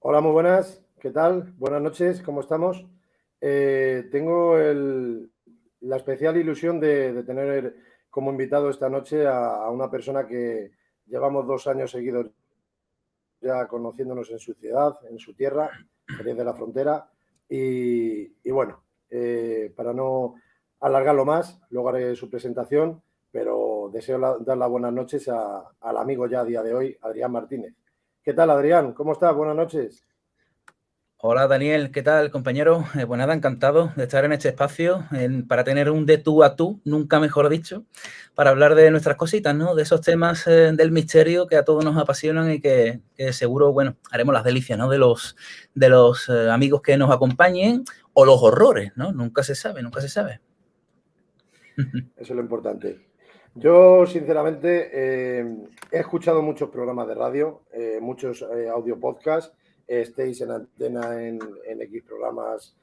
Hola, muy buenas. ¿Qué tal? Buenas noches, ¿cómo estamos? Tengo la especial ilusión de tener como invitado esta noche a una persona que llevamos 2 años seguidos ya conociéndonos en su ciudad, en su tierra, Jerez de la Frontera. Y bueno, para no alargarlo más, luego haré su presentación, pero deseo dar las buenas noches al amigo ya a día de hoy, Adrián Martínez. ¿Qué tal, Adrián? ¿Cómo estás? Buenas noches. Hola Daniel, ¿qué tal compañero? Pues nada, encantado de estar en este espacio para tener un de tú a tú, nunca mejor dicho, para hablar de nuestras cositas, ¿no? De esos temas del misterio que a todos nos apasionan y que seguro, bueno, haremos las delicias, ¿no? De los amigos que nos acompañen o los horrores, ¿no? Nunca se sabe, nunca se sabe. Eso es lo importante. Yo, sinceramente, he escuchado muchos programas de radio, muchos audio podcasts. Estéis en antena en X programas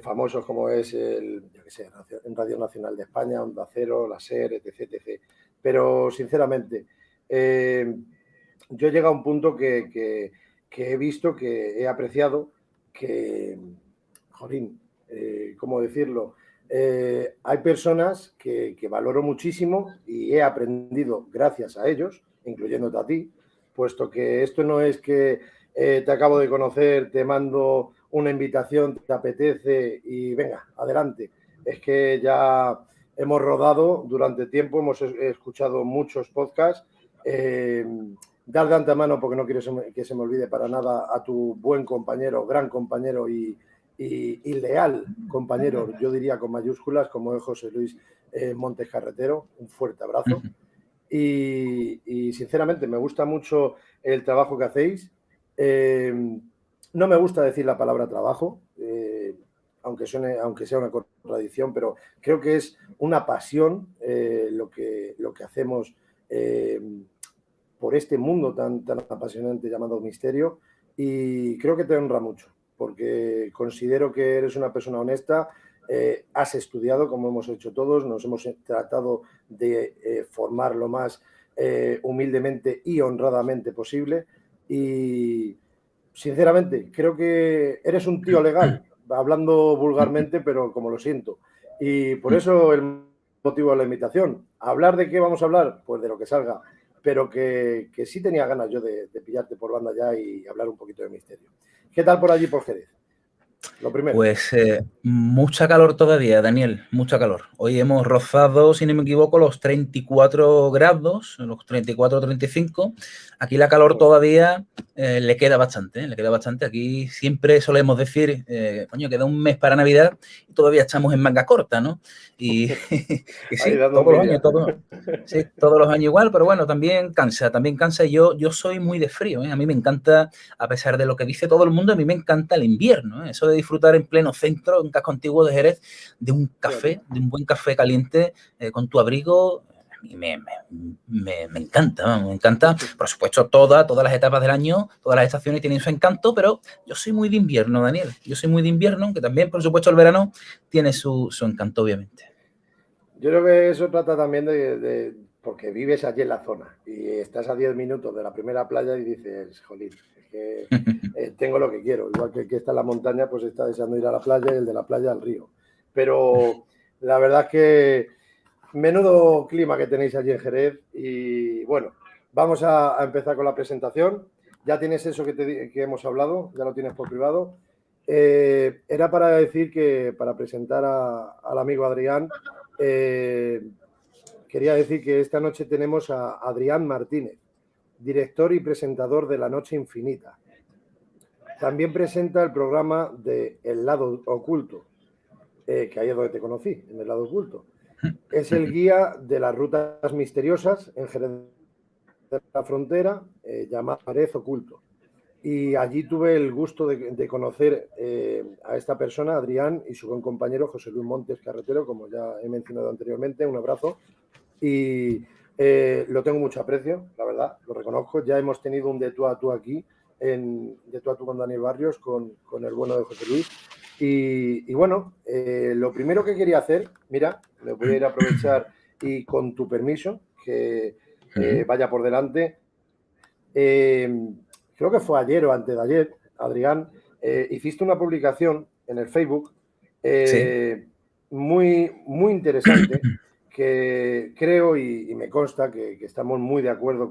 famosos como es yo qué sé, en Radio Nacional de España, Onda Cero, la SER, etc, etc. Pero, sinceramente, yo he llegado a un punto que he visto, que he apreciado, que, jolín, ¿cómo decirlo? Hay personas que valoro muchísimo y he aprendido gracias a ellos, incluyéndote a ti, puesto que esto no es que te acabo de conocer, te mando una invitación, te apetece y venga, adelante. Es que ya hemos rodado durante tiempo, hemos escuchado muchos podcasts. Dar de antemano, porque no quiero que se me olvide para nada, a tu buen compañero, gran compañero y leal compañero, yo diría con mayúsculas, como es José Luis Montes Carretero. Un fuerte abrazo. Y sinceramente me gusta mucho el trabajo que hacéis. No me gusta decir la palabra trabajo, aunque sea una contradicción, pero creo que es una pasión lo que hacemos por este mundo tan apasionante llamado misterio, y creo que te honra mucho, porque considero que eres una persona honesta, has estudiado como hemos hecho todos, nos hemos tratado de formar lo más humildemente y honradamente posible, y sinceramente creo que eres un tío legal, hablando vulgarmente, pero como lo siento, y por eso el motivo de la invitación. ¿Hablar de qué vamos a hablar? Pues de lo que salga, pero que sí tenía ganas yo de pillarte por banda ya y hablar un poquito de misterio. ¿Qué tal por allí, por Jerez? Lo primero. Pues mucha calor todavía, Daniel, mucha calor. Hoy hemos rozado, si no me equivoco, los 34 grados, los 34 o 35. Aquí la calor Joder. todavía le queda bastante, le queda bastante. Aquí siempre solemos decir, coño, queda un mes para Navidad y todavía estamos en manga corta, ¿no? Y, y Ahí sí, dando todos los años, envidia. sí, todos los años igual, pero bueno, también cansa, también cansa. Yo soy muy de frío, ¿eh? A mí me encanta, a pesar de lo que dice todo el mundo, a mí me encanta el invierno, ¿eh? Eso de disfrutar en pleno centro, en casco antiguo de Jerez, de un Fíjate. café, de un buen café caliente, con tu abrigo, a mí me encanta, ¿no? Me encanta. Por supuesto, todas las etapas del año, todas las estaciones tienen su encanto, pero yo soy muy de invierno, Daniel. Yo soy muy de invierno, aunque también, por supuesto, el verano tiene su encanto, obviamente. Yo creo que eso trata también porque vives allí en la zona y estás a 10 minutos de la primera playa y dices, jolín, es que tengo lo que quiero. Igual que el que está en la montaña, pues está deseando ir a la playa, y el de la playa al río. Pero la verdad es que menudo clima que tenéis allí en Jerez. Y bueno, vamos a empezar con la presentación. Ya tienes eso que hemos hablado, ya lo tienes por privado. Era para decir que, para presentar al amigo Adrián, eh, quería decir que esta noche tenemos a Adrián Martínez, director y presentador de La Noche Infinita. También presenta el programa de El Lado Oculto, que ahí es donde te conocí, en El Lado Oculto. Es el guía de las rutas misteriosas en Jerez de la Frontera, llamado Jerez Oculto. Y allí tuve el gusto de conocer a esta persona, Adrián, y su buen compañero José Luis Montes Carretero, como ya he mencionado anteriormente. Un abrazo. Y lo tengo mucho aprecio, la verdad, lo reconozco. Ya hemos tenido un de tú a tú aquí, de tú a tú con Daniel Barrios, con el bueno de José Luis. Y bueno, lo primero que quería hacer, mira, me voy a ir a aprovechar y con tu permiso, que vaya por delante. Creo que fue ayer o antes de ayer, Adrián, hiciste una publicación en el Facebook Sí. muy, muy interesante que creo y me consta que estamos muy de acuerdo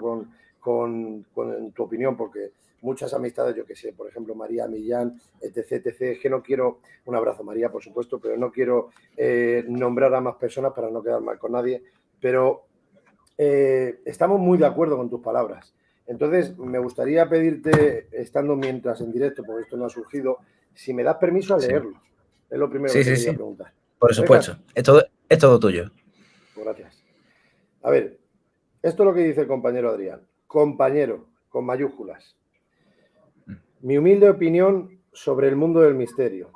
con tu opinión, porque muchas amistades, yo que sé, por ejemplo, María Millán, etc., etc., es que no quiero, un abrazo María, por supuesto, pero no quiero nombrar a más personas para no quedar mal con nadie, pero estamos muy de acuerdo con tus palabras. Entonces, me gustaría pedirte, estando mientras en directo, porque esto no ha surgido, si me das permiso a leerlo. Es lo primero que te quería preguntar. Por supuesto. Es todo tuyo. Gracias. A ver, esto es lo que dice el compañero Adrián. Compañero, con mayúsculas. Mi humilde opinión sobre el mundo del misterio.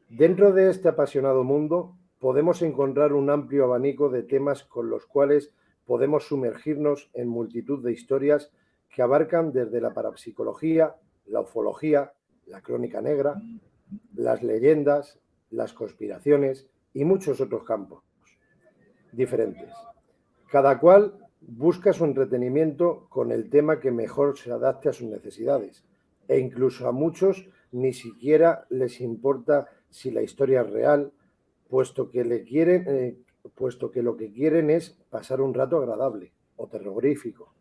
Dentro de este apasionado mundo podemos encontrar un amplio abanico de temas con los cuales podemos sumergirnos en multitud de historias que abarcan desde la parapsicología, la ufología, la crónica negra, las leyendas, las conspiraciones y muchos otros campos diferentes. Cada cual busca su entretenimiento con el tema que mejor se adapte a sus necesidades, e incluso a muchos ni siquiera les importa si la historia es real, puesto que lo que quieren es pasar un rato agradable o terrorífico.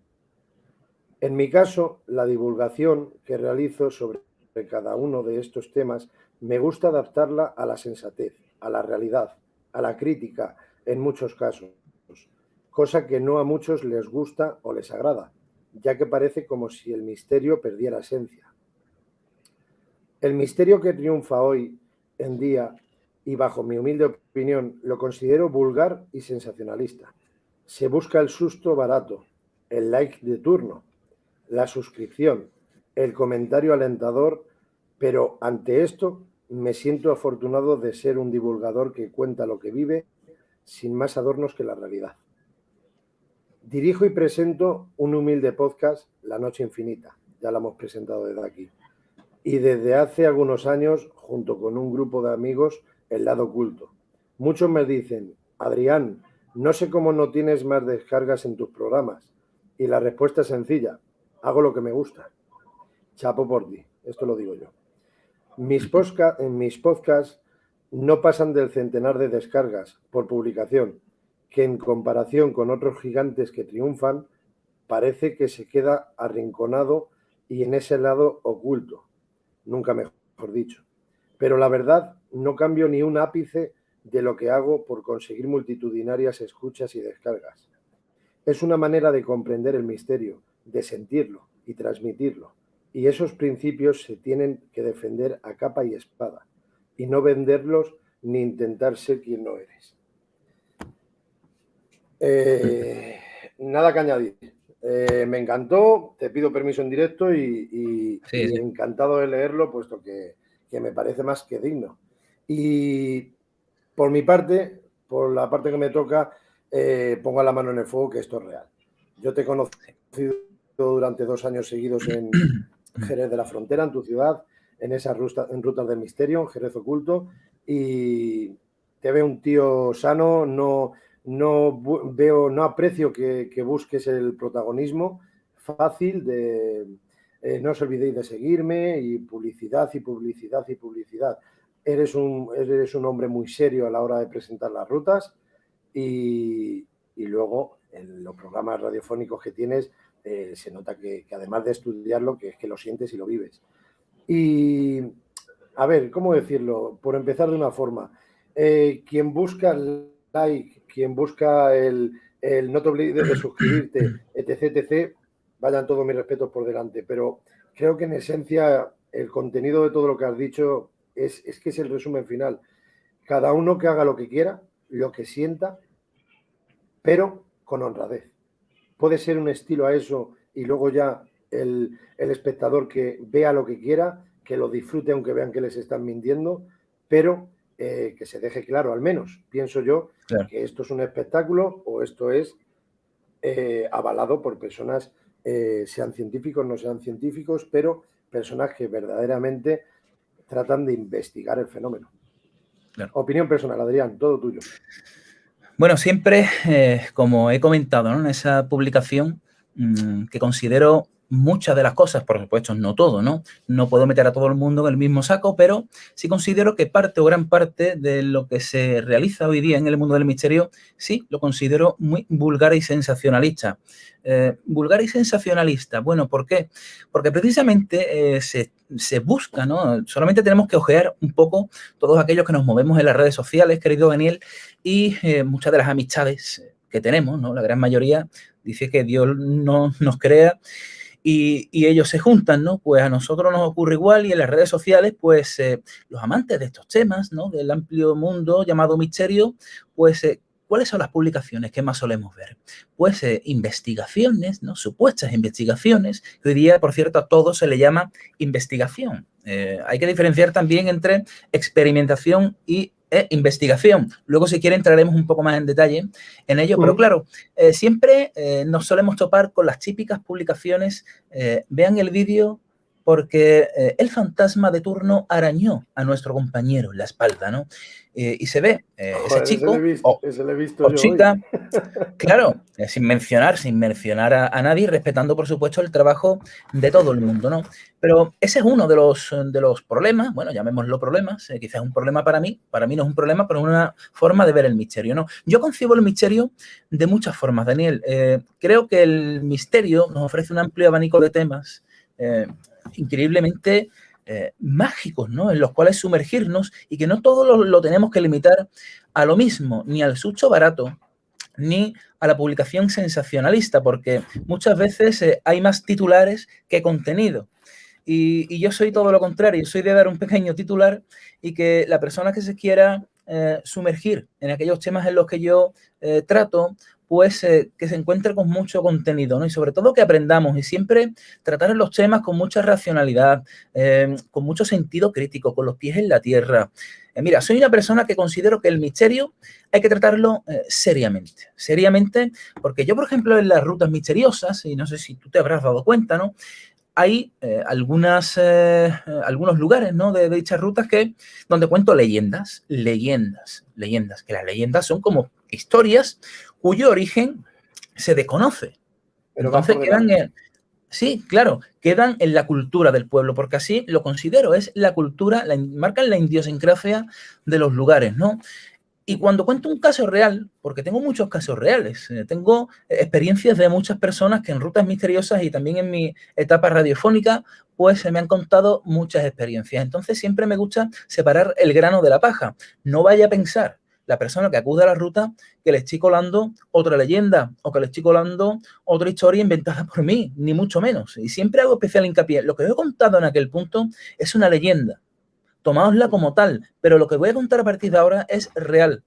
En mi caso, la divulgación que realizo sobre cada uno de estos temas me gusta adaptarla a la sensatez, a la realidad, a la crítica, en muchos casos, cosa que no a muchos les gusta o les agrada, ya que parece como si el misterio perdiera esencia. El misterio que triunfa hoy en día, y bajo mi humilde opinión, lo considero vulgar y sensacionalista. Se busca el susto barato, el like de turno, la suscripción, el comentario alentador, pero ante esto me siento afortunado de ser un divulgador que cuenta lo que vive sin más adornos que la realidad. Dirijo y presento un humilde podcast, La Noche Infinita, ya lo hemos presentado desde aquí, y desde hace algunos años, junto con un grupo de amigos, El Lado Oculto. Muchos me dicen, Adrián, no sé cómo no tienes más descargas en tus programas, y la respuesta es sencilla, hago lo que me gusta. Chapo por ti, esto lo digo yo. En mis podcasts no pasan del centenar de descargas por publicación, que en comparación con otros gigantes que triunfan, parece que se queda arrinconado y en ese lado oculto, nunca mejor dicho. Pero la verdad, no cambio ni un ápice de lo que hago por conseguir multitudinarias escuchas y descargas. Es una manera de comprender el misterio, de sentirlo y transmitirlo. Y esos principios se tienen que defender a capa y espada, y no venderlos ni intentar ser quien no eres. Nada que añadir. Me encantó, te pido permiso en directo y encantado de leerlo, puesto que me parece más que digno. Y por mi parte, por la parte que me toca, pongo la mano en el fuego que esto es real. Yo te he conocido durante 2 años seguidos en Jerez de la Frontera, en tu ciudad, en esas rutas del misterio, en Jerez Oculto, y te veo un tío sano, no aprecio que busques el protagonismo fácil de no os olvidéis de seguirme y publicidad y publicidad y publicidad. Eres un hombre muy serio a la hora de presentar las rutas y luego en los programas radiofónicos que tienes se nota que además de estudiarlo, que es que lo sientes y lo vives. Y a ver, ¿cómo decirlo? Por empezar de una forma, quien busca el like, quien busca el no te olvides de suscribirte, etc., etc., vayan todos mis respetos por delante, pero creo que en esencia el contenido de todo lo que has dicho es que es el resumen final. Cada uno que haga lo que quiera, lo que sienta, pero con honradez. Puede ser un estilo a eso y luego ya el espectador que vea lo que quiera, que lo disfrute aunque vean que les están mintiendo, pero que se deje claro, al menos, pienso yo, claro, que esto es un espectáculo o esto es avalado por personas, sean científicos, no sean científicos, pero personas que verdaderamente tratan de investigar el fenómeno. Claro. Opinión personal, Adrián, todo tuyo. Bueno, siempre, como he comentado, ¿no?, en esa publicación, que considero muchas de las cosas, por supuesto, no todo, ¿no? No puedo meter a todo el mundo en el mismo saco, pero sí considero que parte o gran parte de lo que se realiza hoy día en el mundo del misterio, sí, lo considero muy vulgar y sensacionalista. Vulgar y sensacionalista, bueno, ¿por qué? Porque precisamente se busca, ¿no? Solamente tenemos que ojear un poco todos aquellos que nos movemos en las redes sociales, querido Daniel, y muchas de las amistades que tenemos, ¿no? La gran mayoría dice que Dios no nos crea y ellos se juntan, ¿no? Pues a nosotros nos ocurre igual y en las redes sociales, pues los amantes de estos temas, ¿no? Del amplio mundo llamado misterio, pues ¿cuáles son las publicaciones que más solemos ver? Pues investigaciones, ¿no? Supuestas investigaciones, que hoy día, por cierto, a todo se le llama investigación. Hay que diferenciar también entre experimentación y investigación. Luego, si quiere, entraremos un poco más en detalle en ello, pero claro, siempre nos solemos topar con las típicas publicaciones. Vean el vídeo porque el fantasma de turno arañó a nuestro compañero en la espalda, ¿no? Y se ve ese chico ese lo he visto o yo chica, hoy. claro, sin mencionar a nadie, respetando, por supuesto, el trabajo de todo el mundo, ¿no? Pero ese es uno de los problemas, bueno, llamémoslo problemas, quizás es un problema para mí no es un problema, pero es una forma de ver el misterio, ¿no? Yo concibo el misterio de muchas formas, Daniel. Creo que el misterio nos ofrece un amplio abanico de temas increíblemente mágicos, ¿no? En los cuales sumergirnos y que no todo lo tenemos que limitar a lo mismo, ni al susto barato, ni a la publicación sensacionalista, porque muchas veces hay más titulares que contenido. Y yo soy todo lo contrario, soy de dar un pequeño titular y que la persona que se quiera sumergir en aquellos temas en los que yo trato, pues que se encuentre con mucho contenido, ¿no? Y sobre todo que aprendamos y siempre tratar los temas con mucha racionalidad, con mucho sentido crítico, con los pies en la tierra. Mira, soy una persona que considero que el misterio hay que tratarlo seriamente, porque yo, por ejemplo, en las rutas misteriosas, y no sé si tú te habrás dado cuenta, ¿no? Hay algunos lugares, ¿no? de dichas rutas donde cuento leyendas, que las leyendas son como historias cuyo origen se desconoce. Pero entonces sí, claro, quedan en la cultura del pueblo, porque así lo considero, es la cultura, marcan la idiosincrasia de los lugares, ¿no? Y cuando cuento un caso real, porque tengo muchos casos reales, tengo experiencias de muchas personas que en rutas misteriosas y también en mi etapa radiofónica, pues se me han contado muchas experiencias. Entonces siempre me gusta separar el grano de la paja. No vaya a pensar la persona que acude a la ruta que le estoy colando otra leyenda o que le estoy colando otra historia inventada por mí, ni mucho menos. Y siempre hago especial hincapié. Lo que os he contado en aquel punto es una leyenda. Tomáosla como tal, pero lo que voy a contar a partir de ahora es real,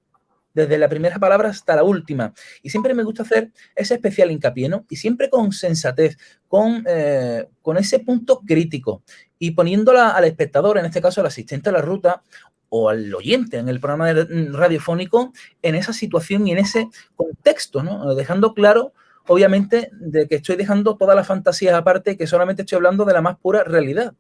desde la primera palabra hasta la última. Y siempre me gusta hacer ese especial hincapié, ¿no? Y siempre con sensatez, con ese punto crítico y poniéndola al espectador, en este caso al asistente a la ruta o al oyente en el programa radiofónico, en esa situación y en ese contexto, ¿no? Dejando claro, obviamente, de que estoy dejando todas las fantasías aparte, que solamente estoy hablando de la más pura realidad.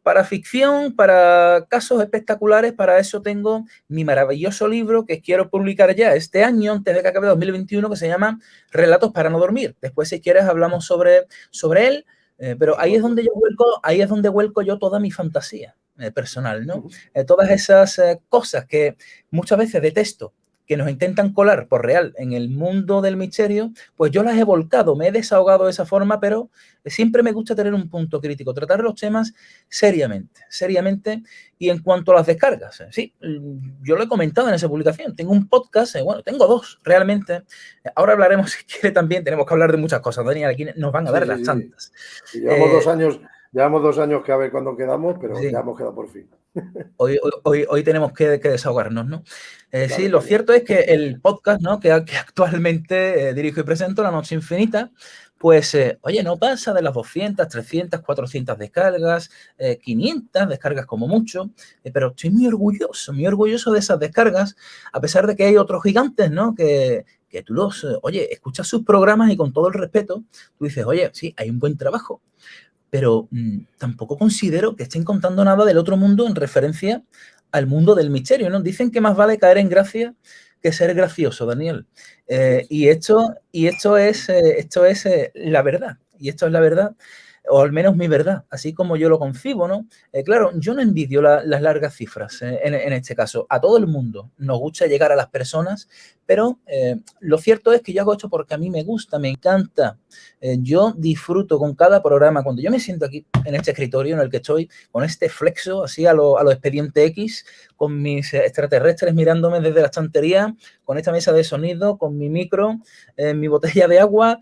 Para ficción, para casos espectaculares, para eso tengo mi maravilloso libro que quiero publicar ya este año, antes de que acabe 2021, que se llama Relatos para no dormir. Después, si quieres, hablamos sobre él, pero ahí es donde vuelco yo toda mi fantasía personal, ¿no? Todas esas cosas que muchas veces detesto, que nos intentan colar por real en el mundo del misterio, pues yo las he volcado, me he desahogado de esa forma, pero siempre me gusta tener un punto crítico, tratar los temas seriamente. Y en cuanto a las descargas, sí, yo lo he comentado en esa publicación, tengo un podcast, bueno, tengo dos realmente, ahora hablaremos, si quiere también, tenemos que hablar de muchas cosas, Daniel, aquí nos van a dar las tantas. Sí, llevamos 2 años que a ver cuándo quedamos, pero ya hemos quedado por fin. Hoy tenemos que desahogarnos, ¿no? Sí, lo cierto es que el podcast, ¿no? que actualmente dirijo y presento, La Noche Infinita, pues, oye, no pasa de las 200, 300, 400 descargas, 500 descargas como mucho, pero estoy muy orgulloso de esas descargas, a pesar de que hay otros gigantes, ¿no? Que tú oye, escuchas sus programas y con todo el respeto, tú dices, oye, sí, hay un buen trabajo, pero tampoco considero que estén contando nada del otro mundo en referencia al mundo del misterio, ¿no? Dicen que más vale caer en gracia que ser gracioso, Daniel. Y esto es la verdad. y esto es la verdad, o al menos mi verdad, así como yo lo concibo, ¿no? Claro, yo no envidio las largas cifras en este caso. A todo el mundo nos gusta llegar a las personas, pero lo cierto es que yo hago esto porque a mí me gusta, me encanta. Yo disfruto con cada programa. Cuando yo me siento aquí en este escritorio en el que estoy, con este flexo así a lo Expediente X, con mis extraterrestres mirándome desde la estantería, con esta mesa de sonido, con mi micro, mi botella de agua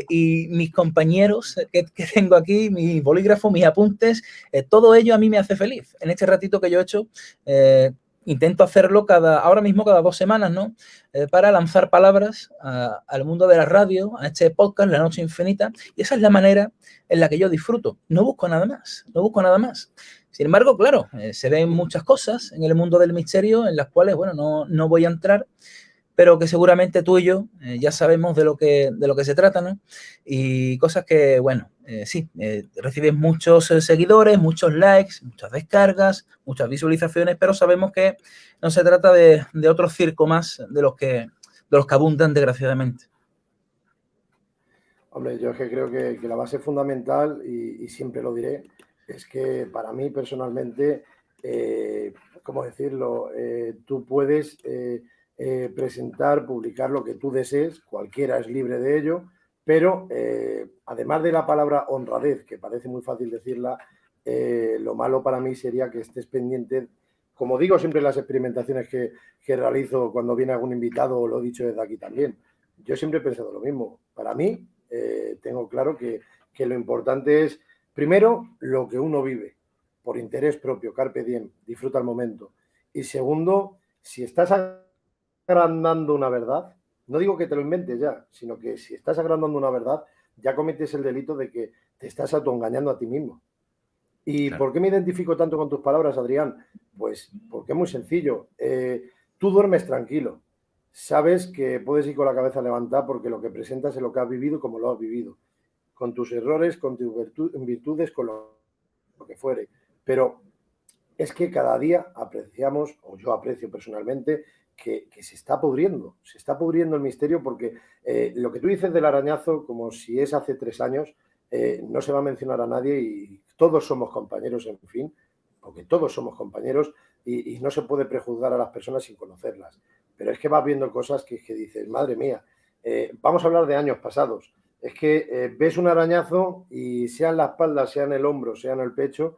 y mis compañeros que tengo aquí, mis bolígrafos, mis apuntes, todo ello a mí me hace feliz. En este ratito que yo he hecho, intento hacerlo ahora mismo cada 2 semanas, ¿no? Para lanzar palabras al mundo de la radio, a este podcast, La Noche Infinita, y esa es la manera en la que yo disfruto. No busco nada más, no busco nada más. Sin embargo, claro, se ven muchas cosas en el mundo del misterio en las cuales, bueno, no voy a entrar, pero que seguramente tú y yo ya sabemos de lo que se trata, ¿no? Y cosas que, bueno, sí, recibes muchos seguidores, muchos likes, muchas descargas, muchas visualizaciones, pero sabemos que no se trata de otro circo más de los que abundan, desgraciadamente. Hombre, yo es que creo que la base fundamental, y siempre lo diré, es que para mí personalmente, ¿cómo decirlo? Tú puedes presentar, publicar lo que tú desees, cualquiera es libre de ello, pero además de la palabra honradez, que parece muy fácil decirla, lo malo para mí sería que estés pendiente, como digo siempre en las experimentaciones que realizo cuando viene algún invitado, o lo he dicho desde aquí también, yo siempre he pensado lo mismo. Para mí, tengo claro que lo importante es, primero, lo que uno vive, por interés propio, carpe diem, disfruta el momento. Y segundo, si estás agrandando una verdad, no digo que te lo inventes ya, sino que si estás agrandando una verdad, ya cometes el delito de que te estás autoengañando a ti mismo. ¿Y claro, por qué me identifico tanto con tus palabras, Adrián? Pues porque es muy sencillo. Tú duermes tranquilo. Sabes que puedes ir con la cabeza levantada porque lo que presentas es lo que has vivido y como lo has vivido. Con tus errores, con tus virtudes, con lo que fuere. Pero es que cada día apreciamos, o yo aprecio personalmente, que se está pudriendo el misterio porque lo que tú dices del arañazo, como si es hace 3 años, no se va a mencionar a nadie y todos somos compañeros, en fin, porque todos somos compañeros y no se puede prejuzgar a las personas sin conocerlas. Pero es que vas viendo cosas que dices, madre mía, vamos a hablar de años pasados. Es que ves un arañazo y sea en la espalda, sea en el hombro, sea en el pecho,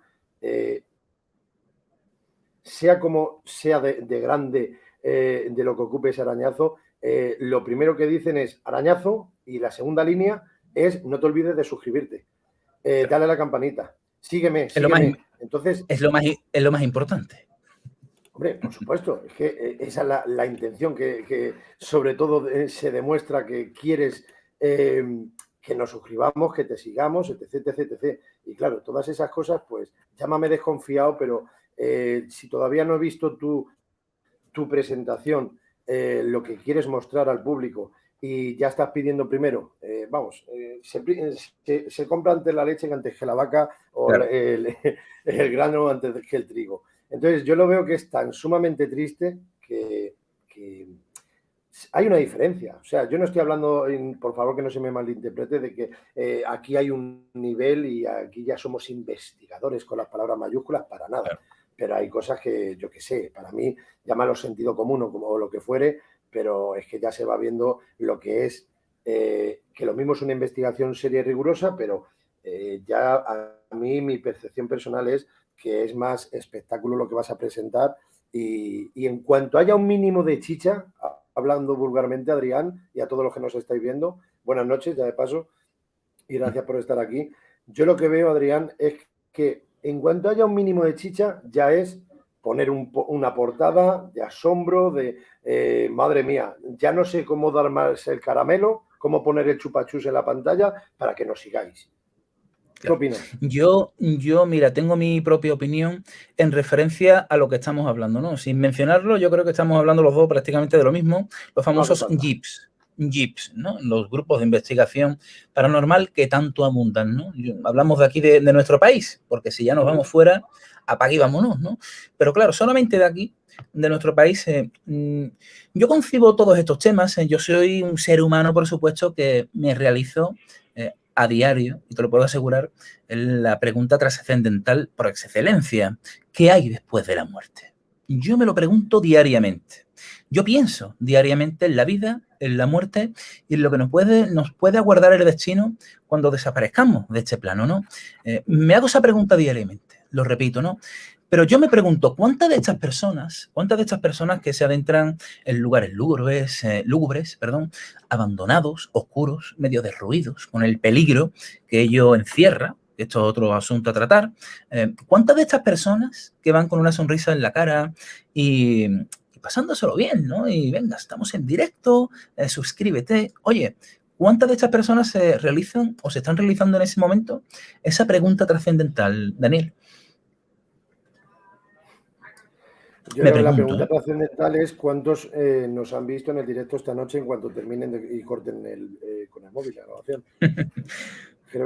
sea como sea de grande de lo que ocupe ese arañazo, lo primero que dicen es arañazo y la segunda línea es no te olvides de suscribirte, dale a la campanita, sígueme. Entonces, es lo más importante. Hombre, por supuesto, es que esa es la intención que sobre todo se demuestra que quieres que nos suscribamos, que te sigamos, etc, etc, etc. Y claro, todas esas cosas, pues llámame desconfiado, pero si todavía no he visto tu presentación, lo que quieres mostrar al público y ya estás pidiendo primero, se compra antes la leche antes que la vaca o claro, el grano antes que el trigo. Entonces, yo lo veo que es tan sumamente triste que hay una diferencia. O sea, yo no estoy hablando, por favor, que no se me malinterprete, de que aquí hay un nivel y aquí ya somos investigadores con las palabras mayúsculas, para nada. Claro. Pero hay cosas que, yo qué sé, para mí, llámalo sentido común o como lo que fuere, pero es que ya se va viendo lo que es, que lo mismo es una investigación seria y rigurosa, pero ya a mí mi percepción personal es que es más espectáculo lo que vas a presentar y en cuanto haya un mínimo de chicha, hablando vulgarmente, Adrián, y a todos los que nos estáis viendo, buenas noches, ya de paso, y gracias por estar aquí. Yo lo que veo, Adrián, es que en cuanto haya un mínimo de chicha, ya es poner una portada de asombro, de madre mía, ya no sé cómo dar más el caramelo, cómo poner el chupachus en la pantalla para que nos sigáis. ¿Qué opinas? Yo, mira, tengo mi propia opinión en referencia a lo que estamos hablando, ¿no? Sin mencionarlo, yo creo que estamos hablando los dos prácticamente de lo mismo, los famosos JIPs, ¿no? Los grupos de investigación paranormal que tanto abundan, ¿no? Hablamos de aquí de nuestro país, porque si ya nos vamos fuera, apague y vámonos, ¿no? Pero claro, solamente de aquí, de nuestro país, yo concibo todos estos temas, yo soy un ser humano, por supuesto, que me realizo a diario, y te lo puedo asegurar, es la pregunta trascendental por excelencia. ¿Qué hay después de la muerte? Yo me lo pregunto diariamente. Yo pienso diariamente en la vida, en la muerte y en lo que nos puede aguardar el destino cuando desaparezcamos de este plano, ¿no? Me hago esa pregunta diariamente, lo repito, ¿no? Pero yo me pregunto, ¿cuántas de estas personas que se adentran en lugares lúgubres, abandonados, oscuros, medio derruidos, con el peligro que ello encierra, esto es otro asunto a tratar, ¿cuántas de estas personas que van con una sonrisa en la cara y pasándoselo bien, ¿no? Y venga, estamos en directo, suscríbete. Oye, ¿cuántas de estas personas se realizan o se están realizando en ese momento esa pregunta trascendental, Daniel? Yo creo que la pregunta trascendental es cuántos nos han visto en el directo esta noche en cuanto terminen y corten con el móvil la grabación.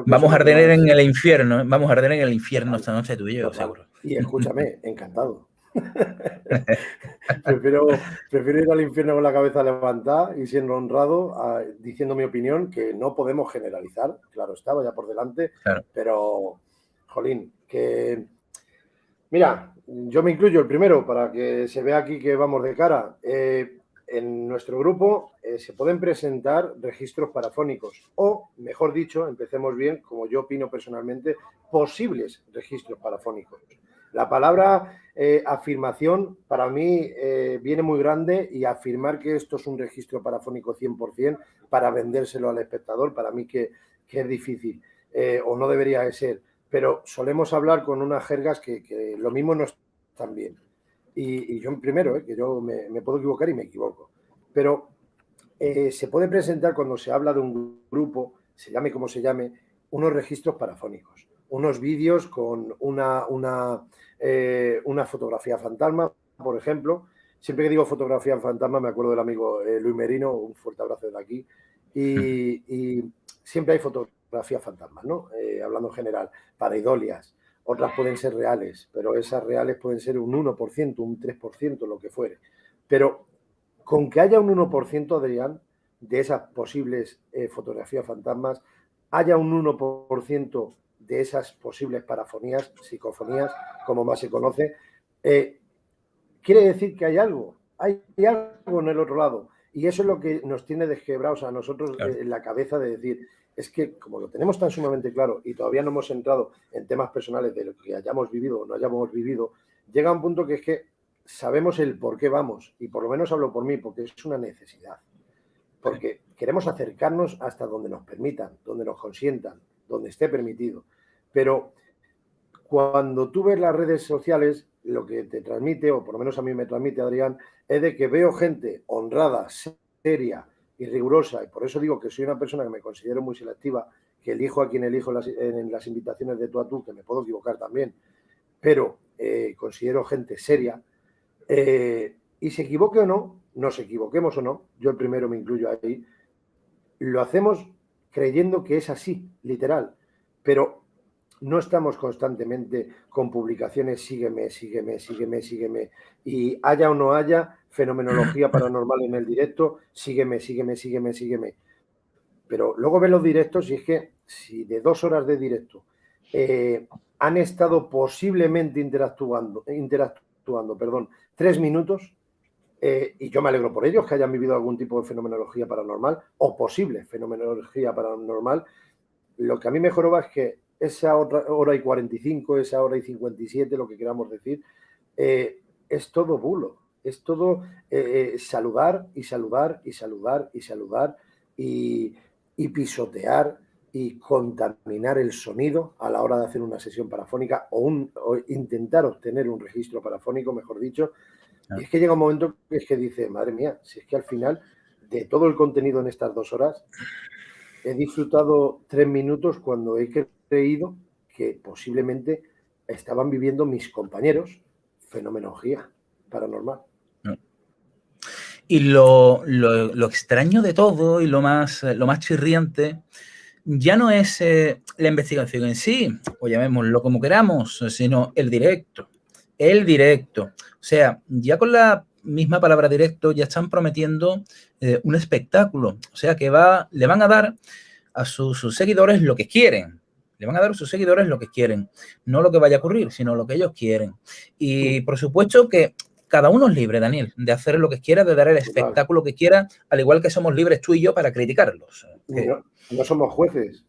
Vamos a arder en el infierno, vamos a arder en el infierno esta noche tú y yo, seguro. Y escúchame, encantado. prefiero ir al infierno con la cabeza levantada y siendo honrado, diciendo mi opinión, que no podemos generalizar, claro está, vaya por delante, claro. Pero, jolín, que... Mira, yo me incluyo el primero para que se vea aquí que vamos de cara. En nuestro grupo se pueden presentar registros parafónicos o, mejor dicho, empecemos bien, como yo opino personalmente, posibles registros parafónicos. La palabra afirmación para mí viene muy grande y afirmar que esto es un registro parafónico 100% para vendérselo al espectador, para mí que es difícil o no debería de ser. Pero solemos hablar con unas jergas que lo mismo no están bien. Y yo primero, que yo me puedo equivocar y me equivoco. Pero se puede presentar cuando se habla de un grupo, se llame como se llame, unos registros parafónicos. Unos vídeos con una fotografía fantasma, por ejemplo. Siempre que digo fotografía fantasma me acuerdo del amigo Luis Merino, un fuerte abrazo de aquí. Y siempre hay fotografías fantasmas, ¿no? Hablando en general, pareidolias. Otras pueden ser reales, pero esas reales pueden ser un 1%, un 3%, lo que fuere. Pero con que haya un 1%, Adrián, de esas posibles fotografías fantasmas, haya un 1% de esas posibles parafonías, psicofonías, como más se conoce, quiere decir que hay algo en el otro lado. Y eso es lo que nos tiene desquebrados a nosotros en la cabeza de decir, es que como lo tenemos tan sumamente claro y todavía no hemos entrado en temas personales de lo que hayamos vivido o no hayamos vivido, llega un punto que es que sabemos el por qué vamos, y por lo menos hablo por mí, porque es una necesidad. Porque queremos acercarnos hasta donde nos permitan, donde nos consientan, donde esté permitido. Pero cuando tú ves las redes sociales, lo que te transmite, o por lo menos a mí me transmite, Adrián, es de que veo gente honrada, seria y rigurosa, y por eso digo que soy una persona que me considero muy selectiva, que elijo a quien elijo en las invitaciones de tú a tú, que me puedo equivocar también, pero considero gente seria, y se equivoque o no, nos equivoquemos o no, yo el primero me incluyo ahí, lo hacemos creyendo que es así, literal, pero no estamos constantemente con publicaciones sígueme, y haya o no haya fenomenología paranormal en el directo, sígueme. Pero luego ves los directos y es que si de 2 horas de directo han estado posiblemente interactuando, 3 minutos, y yo me alegro por ellos que hayan vivido algún tipo de fenomenología paranormal o posible fenomenología paranormal, lo que a mí me joroba es que esa hora y 45, esa hora y 57, lo que queramos decir, es todo bulo, es todo saludar y pisotear y contaminar el sonido a la hora de hacer una sesión parafónica o intentar obtener un registro parafónico, mejor dicho. Y es que llega un momento que es que dice, madre mía, si es que al final de todo el contenido en estas 2 horas he disfrutado 3 minutos cuando he creído que posiblemente estaban viviendo mis compañeros fenomenología paranormal. Y lo extraño de todo y lo más chirriante ya no es la investigación en sí, o llamémoslo como queramos, sino el directo. O sea, ya con la misma palabra directo ya están prometiendo un espectáculo. O sea, que le van a dar a sus seguidores lo que quieren. Le van a dar a sus seguidores lo que quieren. No lo que vaya a ocurrir, sino lo que ellos quieren. Y, por supuesto, que cada uno es libre, Daniel, de hacer lo que quiera, de dar el espectáculo que quiera, al igual que somos libres tú y yo para criticarlos. No somos jueces.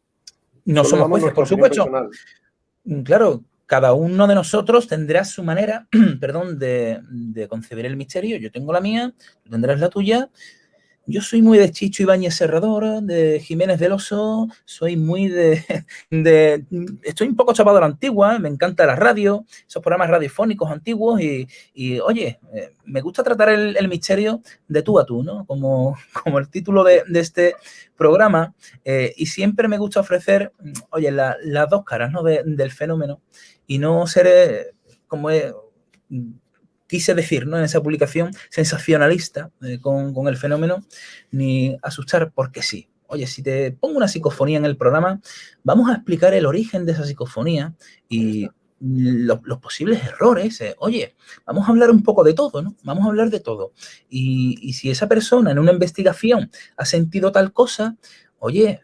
No somos jueces, por supuesto. Personal. Claro, cada uno de nosotros tendrá su manera, perdón, de concebir el misterio. Yo tengo la mía, tú tendrás la tuya. Yo soy muy de Chicho Ibáñez Serrador, de Jiménez del Oso, soy muy estoy un poco chapado a la antigua, me encanta la radio, esos programas radiofónicos antiguos y oye, me gusta tratar el misterio de tú a tú, ¿no? Como el título de este programa, y siempre me gusta ofrecer, oye, las dos caras, ¿no? del fenómeno y no ser como... quise decir, ¿no? En esa publicación sensacionalista con el fenómeno, ni asustar porque sí. Oye, si te pongo una psicofonía en el programa, vamos a explicar el origen de esa psicofonía y los posibles errores. Oye, vamos a hablar un poco de todo, ¿no? Vamos a hablar de todo. Y si esa persona en una investigación ha sentido tal cosa, oye,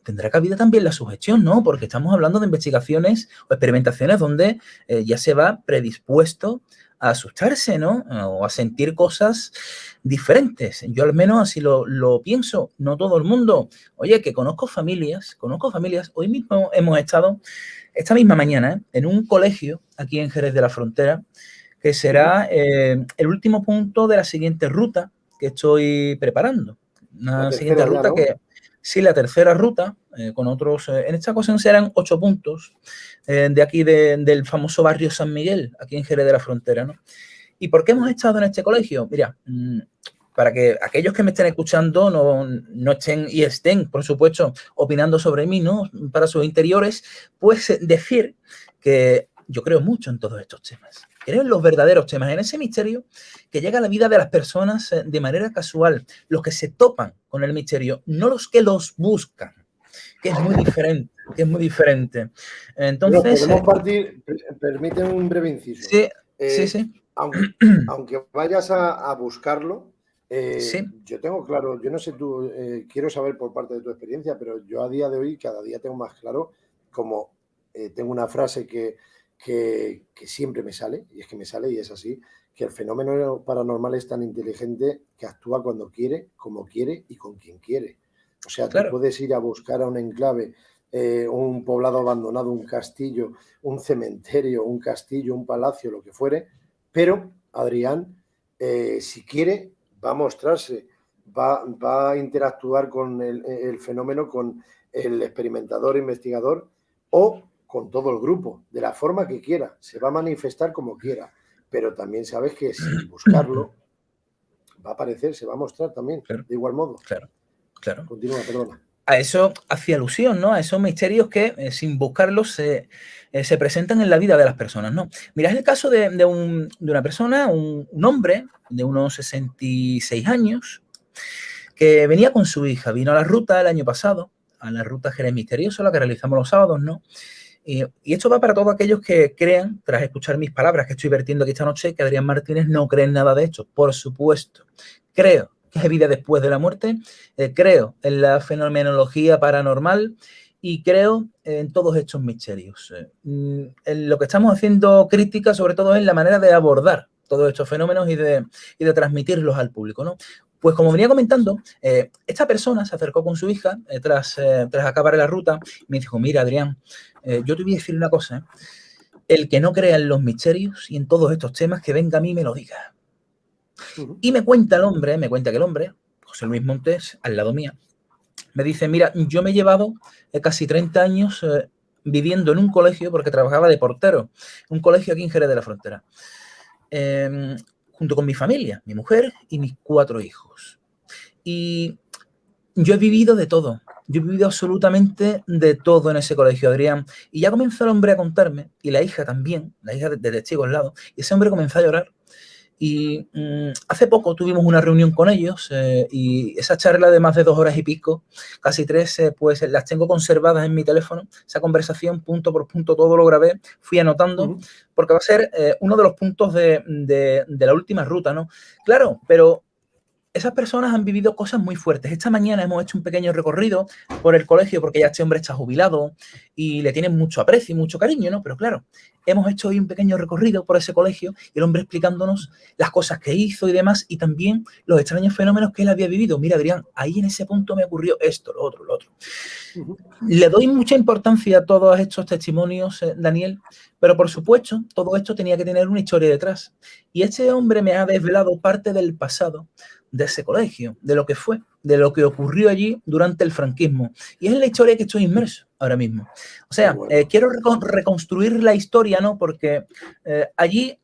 tendrá cabida también la sugestión, ¿no? Porque estamos hablando de investigaciones o experimentaciones donde ya se va predispuesto a asustarse, ¿no? O a sentir cosas diferentes. Yo al menos así lo pienso, no todo el mundo. Oye, que conozco familias. Hoy mismo hemos estado, esta misma mañana, en un colegio aquí en Jerez de la Frontera, que será el último punto de la siguiente ruta que estoy preparando. Una siguiente ruta, ¿no? Sí, la tercera ruta, con otros, en esta ocasión serán 8 puntos de aquí del famoso barrio San Miguel, aquí en Jerez de la Frontera, ¿no? ¿Y por qué hemos estado en este colegio? Mira, para que aquellos que me estén escuchando no estén y estén, por supuesto, opinando sobre mí, ¿no? Para sus interiores, pues decir que yo creo mucho en todos estos temas. Creo en los verdaderos temas, en ese misterio que llega a la vida de las personas de manera casual, los que se topan con el misterio, no los que los buscan, que es muy diferente. Entonces... Pero podemos partir, permíteme un breve inciso. Sí. Aunque vayas a buscarlo, sí. Yo tengo claro, yo no sé tú, quiero saber por parte de tu experiencia, pero yo a día de hoy cada día tengo más claro, como tengo una frase que siempre me sale, y es que me sale y es así, que el fenómeno paranormal es tan inteligente que actúa cuando quiere, como quiere y con quien quiere. O sea, claro, tú puedes ir a buscar a un enclave, un poblado abandonado, un castillo, un cementerio, un castillo, un palacio, lo que fuere, pero Adrián, si quiere, va a mostrarse, va a interactuar con el fenómeno, con el experimentador, investigador o con todo el grupo, de la forma que quiera, se va a manifestar como quiera, pero también sabes que sin buscarlo va a aparecer, se va a mostrar también, claro, de igual modo. Claro. Continúa, perdona. A eso hacía alusión, ¿no? A esos misterios que sin buscarlos se presentan en la vida de las personas, ¿no? Mira, es el caso de una persona, un hombre de unos 66 años, que venía con su hija, vino a la ruta el año pasado, a la ruta Jerez Misterioso, la que realizamos los sábados, ¿no? Y esto va para todos aquellos que crean, tras escuchar mis palabras que estoy vertiendo aquí esta noche, que Adrián Martínez no cree en nada de esto. Por supuesto, creo que hay vida después de la muerte, creo en la fenomenología paranormal y creo en todos estos misterios. En lo que estamos haciendo crítica, sobre todo, es la manera de abordar todos estos fenómenos y de transmitirlos al público, ¿no? Pues como venía comentando, esta persona se acercó con su hija tras acabar la ruta y me dijo, mira, Adrián, yo te voy a decir una cosa, el que no crea en los misterios y en todos estos temas, que venga a mí y me lo diga. Y me cuenta que el hombre, José Luis Montes, al lado mía, me dice, mira, yo me he llevado casi 30 años viviendo en un colegio, porque trabajaba de portero, un colegio aquí en Jerez de la Frontera, junto con mi familia, mi mujer y mis 4 hijos. Y yo he vivido de todo. Yo he vivido absolutamente de todo en ese colegio, Adrián. Y ya comenzó el hombre a contarme, y la hija también, la hija de testigo al lado, y ese hombre comenzó a llorar. Y hace poco tuvimos una reunión con ellos y esa charla de más de 2 horas y pico, casi 3, pues las tengo conservadas en mi teléfono. Esa conversación, punto por punto, todo lo grabé, fui anotando, porque va a ser uno de los puntos de la última ruta, ¿no? Claro, pero esas personas han vivido cosas muy fuertes. Esta mañana hemos hecho un pequeño recorrido por el colegio porque ya este hombre está jubilado y le tienen mucho aprecio y mucho cariño, ¿no? Pero claro, hemos hecho hoy un pequeño recorrido por ese colegio y el hombre explicándonos las cosas que hizo y demás y también los extraños fenómenos que él había vivido. Mira, Adrián, ahí en ese punto me ocurrió esto, lo otro, lo otro. Le doy mucha importancia a todos estos testimonios, Daniel, pero por supuesto, todo esto tenía que tener una historia detrás. Y este hombre me ha desvelado parte del pasado de ese colegio, de lo que fue, de lo que ocurrió allí durante el franquismo. Y es en la historia que estoy inmerso ahora mismo. O sea, quiero reconstruir la historia, ¿no? Porque allí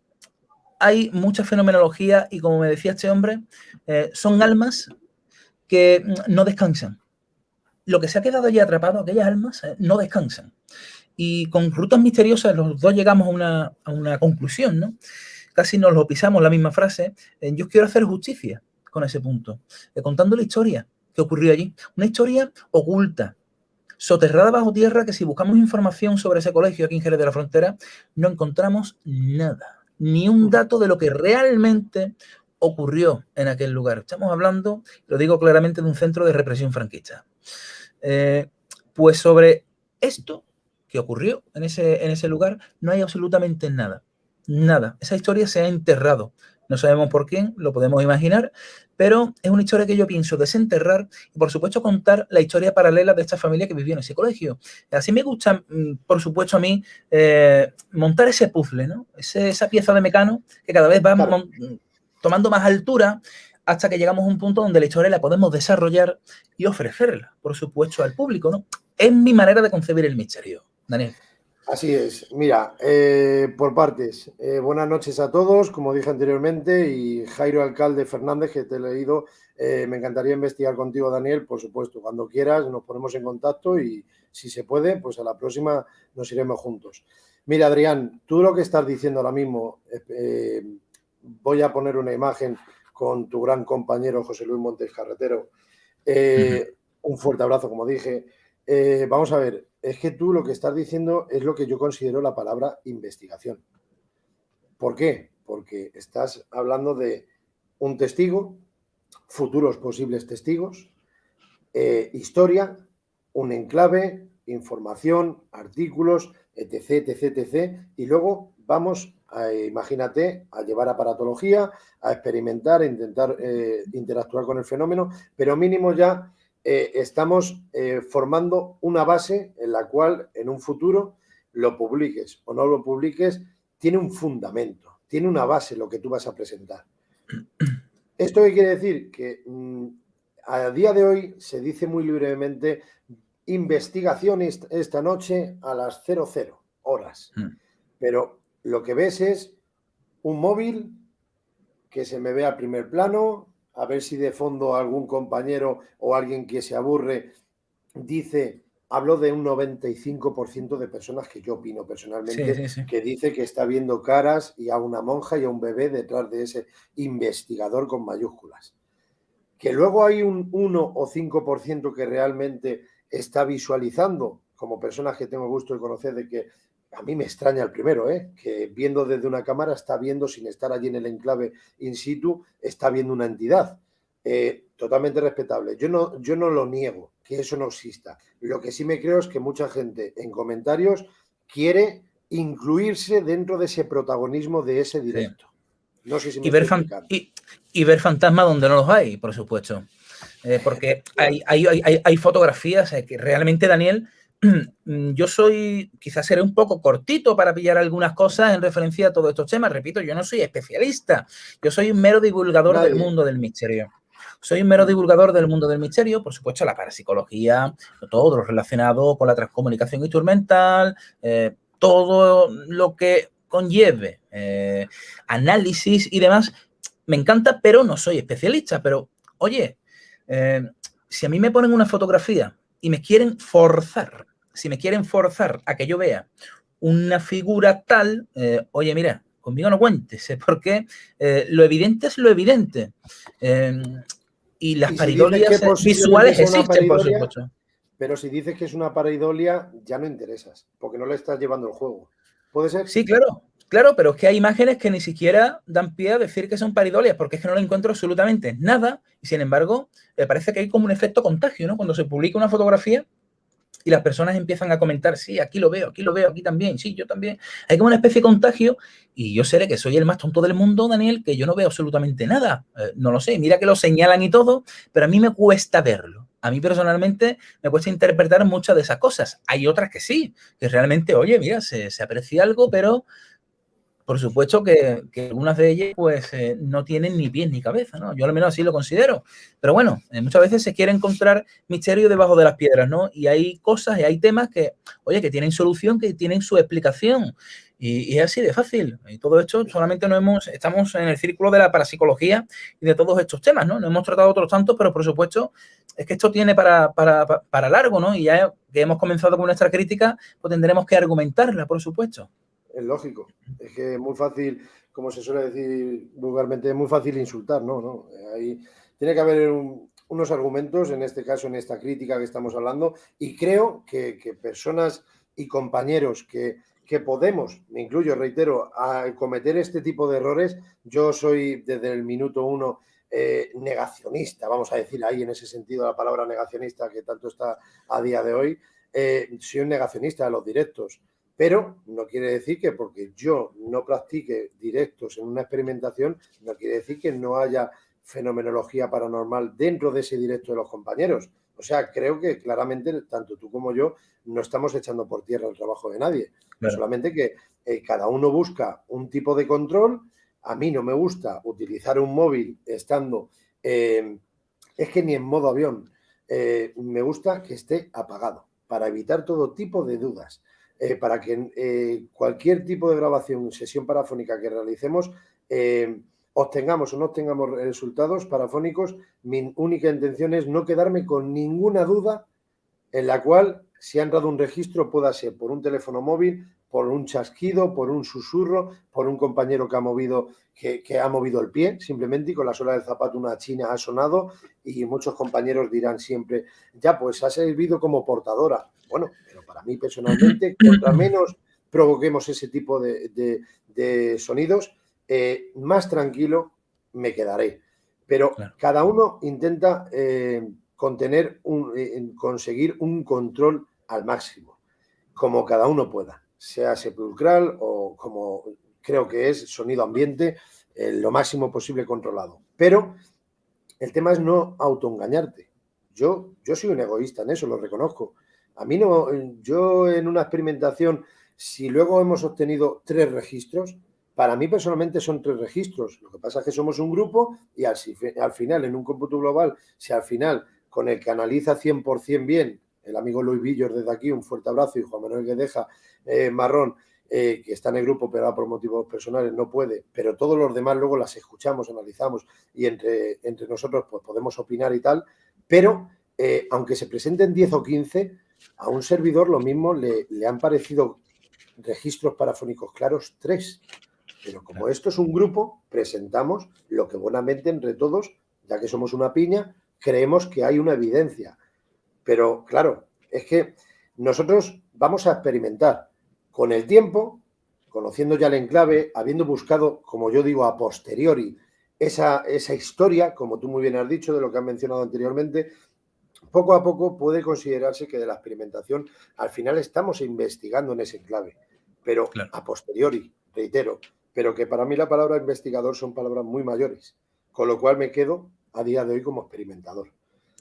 hay mucha fenomenología y, como me decía este hombre, son almas que no descansan. Lo que se ha quedado allí atrapado, aquellas almas, no descansan. Y con rutas misteriosas los dos llegamos a una conclusión, ¿no? Casi nos lo pisamos la misma frase. Yo quiero hacer justicia con ese punto, contando la historia que ocurrió allí. Una historia oculta, soterrada bajo tierra, que si buscamos información sobre ese colegio aquí en Jerez de la Frontera, no encontramos nada, ni un dato de lo que realmente ocurrió en aquel lugar. Estamos hablando, lo digo claramente, de un centro de represión franquista. Pues sobre esto que ocurrió en ese lugar no hay absolutamente nada. Nada. Esa historia se ha enterrado. No sabemos por quién, lo podemos imaginar, pero es una historia que yo pienso desenterrar y, por supuesto, contar la historia paralela de esta familia que vivió en ese colegio. Así me gusta, por supuesto, a mí montar ese puzzle, ¿no? Esa pieza de Mecano que cada vez va tomando más altura hasta que llegamos a un punto donde la historia la podemos desarrollar y ofrecerla, por supuesto, al público, ¿no? Es mi manera de concebir el misterio, Daniel. Así es. Mira, por partes. Buenas noches a todos, como dije anteriormente, y Jairo Alcalde Fernández, que te he leído. Me encantaría investigar contigo, Daniel, por supuesto. Cuando quieras nos ponemos en contacto y si se puede, pues a la próxima nos iremos juntos. Mira, Adrián, tú lo que estás diciendo ahora mismo, voy a poner una imagen con tu gran compañero José Luis Montes Carretero. Un fuerte abrazo, como dije. Vamos a ver, es que tú lo que estás diciendo es lo que yo considero la palabra investigación. ¿Por qué? Porque estás hablando de un testigo, futuros posibles testigos, historia, un enclave, información, artículos, etc, etc, etc. Y luego vamos, imagínate, a llevar aparatología, a experimentar, a intentar interactuar con el fenómeno, pero mínimo ya estamos formando una base en la cual en un futuro lo publiques o no lo publiques, tiene un fundamento, tiene una base lo que tú vas a presentar. ¿Esto qué quiere decir? Que a día de hoy se dice muy libremente investigación esta noche a las 00 horas, pero lo que ves es un móvil que se me ve a primer plano, a ver si de fondo algún compañero o alguien que se aburre dice, hablo de un 95% de personas que yo opino personalmente, sí. Que dice que está viendo caras y a una monja y a un bebé detrás de ese investigador con mayúsculas. Que luego hay un 1 o 5% que realmente está visualizando, como personas que tengo el gusto de conocer, de que a mí me extraña el primero, que viendo desde una cámara está viendo, sin estar allí en el enclave in situ, está viendo una entidad. Totalmente respetable. Yo no lo niego, que eso no exista. Lo que sí me creo es que mucha gente en comentarios quiere incluirse dentro de ese protagonismo de ese directo. Sí. No sé si me estoy explicando. Y ver fantasmas donde no los hay, por supuesto. Porque hay fotografías que realmente, Daniel, yo quizás seré un poco cortito para pillar algunas cosas en referencia a todos estos temas. Repito, yo no soy especialista. Yo soy un mero divulgador del mundo del misterio. Soy un mero divulgador del mundo del misterio, por supuesto, la parapsicología, todo lo relacionado con la transcomunicación instrumental, todo lo que conlleve análisis y demás. Me encanta, pero no soy especialista. Pero, oye, si a mí me ponen una fotografía y me quieren forzar, si me quieren forzar a que yo vea una figura tal, oye, mira, conmigo no cuentes, porque lo evidente es lo evidente. Y las paridolias visuales existen, por supuesto. Pero si dices que es una pareidolia, ya no interesas, porque no le estás llevando el juego. ¿Puede ser? Sí, claro. Claro, pero es que hay imágenes que ni siquiera dan pie a decir que son paridolias, porque es que no le encuentro absolutamente nada y, sin embargo, me parece que hay como un efecto contagio, ¿no? Cuando se publica una fotografía y las personas empiezan a comentar, sí, aquí lo veo, aquí también, sí, yo también. Hay como una especie de contagio y yo seré que soy el más tonto del mundo, Daniel, que yo no veo absolutamente nada. No lo sé, mira que lo señalan y todo, pero a mí me cuesta verlo. A mí personalmente me cuesta interpretar muchas de esas cosas. Hay otras que sí, que realmente, oye, mira, se aprecia algo, pero por supuesto que algunas de ellas pues no tienen ni pies ni cabeza, ¿no? Yo al menos así lo considero. Pero bueno, muchas veces se quiere encontrar misterio debajo de las piedras, ¿no? Y hay cosas y hay temas que, oye, que tienen solución, que tienen su explicación. Y es así de fácil. Y todo esto solamente estamos en el círculo de la parapsicología y de todos estos temas, ¿no? No hemos tratado otros tantos, pero por supuesto es que esto tiene para largo, ¿no? Y ya que hemos comenzado con nuestra crítica, pues tendremos que argumentarla, por supuesto. Es lógico. Es que es muy fácil, como se suele decir vulgarmente, es muy fácil insultar, ¿no? ¿No? Ahí tiene que haber unos argumentos, en este caso, en esta crítica que estamos hablando, y creo que personas y compañeros que podemos, me incluyo, reitero, a cometer este tipo de errores, yo soy desde el minuto uno negacionista, vamos a decir ahí en ese sentido la palabra negacionista que tanto está a día de hoy, soy un negacionista de los directos. Pero no quiere decir que porque yo no practique directos en una experimentación, no quiere decir que no haya fenomenología paranormal dentro de ese directo de los compañeros. O sea, creo que claramente tanto tú como yo no estamos echando por tierra el trabajo de nadie. Claro. Solamente que cada uno busca un tipo de control. A mí no me gusta utilizar un móvil estando, es que ni en modo avión, me gusta que esté apagado para evitar todo tipo de dudas. Para que cualquier tipo de grabación, sesión parafónica que realicemos, obtengamos o no obtengamos resultados parafónicos, mi única intención es no quedarme con ninguna duda en la cual, si ha entrado un registro, pueda ser por un teléfono móvil, por un chasquido, por un susurro, por un compañero que ha movido el pie, simplemente, y con la suela del zapato una china ha sonado, y muchos compañeros dirán siempre, ya, pues ha servido como portadora. Bueno, pero para mí personalmente, contra menos provoquemos ese tipo de sonidos, más tranquilo me quedaré. Pero Claro. cada uno intenta conseguir un control al máximo, como cada uno pueda, sea sepulcral o como creo que es sonido ambiente, lo máximo posible controlado. Pero el tema es no autoengañarte. Yo soy un egoísta en eso, lo reconozco. A mí no, yo en una experimentación, si luego hemos obtenido 3 registros, para mí personalmente son 3 registros. Lo que pasa es que somos un grupo y al final, en un cómputo global, si al final con el que analiza 100% bien, el amigo Luis Villos desde aquí, un fuerte abrazo, y Juan Manuel Guedeja Marrón, que está en el grupo pero por motivos personales no puede, pero todos los demás luego las escuchamos, analizamos y entre nosotros pues podemos opinar y tal, pero aunque se presenten 10 o 15, a un servidor lo mismo le han parecido registros parafónicos claros 3. Pero como esto es un grupo, presentamos lo que buenamente entre todos, ya que somos una piña, creemos que hay una evidencia. Pero claro, es que nosotros vamos a experimentar con el tiempo, conociendo ya el enclave, habiendo buscado, como yo digo, a posteriori, esa historia, como tú muy bien has dicho, de lo que has mencionado anteriormente, poco a poco puede considerarse que de la experimentación al final estamos investigando en ese enclave, pero Claro. a posteriori, reitero, pero que para mí la palabra investigador son palabras muy mayores, con lo cual me quedo a día de hoy como experimentador.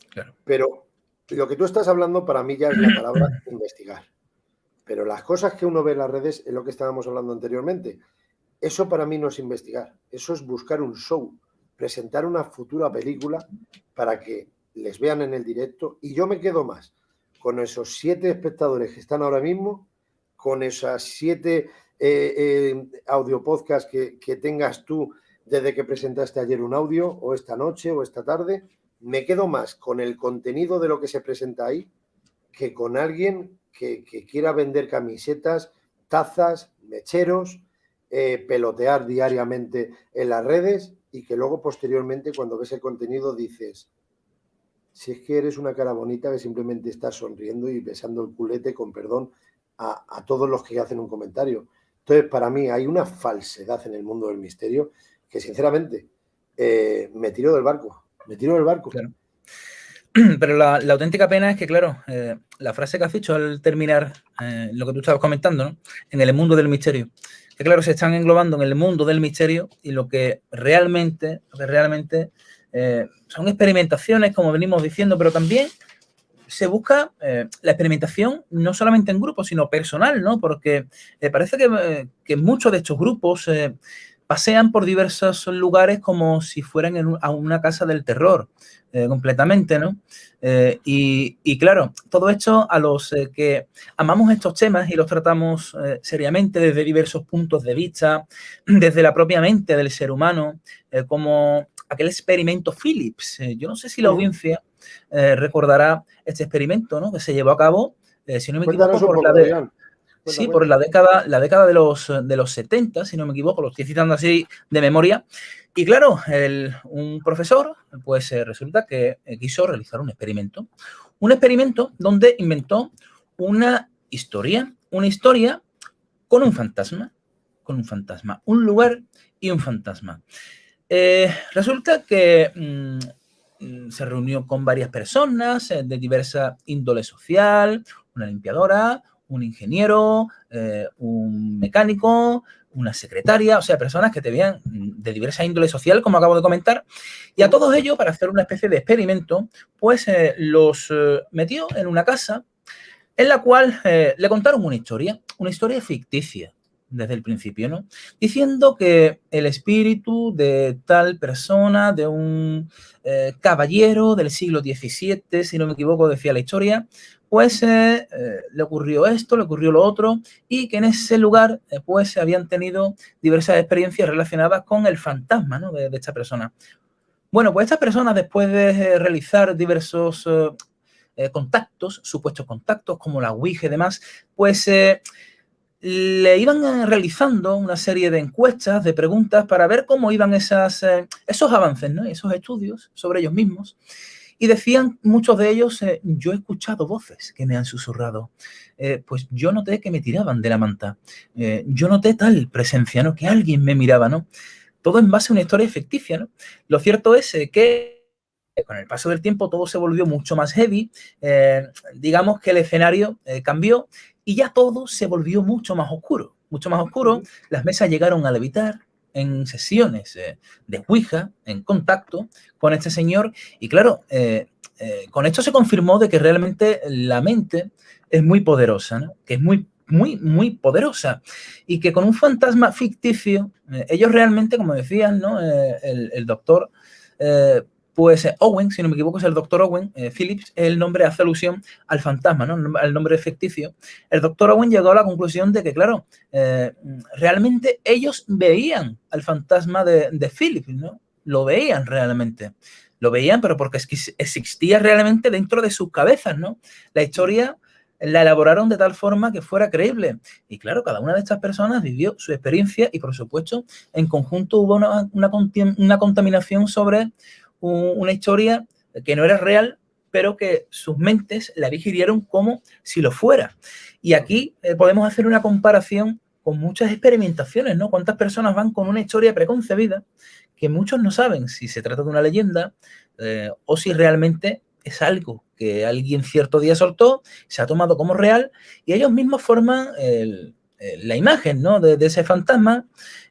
Claro. Pero lo que tú estás hablando para mí ya es la palabra investigar. Pero las cosas que uno ve en las redes es lo que estábamos hablando anteriormente. Eso para mí no es investigar, eso es buscar un show, presentar una futura película para que les vean en el directo y yo me quedo más con esos 7 espectadores que están ahora mismo, con esas 7 audio podcast que tengas tú desde que presentaste ayer un audio o esta noche o esta tarde, me quedo más con el contenido de lo que se presenta ahí que con alguien que quiera vender camisetas, tazas, mecheros, pelotear diariamente en las redes y que luego posteriormente cuando ves el contenido dices, si es que eres una cara bonita que simplemente estás sonriendo y besando el culete, con perdón, a todos los que hacen un comentario. Entonces, para mí hay una falsedad en el mundo del misterio que, sinceramente, me tiro del barco. Claro. Pero la auténtica pena es que, claro, la frase que has dicho al terminar lo que tú estabas comentando, ¿no? En el mundo del misterio, que claro, se están englobando en el mundo del misterio y lo que realmente son experimentaciones, como venimos diciendo, pero también se busca la experimentación no solamente en grupos, sino personal, ¿no? Porque parece que muchos de estos grupos pasean por diversos lugares como si fueran a una casa del terror, completamente, ¿no? Y claro, todo esto a los que amamos estos temas y los tratamos seriamente desde diversos puntos de vista, desde la propia mente del ser humano, como aquel experimento Phillips. Yo no sé si la audiencia recordará este experimento, ¿no? Que se llevó a cabo, si no me equivoco, por la década de los 70, si no me equivoco, lo estoy citando así de memoria. Y claro, un profesor, pues resulta que quiso realizar un experimento donde inventó una historia con un fantasma, un lugar y un fantasma. Resulta que se reunió con varias personas de diversa índole social, una limpiadora, un ingeniero, un mecánico, una secretaria, o sea, personas que te veían de diversa índole social, como acabo de comentar, y a todos ellos, para hacer una especie de experimento, pues los metió en una casa en la cual le contaron una historia ficticia desde el principio, ¿no? Diciendo que el espíritu de tal persona, de un caballero del siglo XVII, si no me equivoco, decía la historia, pues le ocurrió esto, le ocurrió lo otro, y que en ese lugar pues habían tenido diversas experiencias relacionadas con el fantasma, ¿no? de esta persona. Bueno, pues estas personas, después de realizar diversos contactos, supuestos contactos, como la Ouija y demás, pues le iban realizando una serie de encuestas, de preguntas, para ver cómo iban esos avances, ¿no? Esos estudios sobre ellos mismos. Y decían muchos de ellos, yo he escuchado voces que me han susurrado, pues yo noté que me tiraban de la manta, yo noté tal presencia, ¿no? Que alguien me miraba, ¿no? Todo en base a una historia ficticia, ¿no? Lo cierto es que con el paso del tiempo todo se volvió mucho más heavy, digamos que el escenario cambió y ya todo se volvió mucho más oscuro, Las mesas llegaron a levitar en sesiones de Ouija, en contacto con este señor, y claro, con esto se confirmó de que realmente la mente es muy poderosa, ¿no? Que es muy poderosa, y que con un fantasma ficticio, ellos realmente, como decían, ¿no? El doctor pues Owen, si no me equivoco, es el doctor Owen Phillips, el nombre hace alusión al fantasma, ¿no? Al nombre ficticio. El doctor Owen llegó a la conclusión de que, claro, realmente ellos veían al fantasma de Phillips, ¿no? Lo veían realmente. Lo veían, pero porque existía realmente dentro de sus cabezas, ¿no? La historia la elaboraron de tal forma que fuera creíble. Y claro, cada una de estas personas vivió su experiencia y, por supuesto, en conjunto hubo una contaminación sobre una historia que no era real, pero que sus mentes la digirieron como si lo fuera. Y aquí podemos hacer una comparación con muchas experimentaciones, ¿no? ¿Cuántas personas van con una historia preconcebida que muchos no saben si se trata de una leyenda o si realmente es algo que alguien cierto día soltó, se ha tomado como real y ellos mismos forman la imagen, ¿no? de ese fantasma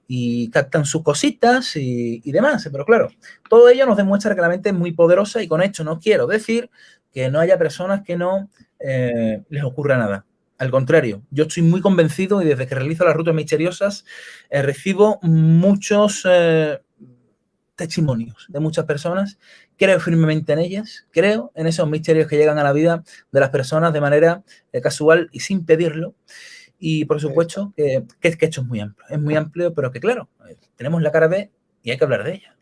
y captan sus cositas y demás. Pero claro, todo ello nos demuestra que la mente es muy poderosa y con esto no quiero decir que no haya personas que no les ocurra nada. Al contrario, yo estoy muy convencido y desde que realizo las rutas misteriosas recibo muchos testimonios de muchas personas. Creo firmemente en ellas, creo en esos misterios que llegan a la vida de las personas de manera casual y sin pedirlo. Y por supuesto que esto es muy amplio, pero que claro, tenemos la cara B y hay que hablar de ella.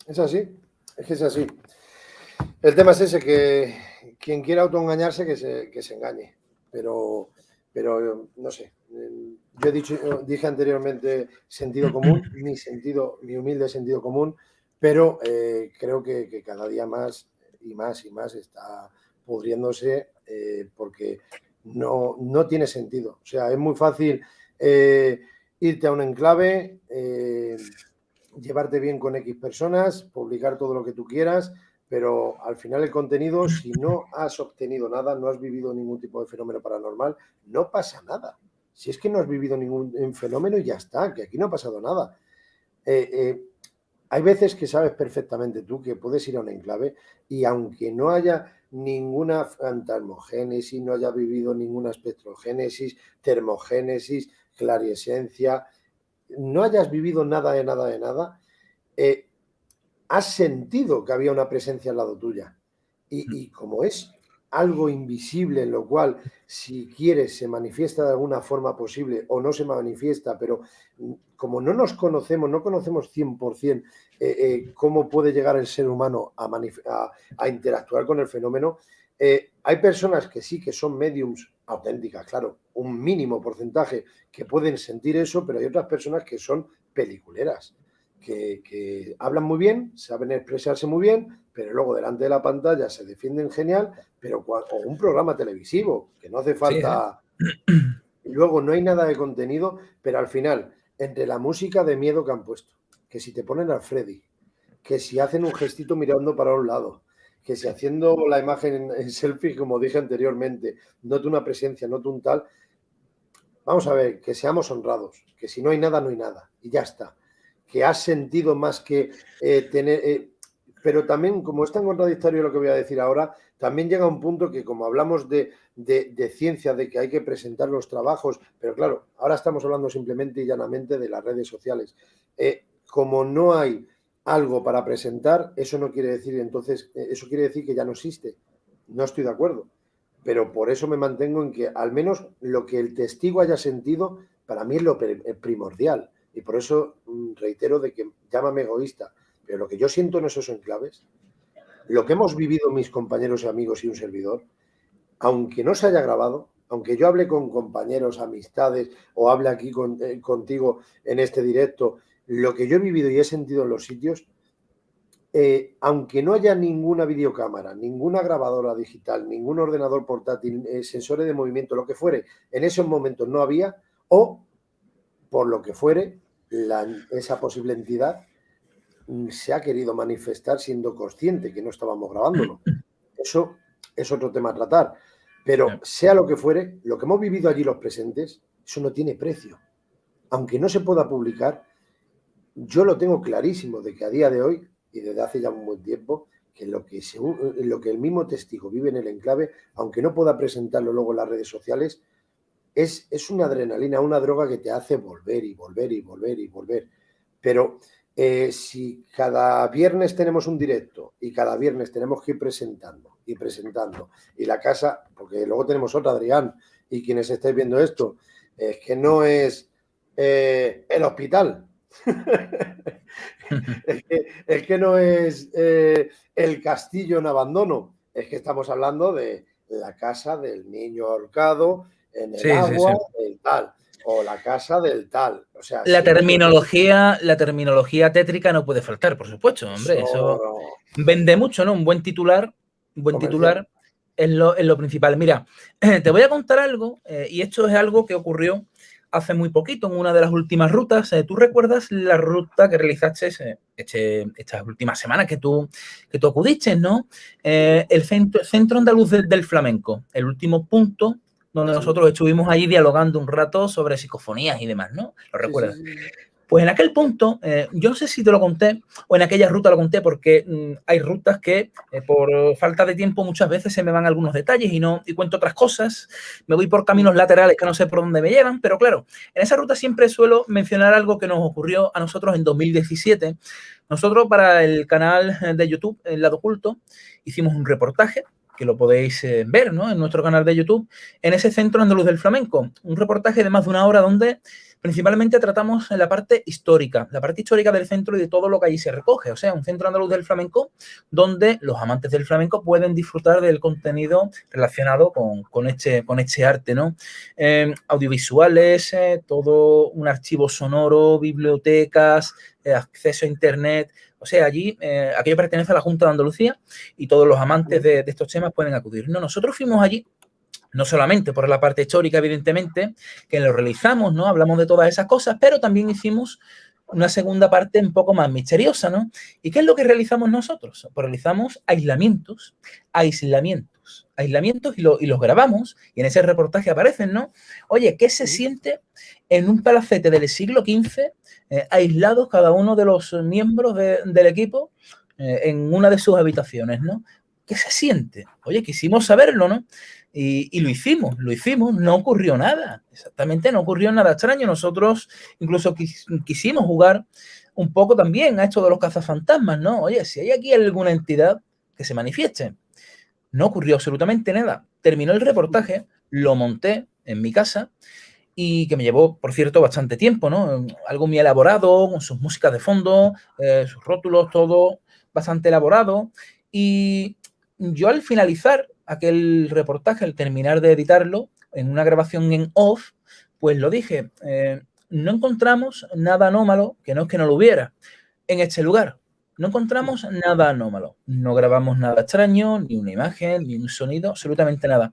Es así, es que es así. El tema es ese, que quien quiera autoengañarse que se engañe, pero no sé. Yo dije anteriormente sentido común, mi humilde sentido común, pero creo que cada día más y más y más está pudriéndose porque no tiene sentido. O sea, es muy fácil irte a un enclave, llevarte bien con X personas, publicar todo lo que tú quieras, pero al final el contenido, si no has obtenido nada, no has vivido ningún tipo de fenómeno paranormal, no pasa nada. Si es que no has vivido ningún fenómeno y ya está, que aquí no ha pasado nada. Hay veces que sabes perfectamente tú que puedes ir a un enclave y aunque no haya ninguna fantasmogénesis, no haya vivido ninguna espectrogénesis, termogénesis, clariesencia, no hayas vivido nada de nada de nada, has sentido que había una presencia al lado tuya. Y como es algo invisible, en lo cual, si quieres, se manifiesta de alguna forma posible o no se manifiesta, pero como no nos conocemos, no conocemos 100% cómo puede llegar el ser humano a interactuar con el fenómeno, hay personas que sí que son mediums auténticas, claro, un mínimo porcentaje que pueden sentir eso, pero hay otras personas que son peliculeras. Que hablan muy bien, saben expresarse muy bien, pero luego delante de la pantalla se defienden genial, pero o un programa televisivo, que no hace falta... Sí, y luego no hay nada de contenido, pero al final, entre la música de miedo que han puesto, que si te ponen al Freddy, que si hacen un gestito mirando para un lado, que si haciendo la imagen en selfie, como dije anteriormente, noto una presencia, noto un tal... Vamos a ver, que seamos honrados, que si no hay nada, no hay nada, y ya está. Que has sentido más que tener... pero también, como es tan contradictorio lo que voy a decir ahora, también llega un punto que como hablamos de ciencia, de que hay que presentar los trabajos, pero claro, ahora estamos hablando simplemente y llanamente de las redes sociales. Como no hay algo para presentar, eso no quiere decir, entonces, eso quiere decir que ya no existe. No estoy de acuerdo. Pero por eso me mantengo en que al menos lo que el testigo haya sentido, para mí es lo primordial. Y por eso reitero de que llámame egoísta, pero lo que yo siento en esos enclaves, lo que hemos vivido mis compañeros y amigos y un servidor, aunque no se haya grabado, aunque yo hable con compañeros, amistades o hable aquí contigo en este directo, lo que yo he vivido y he sentido en los sitios, aunque no haya ninguna videocámara, ninguna grabadora digital, ningún ordenador portátil, sensores de movimiento, lo que fuere, en esos momentos no había, o por lo que fuere, esa posible entidad se ha querido manifestar siendo consciente que no estábamos grabándolo. Eso es otro tema a tratar. Pero sea lo que fuere, lo que hemos vivido allí los presentes, eso no tiene precio. Aunque no se pueda publicar, yo lo tengo clarísimo de que a día de hoy, y desde hace ya un buen tiempo, que lo que el mismo testigo vive en el enclave, aunque no pueda presentarlo luego en las redes sociales, es una adrenalina, una droga que te hace volver y volver y volver y volver. Pero si cada viernes tenemos un directo y cada viernes tenemos que ir presentando y la casa, porque luego tenemos otra, Adrián, y quienes estáis viendo esto, es que no es el hospital. es que no es el castillo en abandono, es que estamos hablando de la casa del niño ahorcado en el agua, del tal, o la casa del tal. O sea, la terminología tétrica no puede faltar, por supuesto, hombre. Eso vende mucho, ¿no? Un buen titular es lo principal. Mira, te voy a contar algo, y esto es algo que ocurrió hace muy poquito, en una de las últimas rutas. ¿Tú recuerdas la ruta que realizaste estas últimas semanas que tú acudiste, ¿no? El Centro Andaluz del Flamenco, el último punto donde nosotros estuvimos ahí dialogando un rato sobre psicofonías y demás, ¿no? ¿Lo recuerdas? Sí. Pues en aquel punto, yo no sé si te lo conté o en aquella ruta lo conté, porque hay rutas que por falta de tiempo muchas veces se me van algunos detalles y cuento otras cosas, me voy por caminos laterales que no sé por dónde me llevan, pero claro, en esa ruta siempre suelo mencionar algo que nos ocurrió a nosotros en 2017. Nosotros para el canal de YouTube, El Lado Oculto, hicimos un reportaje, que lo podéis ver, ¿no?, en nuestro canal de YouTube, en ese Centro Andaluz del Flamenco. Un reportaje de más de una hora donde principalmente tratamos la parte histórica del centro y de todo lo que allí se recoge. O sea, un Centro Andaluz del Flamenco donde los amantes del flamenco pueden disfrutar del contenido relacionado con este arte, ¿no? Audiovisuales, todo un archivo sonoro, bibliotecas, acceso a internet. O sea, allí, aquello pertenece a la Junta de Andalucía y todos los amantes de estos temas pueden acudir. No, nosotros fuimos allí No solamente por la parte histórica, evidentemente, que lo realizamos, ¿no? Hablamos de todas esas cosas, pero también hicimos una segunda parte un poco más misteriosa, ¿no? ¿Y qué es lo que realizamos nosotros? Pues realizamos aislamientos y los grabamos y en ese reportaje aparecen, ¿no? Oye, ¿qué se siente en un palacete del siglo XV, aislados cada uno de los miembros del equipo en una de sus habitaciones, ¿no? ¿Qué se siente? Oye, quisimos saberlo, ¿no? Y lo hicimos, no ocurrió nada, exactamente, no ocurrió nada extraño. Nosotros incluso quisimos jugar un poco también a esto de los cazafantasmas, ¿no? Oye, si hay aquí alguna entidad que se manifieste. No ocurrió absolutamente nada. Terminó el reportaje, lo monté en mi casa y que me llevó, por cierto, bastante tiempo, ¿no? Algo muy elaborado, con sus músicas de fondo, sus rótulos, todo bastante elaborado. Y yo al finalizar aquel reportaje, al terminar de editarlo, en una grabación en off, pues lo dije, no encontramos nada anómalo, que no es que no lo hubiera, en este lugar. No encontramos nada anómalo. No grabamos nada extraño, ni una imagen, ni un sonido, absolutamente nada.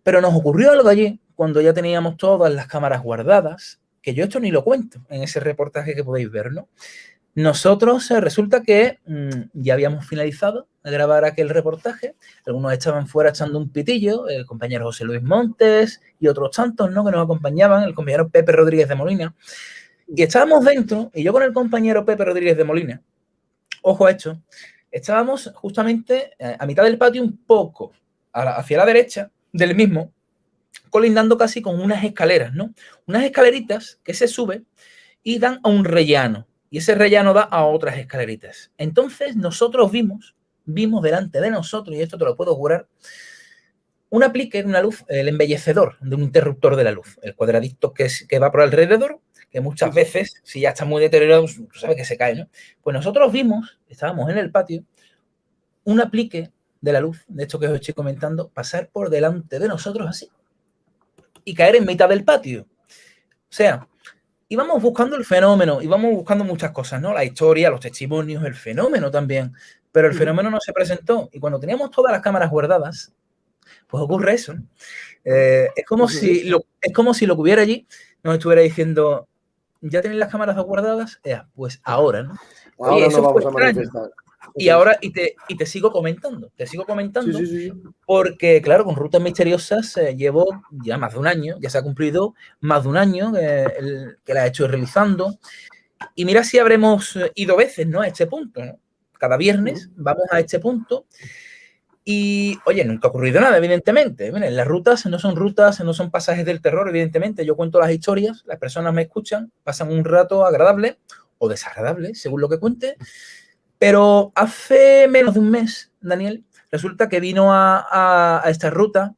Pero nos ocurrió algo allí, cuando ya teníamos todas las cámaras guardadas, que yo esto ni lo cuento en ese reportaje que podéis ver, ¿no? Nosotros resulta que ya habíamos finalizado de grabar aquel reportaje, algunos estaban fuera echando un pitillo, el compañero José Luis Montes y otros tantos, ¿no?, que nos acompañaban, el compañero Pepe Rodríguez de Molina, y estábamos dentro, y yo con el compañero Pepe Rodríguez de Molina, ojo a esto, estábamos justamente a mitad del patio, un poco hacia la derecha del mismo, colindando casi con unas escaleras, ¿no? Unas escaleritas que se suben y dan a un rellano. Y ese rellano da a otras escaleritas. Entonces nosotros vimos delante de nosotros, y esto te lo puedo jurar, un aplique de una luz, el embellecedor de un interruptor de la luz, el cuadradito que va por alrededor, que muchas veces, si ya está muy deteriorado, tú sabes que se cae, ¿no? Pues nosotros vimos, estábamos en el patio, un aplique de la luz, de esto que os estoy comentando, pasar por delante de nosotros así y caer en mitad del patio. O sea, íbamos buscando el fenómeno, íbamos buscando muchas cosas, ¿no? La historia, los testimonios, el fenómeno también. Pero el fenómeno no se presentó. Y cuando teníamos todas las cámaras guardadas, pues ocurre eso, ¿no? Es como si lo que hubiera allí nos estuviera diciendo, ¿ya tenéis las cámaras guardadas? Pues ahora, ¿no? Oye, ahora nos vamos a manifestar. Y ahora, y te sigo comentando, sí. Porque, claro, con Rutas Misteriosas llevo ya más de un año, ya se ha cumplido más de un año que la he hecho realizando. Y mira si habremos ido veces, ¿no?, a este punto, ¿no? Cada viernes vamos a este punto y, oye, nunca ha ocurrido nada, evidentemente. Miren, las rutas, no son pasajes del terror, evidentemente. Yo cuento las historias, las personas me escuchan, pasan un rato agradable o desagradable, según lo que cuente. Pero hace menos de un mes, Daniel, resulta que vino a esta ruta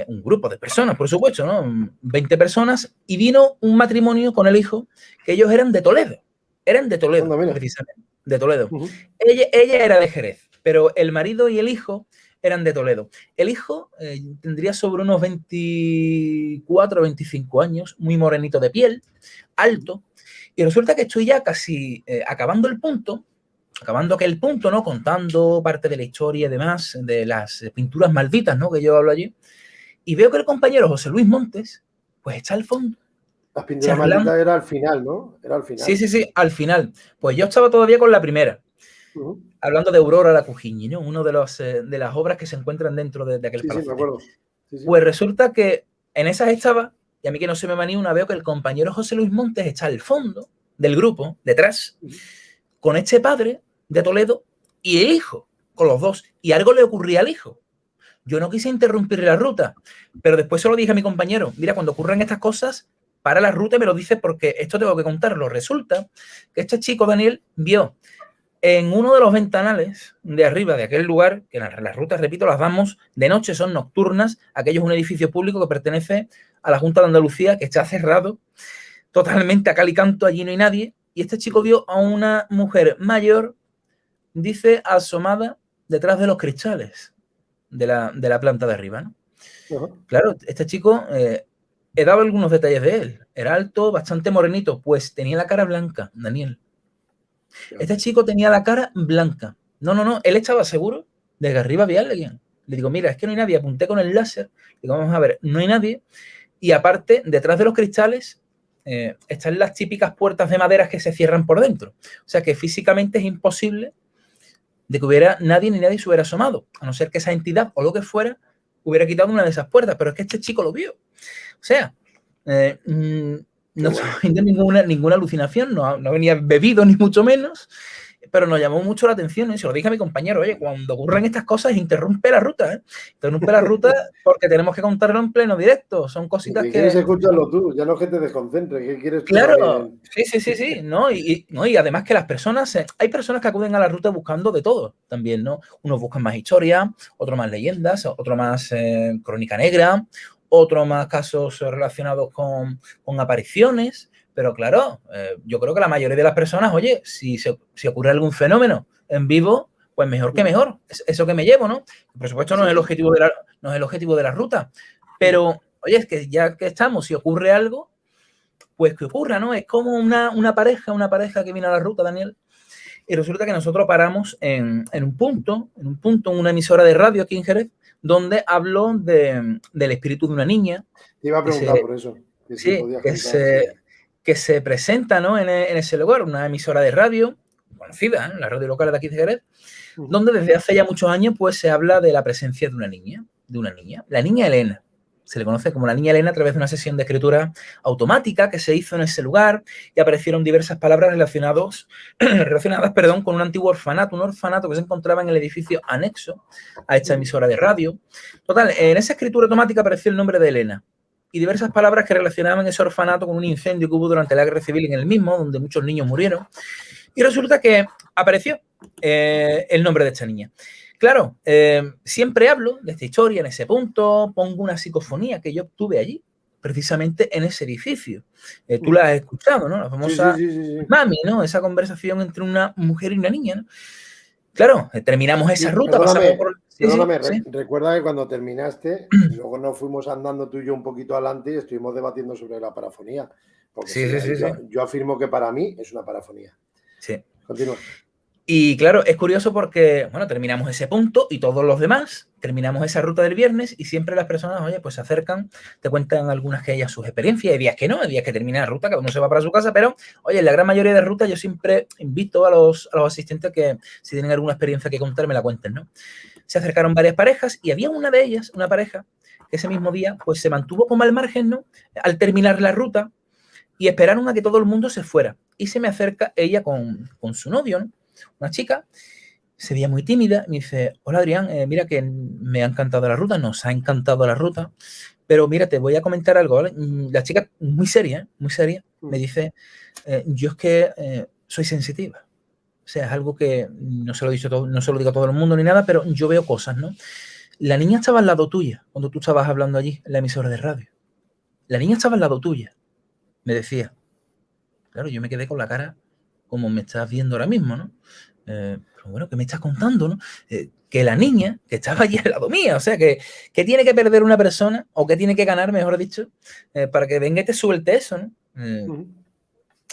un grupo de personas, por supuesto, ¿no? 20 personas, y vino un matrimonio con el hijo, que ellos eran de Toledo. Precisamente, de Toledo. Ella era de Jerez, pero el marido y el hijo eran de Toledo. El hijo tendría sobre unos 24 o 25 años, muy morenito de piel, alto, y resulta que estoy ya casi acabando aquel punto, ¿no?, contando parte de la historia y demás, de las pinturas malditas, ¿no?, que yo hablo allí, y veo que el compañero José Luis Montes, pues está al fondo. Las pinturas malditas era al final, ¿no? Era al final. Sí, al final. Pues yo estaba todavía con la primera, hablando de Aurora la Cujiñi, ¿no?, uno de las obras que se encuentran dentro de aquel palacio. Sí, me acuerdo. Sí. Pues resulta que en esas estaba, y a mí que no se me va ni una, veo que el compañero José Luis Montes está al fondo del grupo, detrás, con este padre de Toledo y el hijo, con los dos. Y algo le ocurría al hijo. Yo no quise interrumpir la ruta, pero después se lo dije a mi compañero, mira, cuando ocurren estas cosas, para la ruta y me lo dices porque esto tengo que contarlo. Resulta que este chico, Daniel, vio en uno de los ventanales de arriba de aquel lugar, que las rutas, repito, las damos de noche, son nocturnas, aquello es un edificio público que pertenece a la Junta de Andalucía, que está cerrado totalmente a cal y canto, allí no hay nadie, y este chico vio a una mujer mayor, dice, asomada detrás de los cristales de la planta de arriba, ¿no? Claro, este chico, he dado algunos detalles de él. Era alto, bastante morenito, pues tenía la cara blanca, Daniel. Este chico tenía la cara blanca. No, él estaba seguro de que arriba había alguien. Le digo, mira, es que no hay nadie. Apunté con el láser. Digo, vamos a ver, no hay nadie. Y aparte, detrás de los cristales están las típicas puertas de madera que se cierran por dentro. O sea que físicamente es imposible de que hubiera nadie ni nadie se hubiera asomado, a no ser que esa entidad o lo que fuera hubiera quitado una de esas puertas, pero es que este chico lo vio. O sea, no estoy de ninguna alucinación, no venía bebido ni mucho menos, pero nos llamó mucho la atención, y se lo dije a mi compañero, oye, cuando ocurren estas cosas, interrumpe la ruta, Interrumpe la ruta porque tenemos que contarlo en pleno directo, son cositas que... quieres escucharlo tú, ya no que te desconcentre, ¿qué quieres tú? Claro, sí, ¿no? Y además que las personas, hay personas que acuden a la ruta buscando de todo también, ¿no? Unos buscan más historia, otros más leyendas, otro más crónica negra, otro más casos relacionados con apariciones, pero claro, yo creo que la mayoría de las personas, oye, si ocurre algún fenómeno en vivo, pues mejor que mejor, eso que me llevo, ¿no? Por supuesto no es el objetivo de la ruta, pero, oye, es que ya que estamos, si ocurre algo, pues que ocurra, ¿no? Es como una pareja que viene a la ruta, Daniel, y resulta que nosotros paramos en un punto, en una emisora de radio aquí en Jerez, donde hablo del espíritu de una niña. Te iba a preguntar por eso. Que se presenta, ¿no? en ese lugar, una emisora de radio conocida, la radio local de aquí de Jerez, donde desde hace ya muchos años pues se habla de la presencia de una niña, la niña Elena. Se le conoce como la niña Elena a través de una sesión de escritura automática que se hizo en ese lugar y aparecieron diversas palabras relacionadas con un antiguo orfanato, un orfanato que se encontraba en el edificio anexo a esta emisora de radio. Total, en esa escritura automática apareció el nombre de Elena y diversas palabras que relacionaban ese orfanato con un incendio que hubo durante la guerra civil en el mismo, donde muchos niños murieron. Y resulta que apareció el nombre de esta niña. Claro, siempre hablo de esta historia en ese punto, pongo una psicofonía que yo obtuve allí, precisamente en ese edificio. Tú la has escuchado, ¿no? La famosa Mami, ¿no? Esa conversación entre una mujer y una niña, ¿no? Claro, terminamos esa ruta, pasamos por... Recuerda que cuando terminaste, luego nos fuimos andando tú y yo un poquito adelante y estuvimos debatiendo sobre la parafonía. Porque yo afirmo que para mí es una parafonía. Sí. Continúa. Y claro, es curioso porque, bueno, terminamos ese punto y todos los demás, terminamos esa ruta del viernes y siempre las personas, oye, pues se acercan, te cuentan algunas que ellas sus experiencias, hay días que no, hay días que termina la ruta, cada uno se va para su casa, pero, oye, en la gran mayoría de rutas yo siempre invito a los asistentes que si tienen alguna experiencia que contar me la cuenten, ¿no? Se acercaron varias parejas y había una de ellas, una pareja, que ese mismo día, pues se mantuvo como al margen, ¿no? Al terminar la ruta y esperaron a que todo el mundo se fuera. Y se me acerca ella con su novio, ¿no? Una chica, se veía muy tímida, me dice, hola Adrián, mira que me ha encantado la ruta, nos ha encantado la ruta, pero mira, te voy a comentar algo, ¿vale? La chica, muy seria, me dice, yo es que soy sensitiva. O sea, es algo que no se lo digo a todo el mundo ni nada, pero yo veo cosas, ¿no? La niña estaba al lado tuya, cuando tú estabas hablando allí, en la emisora de radio. La niña estaba al lado tuya, me decía. Claro, yo me quedé con la cara como me estás viendo ahora mismo, ¿no? Pero bueno, ¿qué me estás contando, no? Que la niña, que estaba allí al lado mía, o sea, que tiene que perder una persona, o que tiene que ganar, mejor dicho, para que venga y te suelte eso, ¿no?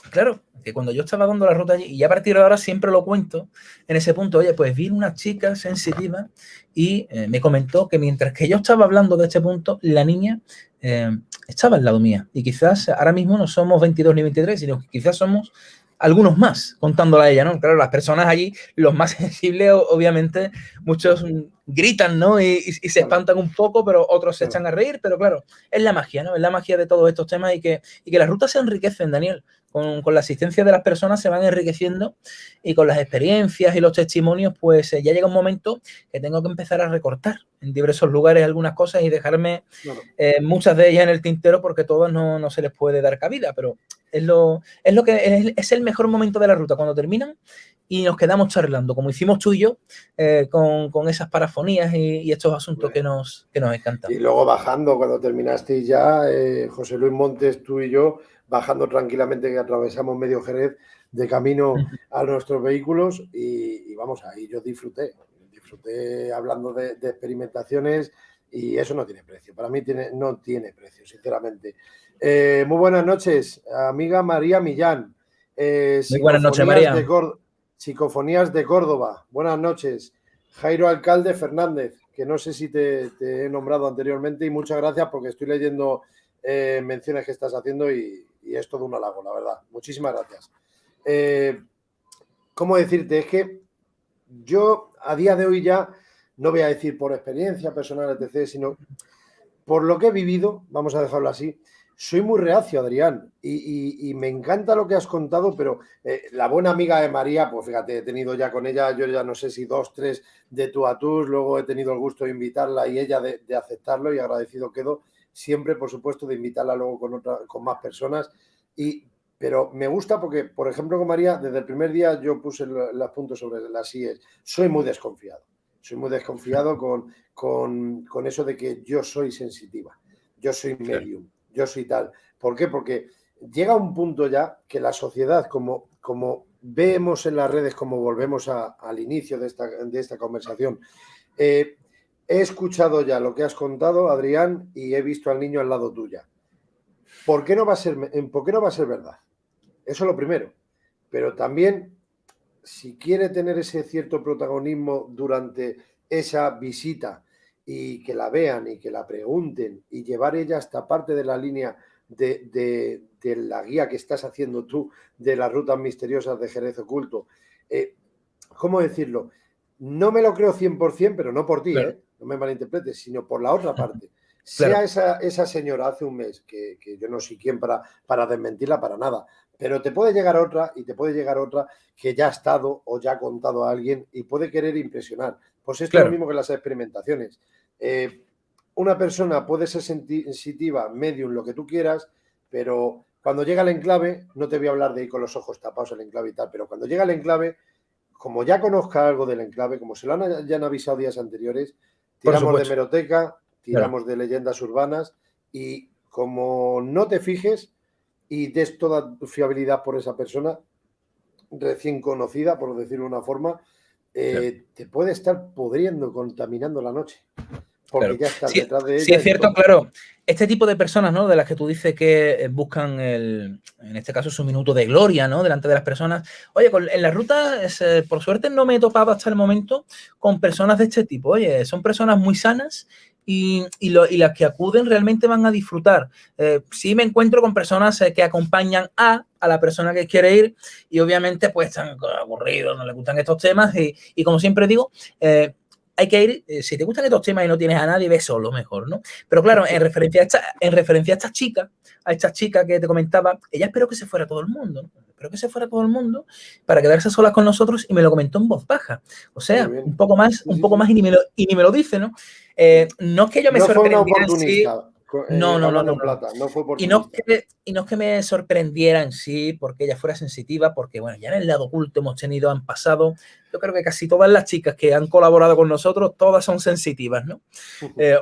Claro, que cuando yo estaba dando la ruta allí, y a partir de ahora siempre lo cuento, en ese punto, oye, pues vino una chica sensitiva y me comentó que mientras que yo estaba hablando de este punto, la niña estaba al lado mía. Y quizás ahora mismo no somos 22 ni 23, sino que quizás somos algunos más, contándola a ella, ¿no? Claro, las personas allí, los más sensibles, obviamente, muchos gritan, ¿no? Y se espantan un poco, pero otros se echan a reír, pero claro, es la magia, ¿no? Es la magia de todos estos temas y que las rutas se enriquecen, Daniel. Con la asistencia de las personas se van enriqueciendo y con las experiencias y los testimonios, pues ya llega un momento que tengo que empezar a recortar en diversos lugares algunas cosas y dejarme muchas de ellas en el tintero porque todas no se les puede dar cabida, pero es el mejor momento de la ruta, cuando terminan y nos quedamos charlando, como hicimos tú y yo, con esas parafonías y estos asuntos que nos encantan. Y luego bajando, cuando terminasteis ya, José Luis Montes, tú y yo, bajando tranquilamente, que atravesamos medio Jerez de camino a nuestros vehículos y vamos, ahí yo disfruté hablando de experimentaciones y eso no tiene precio. Para mí no tiene precio, sinceramente. Muy buenas noches, amiga María Millán. Muy buenas noches, María. Psicofonías de Córdoba. Buenas noches. Jairo Alcalde Fernández, que no sé si te he nombrado anteriormente, y muchas gracias porque estoy leyendo menciones que estás haciendo y es todo un halago, la verdad. Muchísimas gracias. ¿Cómo decirte? Es que yo a día de hoy ya, no voy a decir por experiencia personal, etc., sino por lo que he vivido, vamos a dejarlo así, soy muy reacio, Adrián, y me encanta lo que has contado, pero la buena amiga de María, pues fíjate, he tenido ya con ella, yo ya no sé si 2, 3 de tú a tú, luego he tenido el gusto de invitarla y ella de aceptarlo, y agradecido quedo siempre, por supuesto, de invitarla luego con más personas. Pero me gusta porque, por ejemplo, con María, desde el primer día yo puse los puntos sobre las IES. Soy muy desconfiado. Soy muy desconfiado con eso de que yo soy sensitiva, yo soy medium, yo soy tal. ¿Por qué? Porque llega un punto ya que la sociedad, como vemos en las redes, como volvemos al inicio de esta conversación, he escuchado ya lo que has contado, Adrián, y he visto al niño al lado tuya. ¿Por qué no va a ser verdad? Eso es lo primero. Pero también, si quiere tener ese cierto protagonismo durante esa visita y que la vean y que la pregunten y llevar ella hasta parte de la línea de la guía que estás haciendo tú de las rutas misteriosas de Jerez Oculto, ¿cómo decirlo? No me lo creo 100%, pero no por ti, Claro. No me malinterpretes, sino por la otra parte. Claro. Sea esa señora hace un mes, que yo no soy quien para desmentirla para nada, pero te puede llegar otra y te puede llegar otra que ya ha estado o ya ha contado a alguien y puede querer impresionar. Pues esto es lo Claro. mismo que las experimentaciones. Una persona puede ser sensitiva, medium, lo que tú quieras, pero cuando llega al enclave, no te voy a hablar de ir con los ojos tapados al enclave y tal, pero cuando llega al enclave, como ya conozca algo del enclave, como se lo han avisado días anteriores, Por tiramos de supuesto. hemeroteca, Claro. tiramos de leyendas urbanas y como no te fijes y des toda tu fiabilidad por esa persona recién conocida, por decirlo de una forma, Claro. te puede estar podriendo, contaminando la noche. Porque Claro. ya estás Sí, detrás de sí ella es y le cierto, toca. claro. Este tipo de personas, ¿no? De las que tú dices que buscan en este caso, su minuto de gloria, ¿no? Delante de las personas. Oye, en la ruta, por suerte, no me he topado hasta el momento con personas de este tipo. Oye, son personas muy sanas y las que acuden realmente van a disfrutar. Sí me encuentro con personas que acompañan a la persona que quiere ir y obviamente pues están aburridos, no les gustan estos temas y como siempre digo, hay que ir, si te gustan estos temas y no tienes a nadie, ve solo mejor, ¿no? Pero claro, en referencia a esta chica que te comentaba, ella espero que se fuera todo el mundo, ¿no? Espero que se fuera todo el mundo para quedarse solas con nosotros y me lo comentó en voz baja. O sea, un poco más y ni me lo dice, ¿no? No es que yo me No fue una sorprendiera en sí. oportunista, No. hablando en plata, no fue Y no, oportunista. y no es que me sorprendiera en sí porque ella fuera sensitiva, porque bueno, ya en el lado oculto han pasado, yo creo que casi todas las chicas que han colaborado con nosotros, todas son sensitivas, ¿no?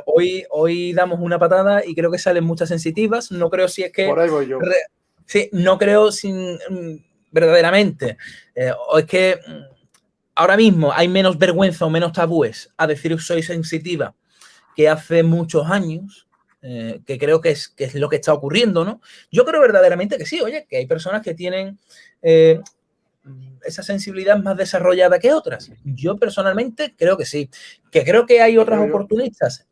Hoy damos una patada y creo que salen muchas sensitivas, no creo si es que... Por ahí voy yo. Sí, no creo sin verdaderamente, o es que ahora mismo hay menos vergüenza o menos tabúes a decir soy sensitiva que hace muchos años, que creo que es lo que está ocurriendo, ¿no? Yo creo verdaderamente que sí, oye, que hay personas que tienen esa sensibilidad más desarrollada que otras. Yo personalmente creo que sí. Que creo que hay otras oportunistas,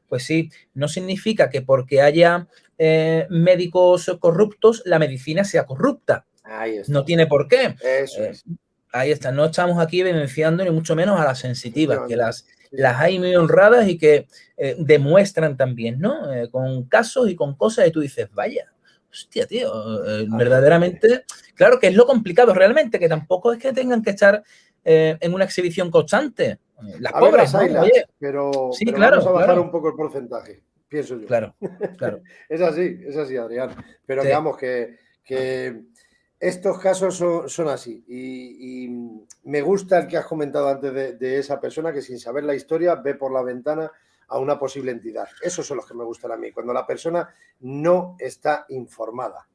pues sí, no significa que porque haya médicos corruptos, la medicina sea corrupta. Ahí está. No tiene por qué. Eso es. Ahí está, no estamos aquí beneficiando ni mucho menos a las sensitivas, que las Sí. hay muy honradas y que demuestran también, ¿no? Con casos y con cosas y tú dices, vaya, hostia, tío, verdaderamente, claro que es lo complicado realmente, que tampoco es que tengan que estar en una exhibición constante. Las A ver, pobres, las ¿no? haylas, Oye, pero sí, vamos claro, a bajar claro, un poco el porcentaje, pienso yo. claro. Es así, Adrián. Pero Sí. digamos que estos casos son así. Y me gusta el que has comentado antes de esa persona que sin saber la historia ve por la ventana a una posible entidad. Esos son los que me gustan a mí, cuando la persona no está informada.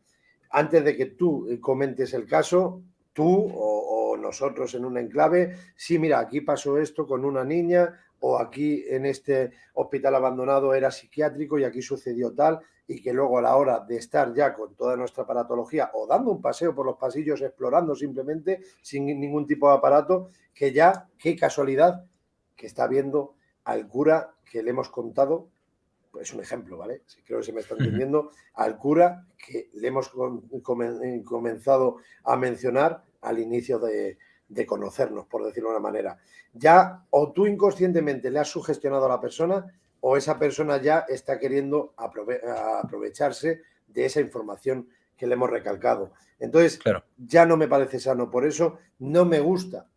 Antes de que tú comentes el caso, tú o nosotros en un enclave, sí, mira, aquí pasó esto con una niña, o aquí en este hospital abandonado era psiquiátrico y aquí sucedió tal, y que luego a la hora de estar ya con toda nuestra aparatología o dando un paseo por los pasillos, explorando simplemente sin ningún tipo de aparato, que ya, qué casualidad, que está viendo al cura que le hemos contado, pues es un ejemplo, ¿vale? Creo que se me está entendiendo, al cura que le hemos comenzado a mencionar al inicio de conocernos, por decirlo de una manera. Ya o tú inconscientemente le has sugestionado a la persona o esa persona ya está queriendo aprovecharse de esa información que le hemos recalcado. Entonces, Claro. ya no me parece sano. Por eso no me gusta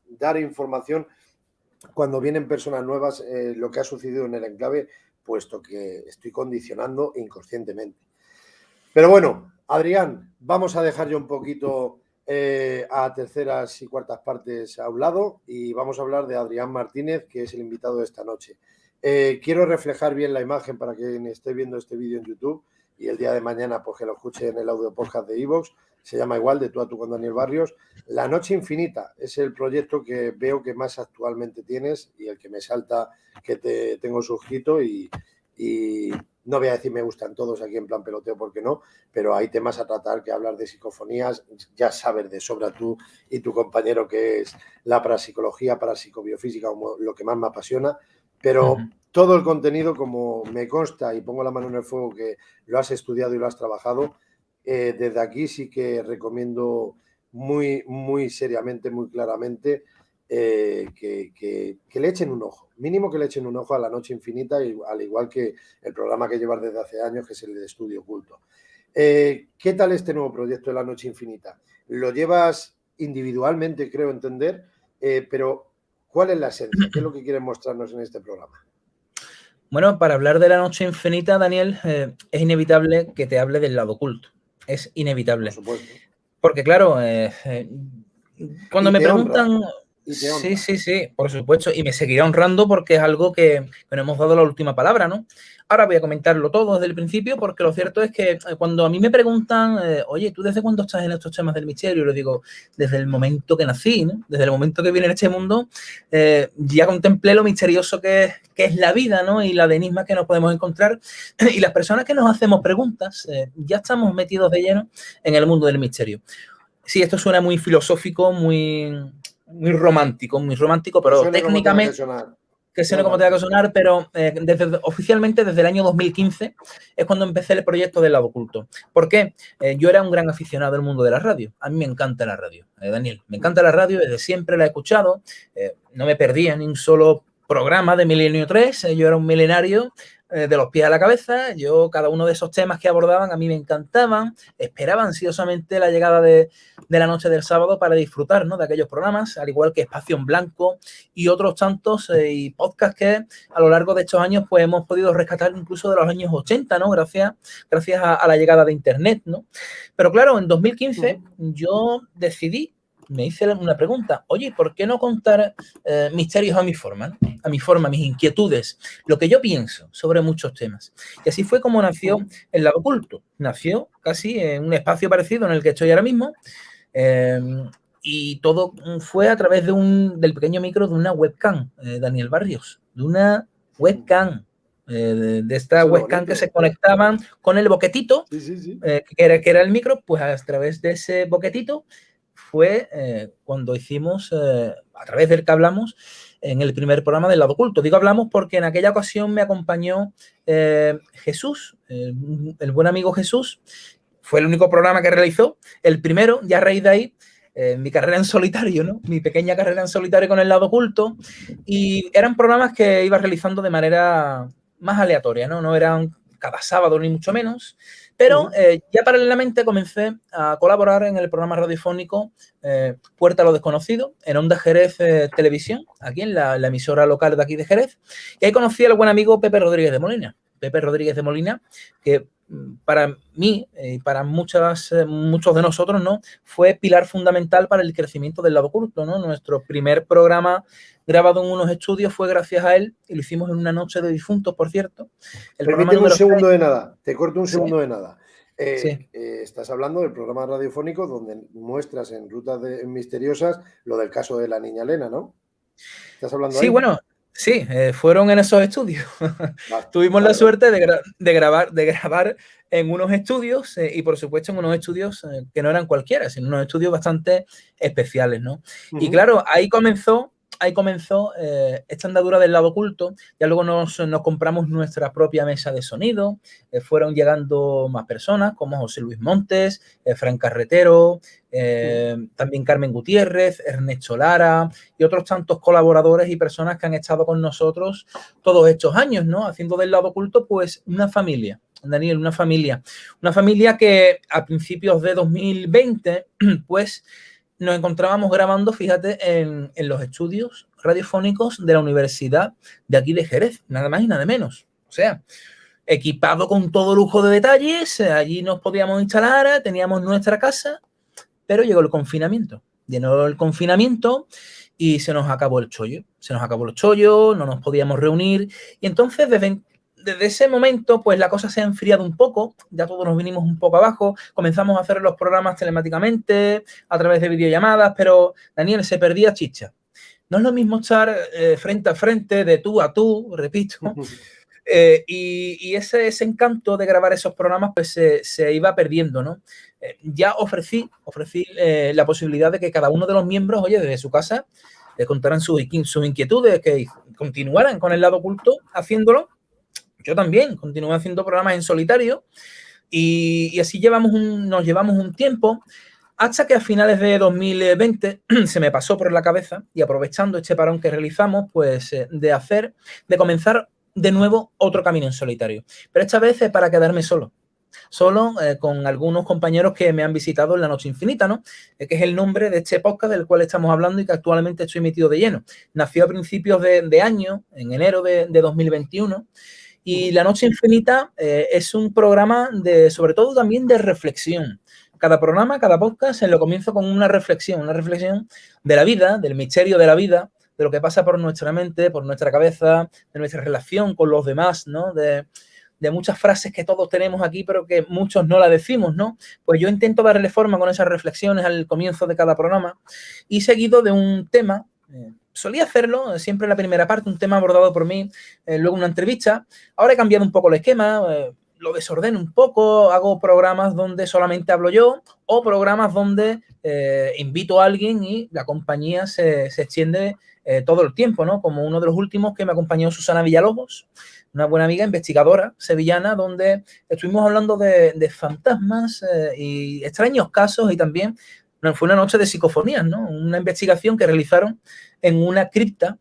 dar información cuando vienen personas nuevas, lo que ha sucedido en el enclave, puesto que estoy condicionando inconscientemente. Pero bueno, Adrián, vamos a dejar ya un poquito a terceras y cuartas partes a un lado y vamos a hablar de Adrián Martínez, que es el invitado de esta noche. Quiero reflejar bien la imagen para quien esté viendo este vídeo en YouTube y el día de mañana pues que lo escuche en el audio podcast de iVoox. Se llama igual, De tú a tú con Daniel Barrios. La Noche Infinita es el proyecto que veo que más actualmente tienes y el que me salta que te tengo suscrito y no voy a decir me gustan todos aquí en plan peloteo porque no, pero hay temas a tratar que hablar de psicofonías, ya sabes de sobra tú y tu compañero que es la parapsicología, parapsicobiofísica, como lo que más me apasiona, pero todo el contenido, como me consta y pongo la mano en el fuego que lo has estudiado y lo has trabajado, desde aquí sí que recomiendo muy, muy seriamente, muy claramente que le echen un ojo, mínimo que le echen un ojo a La Noche Infinita, al igual que el programa que llevas desde hace años, que es el de Estudio Oculto. ¿Qué tal este nuevo proyecto de La Noche Infinita? Lo llevas individualmente, creo entender, pero ¿cuál es la esencia? ¿Qué es lo que quieres mostrarnos en este programa? Bueno, para hablar de La Noche Infinita, Daniel, es inevitable que te hable del lado oculto. Es inevitable. Por supuesto. Porque, claro, cuando me preguntan... Sí, por supuesto. Y me seguirá honrando porque es algo que nos hemos dado la última palabra, ¿no? Ahora voy a comentarlo todo desde el principio porque lo cierto es que cuando a mí me preguntan, oye, ¿tú desde cuándo estás en estos temas del misterio? Les digo, desde el momento que nací, ¿no? Desde el momento que vine en este mundo, ya contemplé lo misterioso que es la vida, ¿no? Y la de enigmas que nos podemos encontrar. Y las personas que nos hacemos preguntas, ya estamos metidos de lleno en el mundo del misterio. Sí, esto suena muy filosófico, muy romántico, pero técnicamente, que suene como tenga que sonar, pero oficialmente desde el año 2015 es cuando empecé el proyecto del lado oculto. ¿Por qué? Yo era un gran aficionado al mundo de la radio. A mí me encanta la radio, Daniel. Me encanta la radio, desde siempre la he escuchado. No me perdía ni un solo programa de Milenio 3. Yo era un milenario de los pies a la cabeza. Cada uno de esos temas que abordaban a mí me encantaban. Esperaba ansiosamente la llegada de la noche del sábado para disfrutar, ¿no?, de aquellos programas, al igual que Espacio en Blanco y otros tantos y podcasts que a lo largo de estos años pues hemos podido rescatar incluso de los años 80, ¿no? Gracias a la llegada de Internet, ¿no? Pero claro, en 2015 yo decidí, me hice una pregunta, oye, ¿por qué no contar misterios a mi forma, ¿no? A mi forma, mis inquietudes, lo que yo pienso sobre muchos temas? Y así fue como nació el lado oculto. Nació casi en un espacio parecido en el que estoy ahora mismo, y todo fue a través del pequeño micro de una webcam, Daniel Barrios, de una webcam, de esta webcam que se conectaban con el boquetito, que era el micro. Pues a través de ese boquetito fue cuando hicimos, a través del que hablamos en el primer programa del lado oculto. Digo hablamos porque en aquella ocasión me acompañó Jesús, el buen amigo Jesús. Fue el único programa que realizó, el primero, ya a raíz de ahí, mi carrera en solitario, ¿no? Mi pequeña carrera en solitario con el lado oculto, y eran programas que iba realizando de manera más aleatoria, ¿no? No eran cada sábado ni mucho menos, pero ya paralelamente comencé a colaborar en el programa radiofónico Puerta a lo Desconocido, en Onda Jerez Televisión, aquí en la emisora local de aquí de Jerez, y ahí conocí al buen amigo Pepe Rodríguez de Molina, que para mí y para muchos de nosotros, ¿no?, fue pilar fundamental para el crecimiento del lado oculto, ¿no? Nuestro primer programa grabado en unos estudios fue gracias a él y lo hicimos en una noche de difuntos, por cierto. Permíteme un segundo de nada, te corto un segundo de nada. Estás hablando del programa radiofónico donde muestras en Rutas Misteriosas lo del caso de la niña Elena, ¿no? ¿Estás hablando ahí? Bueno, Sí, fueron en esos estudios. Tuvimos la suerte de grabar en unos estudios y, por supuesto, en unos estudios que no eran cualquiera, sino unos estudios bastante especiales, ¿no? Y claro, ahí comenzó esta andadura del lado oculto. Ya luego nos compramos nuestra propia mesa de sonido. Fueron llegando más personas como José Luis Montes, Fran Carretero, también Carmen Gutiérrez, Ernesto Lara y otros tantos colaboradores y personas que han estado con nosotros todos estos años, ¿no? Haciendo del lado oculto, pues, una familia. Daniel, una familia que a principios de 2020, pues, nos encontrábamos grabando, fíjate, en los estudios radiofónicos de la Universidad de aquí de Jerez, nada más y nada menos. O sea, equipado con todo lujo de detalles, allí nos podíamos instalar, teníamos nuestra casa, pero llegó el confinamiento. Llegó el confinamiento y se nos acabó el chollo. No nos podíamos reunir. Y entonces, desde ese momento, pues la cosa se ha enfriado un poco, ya todos nos vinimos un poco abajo, comenzamos a hacer los programas telemáticamente, a través de videollamadas, pero, Daniel, se perdía chicha. No es lo mismo estar frente a frente, de tú a tú, repito, y ese encanto de grabar esos programas pues se iba perdiendo, ¿no? Ya ofrecí la posibilidad de que cada uno de los miembros, oye, desde su casa, contaran sus inquietudes, que continuaran con el lado oculto haciéndolo. Yo también continué haciendo programas en solitario y así nos llevamos un tiempo hasta que a finales de 2020 se me pasó por la cabeza, y aprovechando este parón que realizamos, pues de comenzar de nuevo otro camino en solitario. Pero esta vez es para quedarme solo con algunos compañeros que me han visitado en La Noche Infinita, ¿no? Que es el nombre de este podcast del cual estamos hablando y que actualmente estoy metido de lleno. Nació a principios de año, en enero de 2021, y La Noche Infinita es un programa sobre todo también de reflexión. Cada programa, cada podcast, lo comienzo con una reflexión de la vida, del misterio de la vida, de lo que pasa por nuestra mente, por nuestra cabeza, de nuestra relación con los demás, ¿no? De muchas frases que todos tenemos aquí, pero que muchos no la decimos, ¿no? Pues yo intento darle forma con esas reflexiones al comienzo de cada programa y seguido de un tema. Solía hacerlo siempre en la primera parte, un tema abordado por mí, luego una entrevista. Ahora he cambiado un poco el esquema, lo desordeno un poco, hago programas donde solamente hablo yo o programas donde invito a alguien y la compañía se extiende todo el tiempo, ¿no? Como uno de los últimos que me acompañó Susana Villalobos, una buena amiga investigadora sevillana, donde estuvimos hablando de fantasmas y extraños casos, y también fue una noche de psicofonías, ¿no? Una investigación que realizaron en una cripta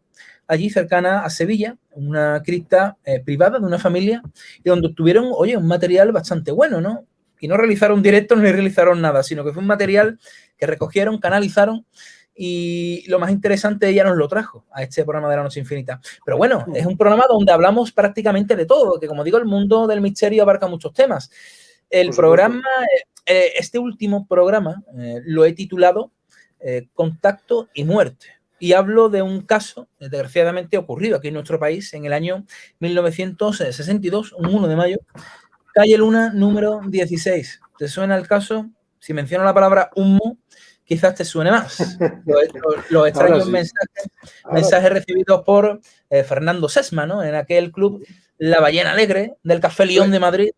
allí cercana a Sevilla, una cripta privada de una familia, y donde obtuvieron, oye, un material bastante bueno, ¿no? Y no realizaron directos ni realizaron nada, sino que fue un material que recogieron, canalizaron, y lo más interesante, ella nos lo trajo a este programa de La Noche Infinita. Pero bueno, es un programa donde hablamos prácticamente de todo, que como digo, el mundo del misterio abarca muchos temas. El programa, este último programa, lo he titulado Contacto y Muerte. Y hablo de un caso, desgraciadamente ocurrido aquí en nuestro país en el año 1962, un 1 de mayo, calle Luna, número 16. ¿Te suena el caso? Si menciono la palabra humo, quizás te suene más. Los extraños mensajes recibidos por Fernando Sesma, ¿no? En aquel club La Ballena Alegre del Café León de Madrid.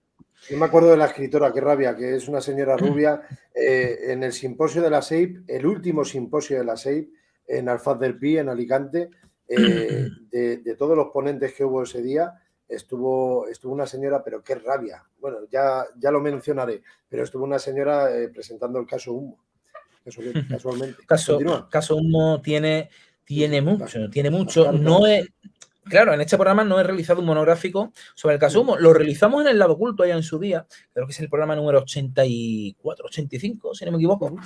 Yo me acuerdo de la escritora, qué rabia, que es una señora rubia, en el simposio de la SEIP, el último simposio de la SEIP, en Alfaz del Pi, en Alicante, de todos los ponentes que hubo ese día, estuvo una señora, pero qué rabia. Bueno, ya lo mencionaré, pero estuvo una señora presentando el caso Humo, casualmente. Caso Humo tiene mucho. Claro, no es... Claro, en este programa no he realizado un monográfico sobre el caso Humo. Lo realizamos en el lado oculto allá en su día. Creo que es el programa número 84, 85, si no me equivoco.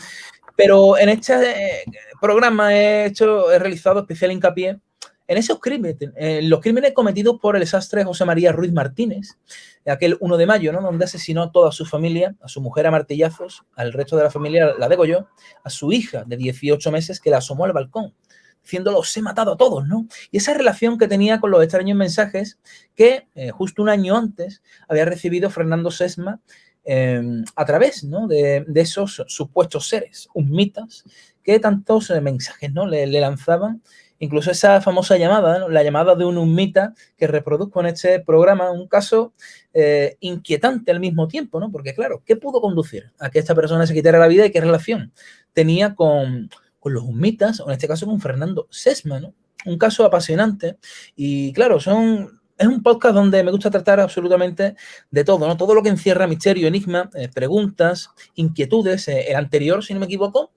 Pero en este programa he realizado especial hincapié en esos crímenes, en los crímenes cometidos por el sastre José María Ruiz Martínez, aquel 1 de mayo, ¿no? Donde asesinó a toda su familia, a su mujer a martillazos, al resto de la familia la degolló, a su hija de 18 meses que la asomó al balcón, diciéndolo, os he matado a todos, ¿no? Y esa relación que tenía con los extraños mensajes que justo un año antes había recibido Fernando Sesma a través, ¿no? de esos supuestos seres, humitas, que tantos mensajes, ¿no? le lanzaban incluso esa famosa llamada, ¿no? La llamada de un humita que reproduzco en este programa, un caso inquietante al mismo tiempo, ¿no? Porque claro, ¿qué pudo conducir a que esta persona se quitara la vida y qué relación tenía con los humitas, o en este caso con Fernando Sesma, ¿no? Un caso apasionante y claro, es un podcast donde me gusta tratar absolutamente de todo, ¿no? Todo lo que encierra misterio, enigma, preguntas, inquietudes. El anterior, si no me equivoco,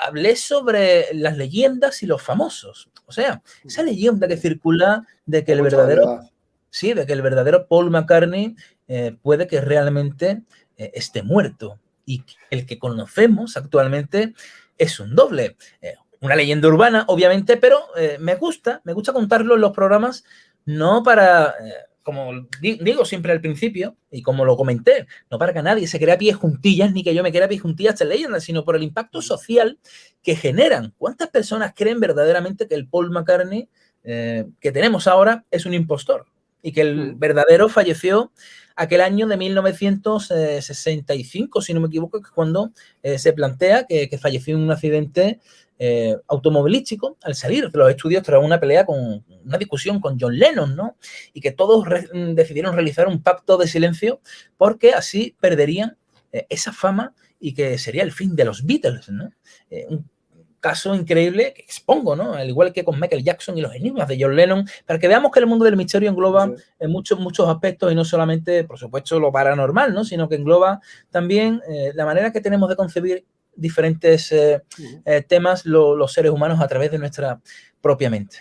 hablé sobre las leyendas y los famosos. O sea, esa leyenda que circula de que Hay mucha variedad. sí, de que el verdadero Paul McCartney puede que realmente esté muerto y el que conocemos actualmente es un doble. Una leyenda urbana, obviamente, pero me gusta contarlo en los programas, no para, como digo siempre al principio, y como lo comenté, no para que nadie se crea pies juntillas, ni que yo me crea pies juntillas de leyendas, sino por el impacto social que generan. ¿Cuántas personas creen verdaderamente que el Paul McCartney que tenemos ahora es un impostor? Y que el verdadero falleció aquel año de 1965, si no me equivoco, que es cuando se plantea que falleció en un accidente automovilístico al salir de los estudios tras una pelea con una discusión con John Lennon, ¿no? Y que todos decidieron realizar un pacto de silencio porque así perderían esa fama y que sería el fin de los Beatles, ¿no? Un caso increíble que expongo, ¿no? Al igual que con Michael Jackson y los enigmas de John Lennon, para que veamos que el mundo del misterio engloba en muchos aspectos y no solamente, por supuesto, lo paranormal, ¿no? Sino que engloba también la manera que tenemos de concebir diferentes temas los seres humanos a través de nuestra propia mente.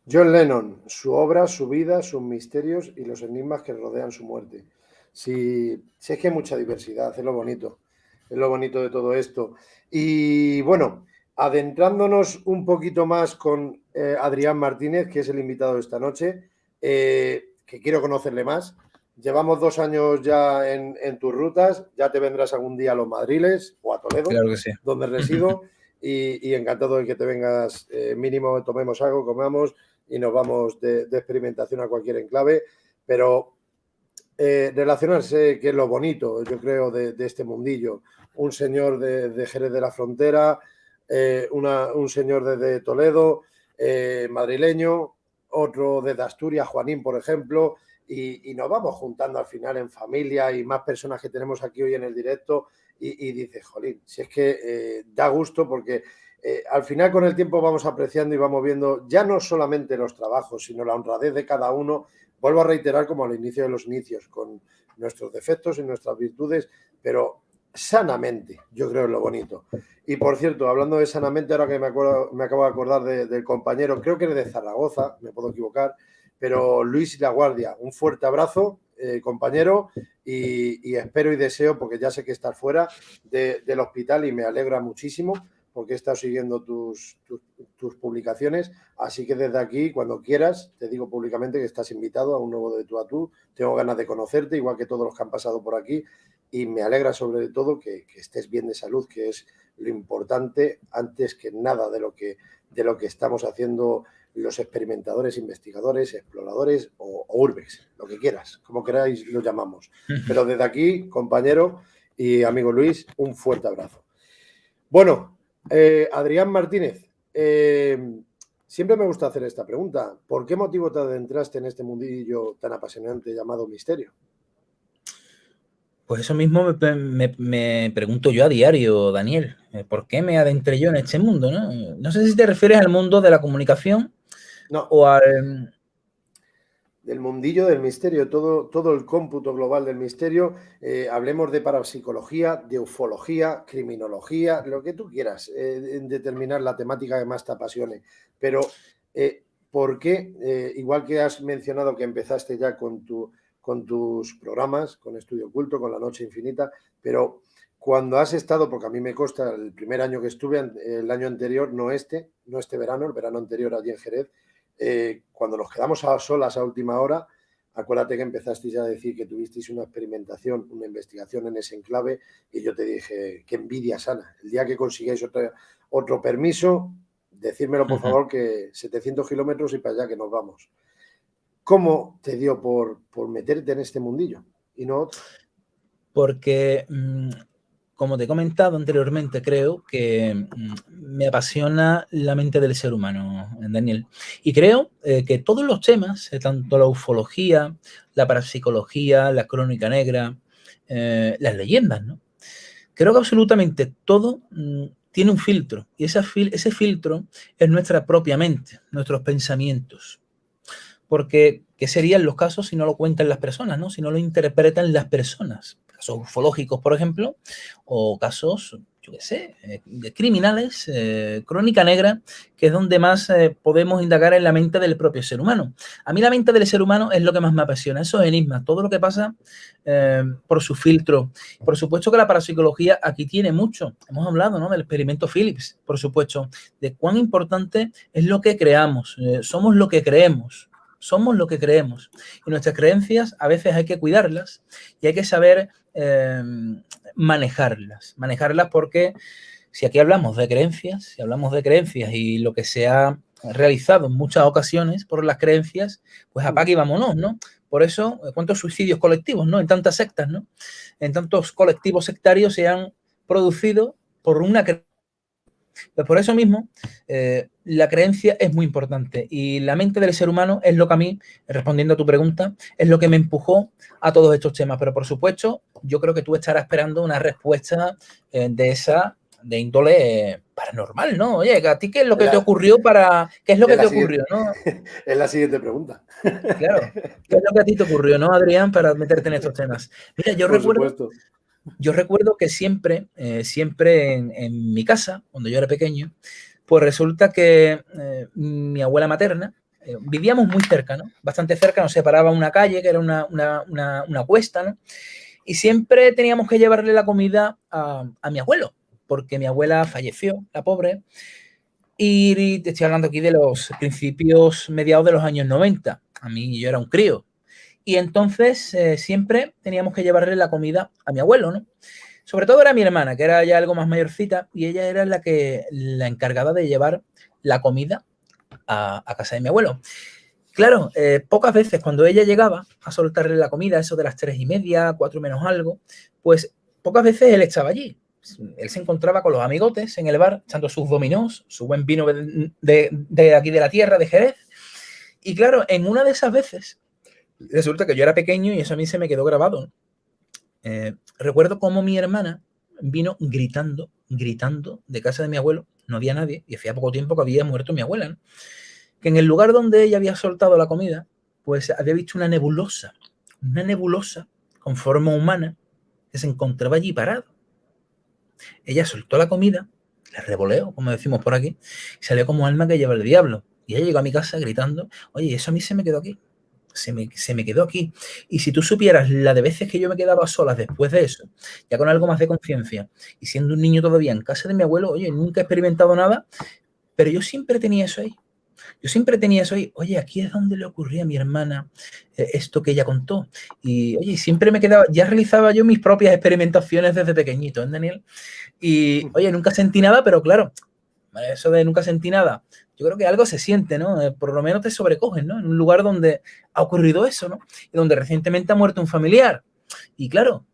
John Lennon, su obra, su vida, sus misterios y los enigmas que rodean su muerte. Sí, es que hay mucha diversidad, es lo bonito de todo esto. Y bueno, adentrándonos un poquito más con Adrián Martínez, que es el invitado de esta noche, que quiero conocerle más. Llevamos 2 años ya en tus rutas, ya te vendrás algún día a Los Madriles o a Toledo, claro que sí, donde resido, y encantado de que te vengas, mínimo tomemos algo, comamos y nos vamos de experimentación a cualquier enclave, pero relacionarse, que es lo bonito, yo creo, de este mundillo. Un señor de Jerez de la Frontera, un señor de Toledo, madrileño, otro desde Asturias, Juanín, por ejemplo, y nos vamos juntando al final en familia y más personas que tenemos aquí hoy en el directo y dices, jolín, si es que da gusto porque al final con el tiempo vamos apreciando y vamos viendo ya no solamente los trabajos, sino la honradez de cada uno. Vuelvo a reiterar como al inicio de los inicios, con nuestros defectos y nuestras virtudes, pero sanamente, yo creo es lo bonito. Y por cierto, hablando de sanamente, ahora que me acabo de acordar del compañero, creo que es de Zaragoza, me puedo equivocar, pero Luis La Guardia, un fuerte abrazo, compañero, y espero y deseo, porque ya sé que estás fuera del hospital y me alegra muchísimo, porque he estado siguiendo tus publicaciones, así que desde aquí, cuando quieras, te digo públicamente que estás invitado a un nuevo De Tú a Tú. Tengo ganas de conocerte, igual que todos los que han pasado por aquí, y me alegra sobre todo que estés bien de salud, que es lo importante antes que nada de lo que estamos haciendo los experimentadores, investigadores, exploradores o urbex, lo que quieras, como queráis lo llamamos. Pero desde aquí, compañero y amigo Luis, un fuerte abrazo. Bueno, Adrián Martínez, siempre me gusta hacer esta pregunta. ¿Por qué motivo te adentraste en este mundillo tan apasionante llamado misterio? Pues eso mismo me pregunto yo a diario, Daniel. ¿Por qué me adentré yo en este mundo? No sé si te refieres al mundo de la comunicación o al... Del mundillo del misterio, todo el cómputo global del misterio. Hablemos de parapsicología, de ufología, criminología, lo que tú quieras, en determinar la temática que más te apasione. Pero, ¿por qué? Igual que has mencionado que empezaste ya con tus programas, con Estudio Oculto, con La Noche Infinita, pero cuando has estado, porque a mí me consta el primer año que estuve, el año anterior, no este verano, el verano anterior allí en Jerez, cuando nos quedamos a solas a última hora, acuérdate que empezasteis a decir que tuvisteis una experimentación, una investigación en ese enclave, y yo te dije, qué envidia sana. El día que consigáis otro permiso, decírmelo por favor, que 700 kilómetros y para allá que nos vamos. ¿Cómo te dio por meterte en este mundillo y no otro? Porque como te he comentado anteriormente, creo que me apasiona la mente del ser humano, Daniel. Y creo que todos los temas, tanto la ufología, la parapsicología, la crónica negra, las leyendas, ¿no? Creo que absolutamente todo tiene un filtro. Y ese filtro es nuestra propia mente, nuestros pensamientos. Porque, ¿qué serían los casos si no lo cuentan las personas, ¿no? Si no lo interpretan las personas? Casos ufológicos, por ejemplo, o casos, yo qué sé, de criminales, crónica negra, que es donde más podemos indagar en la mente del propio ser humano. A mí la mente del ser humano es lo que más me apasiona, esos enigmas, todo lo que pasa por su filtro. Por supuesto que la parapsicología aquí tiene mucho. Hemos hablado, ¿no?, del experimento Phillips, por supuesto, de cuán importante es lo que creamos. Somos lo que creemos. Somos lo que creemos. Y nuestras creencias a veces hay que cuidarlas y hay que saber manejarlas. Manejarlas porque si aquí hablamos de creencias, si hablamos de creencias y lo que se ha realizado en muchas ocasiones por las creencias, pues apaga y vámonos, ¿no? Por eso, ¿cuántos suicidios colectivos, no? En tantas sectas, ¿no? En tantos colectivos sectarios se han producido por una creencia. Pues por eso mismo, la creencia es muy importante y la mente del ser humano es lo que a mí, respondiendo a tu pregunta, es lo que me empujó a todos estos temas. Pero por supuesto, yo creo que tú estarás esperando una respuesta de índole paranormal, ¿no? Oye, ¿a ti qué es lo que te ocurrió qué es lo que te ocurrió, no? Es la siguiente pregunta. Claro, ¿qué es lo que a ti te ocurrió, no, Adrián, para meterte en estos temas? Mira, yo recuerdo que siempre en mi casa, cuando yo era pequeño, pues resulta que mi abuela materna, vivíamos muy cerca, ¿no? Bastante cerca, nos separaba una calle, que era una cuesta, ¿no? Y siempre teníamos que llevarle la comida a mi abuelo, porque mi abuela falleció, la pobre, y te estoy hablando aquí de los principios, mediados de los años 90. A mí yo era un crío. Y entonces siempre teníamos que llevarle la comida a mi abuelo, ¿no? Sobre todo era mi hermana, que era ya algo más mayorcita, y ella era la encargada de llevar la comida a casa de mi abuelo. Claro, pocas veces cuando ella llegaba a soltarle la comida, eso de las 3:30, 4 menos algo, pues pocas veces él estaba allí. Él se encontraba con los amigotes en el bar, echando sus dominós, su buen vino de aquí de la tierra, de Jerez. Y claro, en una de esas veces, resulta que yo era pequeño y eso a mí se me quedó grabado, ¿no? Recuerdo cómo mi hermana vino gritando de casa de mi abuelo, no había nadie, y hacía poco tiempo que había muerto mi abuela, ¿no? Que en el lugar donde ella había soltado la comida, pues había visto una nebulosa con forma humana que se encontraba allí parado. Ella soltó la comida, la revoleó, como decimos por aquí, y salió como alma que lleva el diablo. Y ella llegó a mi casa gritando, oye, eso a mí se me quedó aquí. Se me quedó aquí. Y si tú supieras la de veces que yo me quedaba sola después de eso, ya con algo más de conciencia, y siendo un niño todavía en casa de mi abuelo, oye, nunca he experimentado nada, pero yo siempre tenía eso ahí. Oye, aquí es donde le ocurría a mi hermana esto que ella contó. Y, oye, siempre me quedaba, ya realizaba yo mis propias experimentaciones desde pequeñito, ¿eh, Daniel? Y, oye, nunca sentí nada, pero claro, eso de nunca sentí nada, yo creo que algo se siente, ¿no? Por lo menos te sobrecogen, ¿no? En un lugar donde ha ocurrido eso, ¿no? Y donde recientemente ha muerto un familiar. Y claro,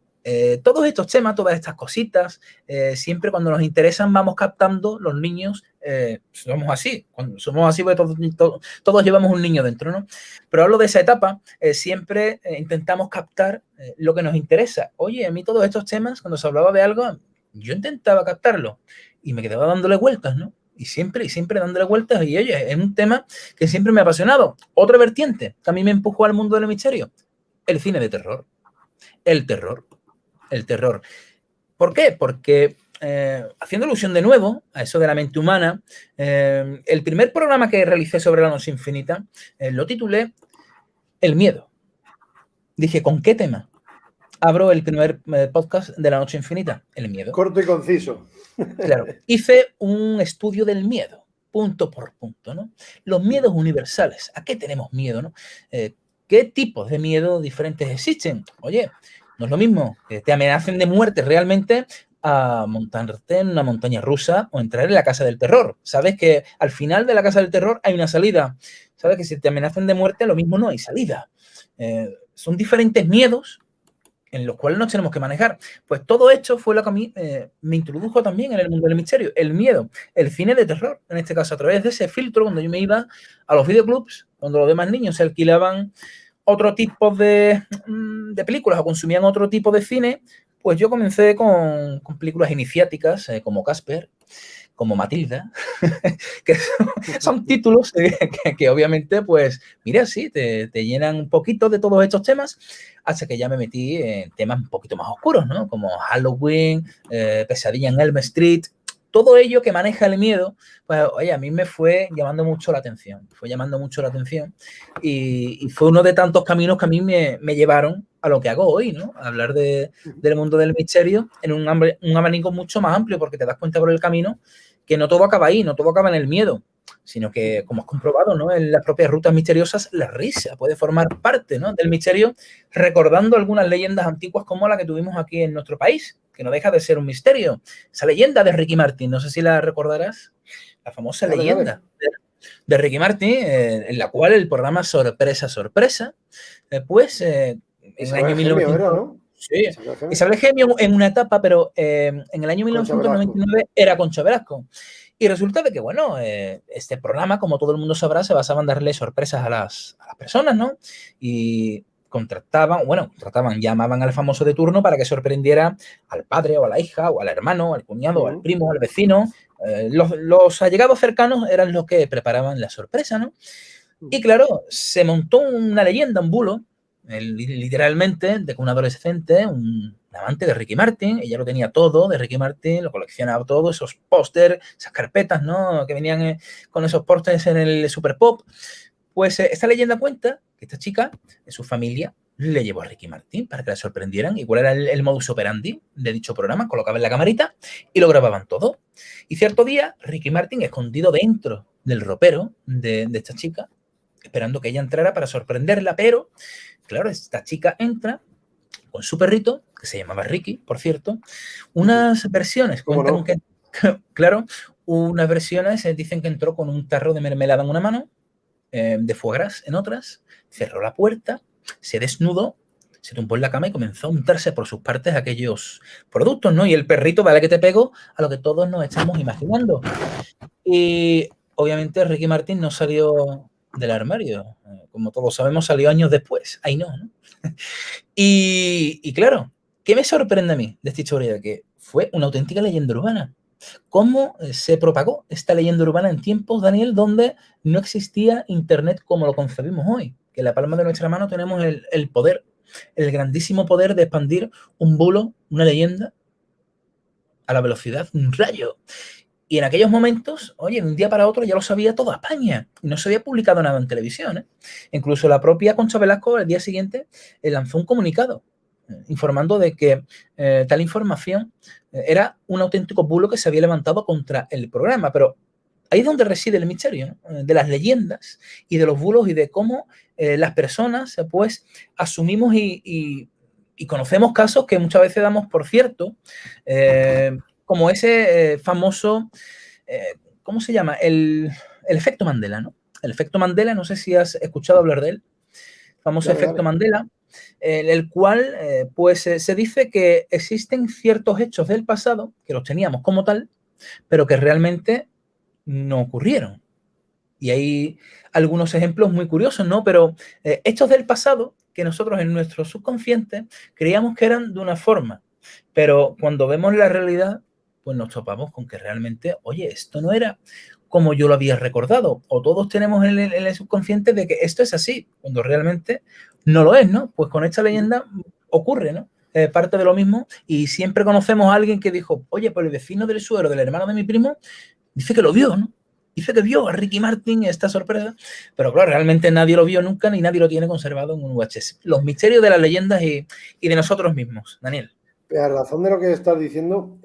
todos estos temas, todas estas cositas, siempre cuando nos interesan vamos captando los niños, somos así porque todos llevamos un niño dentro, ¿no? Pero hablo de esa etapa, siempre intentamos captar lo que nos interesa. Oye, a mí todos estos temas, cuando se hablaba de algo, yo intentaba captarlo y me quedaba dándole vueltas, ¿no? Y siempre dándole vueltas y oye, es un tema que siempre me ha apasionado. Otra vertiente que a mí me empujó al mundo del misterio, el cine de terror. El terror. ¿Por qué? Porque haciendo alusión de nuevo a eso de la mente humana, el primer programa que realicé sobre la noche infinita lo titulé El miedo. Dije, ¿con qué tema abro el primer podcast de la noche infinita? El miedo. Corto y conciso. Claro, hice un estudio del miedo, punto por punto, ¿no? Los miedos universales, ¿a qué tenemos miedo, no? ¿Qué tipos de miedo diferentes existen? Oye, no es lo mismo que te amenacen de muerte realmente a montarte en una montaña rusa o entrar en la casa del terror. Sabes que al final de la casa del terror hay una salida. Sabes que si te amenazan de muerte, lo mismo no hay salida. Son diferentes miedos en los cuales nos tenemos que manejar. Pues todo esto fue lo que a mí me introdujo también en el mundo del misterio, el miedo, el cine de terror, en este caso a través de ese filtro, cuando yo me iba a los videoclubs, cuando los demás niños se alquilaban otro tipo de películas o consumían otro tipo de cine, pues yo comencé con películas iniciáticas como Casper, como Matilda, que son títulos que obviamente, pues, mira, sí, te llenan un poquito de todos estos temas, hasta que ya me metí en temas un poquito más oscuros, ¿no? Como Halloween, Pesadilla en Elm Street, todo ello que maneja el miedo, pues, oye, a mí me fue llamando mucho la atención, y fue uno de tantos caminos que a mí me llevaron a lo que hago hoy, ¿no? A hablar del mundo del misterio en un abanico mucho más amplio, porque te das cuenta por el camino que no todo acaba ahí, no todo acaba en el miedo, sino que, como has comprobado, ¿no? En las propias rutas misteriosas, la risa puede formar parte, ¿no? del misterio, recordando algunas leyendas antiguas como la que tuvimos aquí en nuestro país, que no deja de ser un misterio. Esa leyenda de Ricky Martin, no sé si la recordarás, la famosa leyenda de Ricky Martin, en la cual el programa Sorpresa, Sorpresa, en el año 1900... ¿no? Sí, Isabel Gemio en una etapa, pero en el año 1999 era Concha Velasco. Y resulta de que, bueno, este programa, como todo el mundo sabrá, se basaba en darle sorpresas a las personas, ¿no? Y llamaban al famoso de turno para que sorprendiera al padre o a la hija o al hermano, al cuñado, al primo, al vecino. Los allegados cercanos eran los que preparaban la sorpresa, ¿no? Y claro, se montó una leyenda, un bulo, literalmente, de que un adolescente, un amante de Ricky Martin, ella lo tenía todo de Ricky Martin, lo coleccionaba todo, esos pósters, esas carpetas, ¿no? Que venían con esos pósters en el Super Pop. Pues esta leyenda cuenta que esta chica, en su familia, le llevó a Ricky Martin para que la sorprendieran. ¿Y cuál era el modus operandi de dicho programa? Colocaban la camarita y lo grababan todo. Y cierto día, Ricky Martin, escondido dentro del ropero de esta chica, esperando que ella entrara para sorprenderla, pero, claro, esta chica entra con su perrito, que se llamaba Ricky, por cierto. Unas versiones cuentan que, claro, unas versiones dicen que entró con un tarro de mermelada en una mano, de foie gras en otras, cerró la puerta, se desnudó, se tumbó en la cama y comenzó a untarse por sus partes aquellos productos, ¿no? Y el perrito, vale que te pego, a lo que todos nos estamos imaginando. Y obviamente Ricky Martin no salió del armario. Como todos sabemos, salió años después. Ahí no, ¿no? Y claro, ¿qué me sorprende a mí de esta historia? Que fue una auténtica leyenda urbana. ¿Cómo se propagó esta leyenda urbana en tiempos, Daniel, donde no existía Internet como lo concebimos hoy? Que en la palma de nuestra mano tenemos el poder, el grandísimo poder de expandir un bulo, una leyenda, a la velocidad de un rayo. Y en aquellos momentos, oye, de un día para otro ya lo sabía toda España. Y no se había publicado nada en televisión. Incluso la propia Concha Velasco, al día siguiente, lanzó un comunicado informando de que tal información era un auténtico bulo que se había levantado contra el programa. Pero ahí es donde reside el misterio, ¿no? De las leyendas y de los bulos y de cómo las personas, pues, asumimos y conocemos casos que muchas veces damos por cierto, como ese famoso, ¿cómo se llama? El efecto Mandela, ¿no? El efecto Mandela, no sé si has escuchado hablar de él, famoso efecto Mandela, en el cual pues se dice que existen ciertos hechos del pasado, que los teníamos como tal, pero que realmente no ocurrieron. Y hay algunos ejemplos muy curiosos, ¿no? Pero hechos del pasado que nosotros en nuestro subconsciente creíamos que eran de una forma, pero cuando vemos la realidad, pues nos topamos con que realmente, oye, esto no era como yo lo había recordado, o todos tenemos en el subconsciente de que esto es así, cuando realmente no lo es, ¿no? Pues con esta leyenda ocurre, ¿no? Parte de lo mismo, y siempre conocemos a alguien que dijo, oye, pues el vecino del suegro del hermano de mi primo dice que lo vio, ¿no? Dice que vio a Ricky Martin, esta sorpresa, pero claro, realmente nadie lo vio nunca ni nadie lo tiene conservado en un VHS. Los misterios de las leyendas y de nosotros mismos, Daniel. A razón de lo que estás diciendo,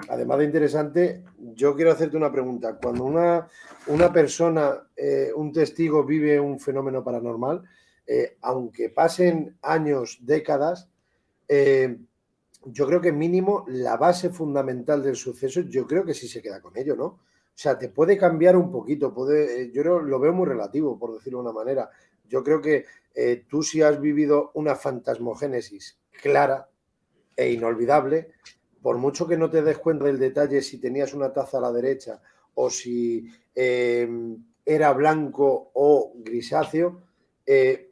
además de interesante, yo quiero hacerte una pregunta. Cuando una persona, un testigo, vive un fenómeno paranormal, aunque pasen años, décadas, yo creo que mínimo la base fundamental del suceso, yo creo que sí se queda con ello, ¿no? O sea, te puede cambiar un poquito, yo lo veo muy relativo, por decirlo de una manera. Yo creo que tú si has vivido una fantasmogénesis clara e inolvidable, por mucho que no te des cuenta del detalle si tenías una taza a la derecha o si era blanco o grisáceo,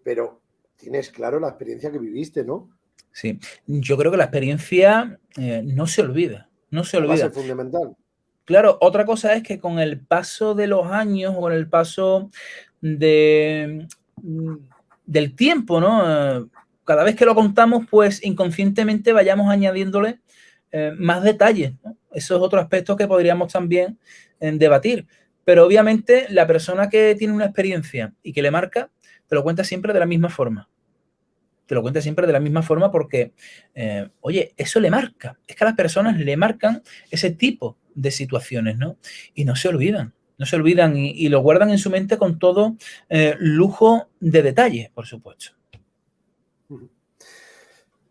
pero tienes claro la experiencia que viviste, ¿no? Sí, yo creo que la experiencia no se olvida, no se olvida. La base fundamental. Claro, otra cosa es que con el paso de los años o con el paso del tiempo, ¿no? Cada vez que lo contamos, pues inconscientemente vayamos añadiéndole más detalles, ¿no? Eso es otro aspecto que podríamos también debatir. Pero obviamente la persona que tiene una experiencia y que le marca, te lo cuenta siempre de la misma forma. Te lo cuenta siempre de la misma forma porque, oye, eso le marca. Es que a las personas le marcan ese tipo de situaciones, ¿no? Y no se olvidan. No se olvidan y lo guardan en su mente con todo lujo de detalles, por supuesto.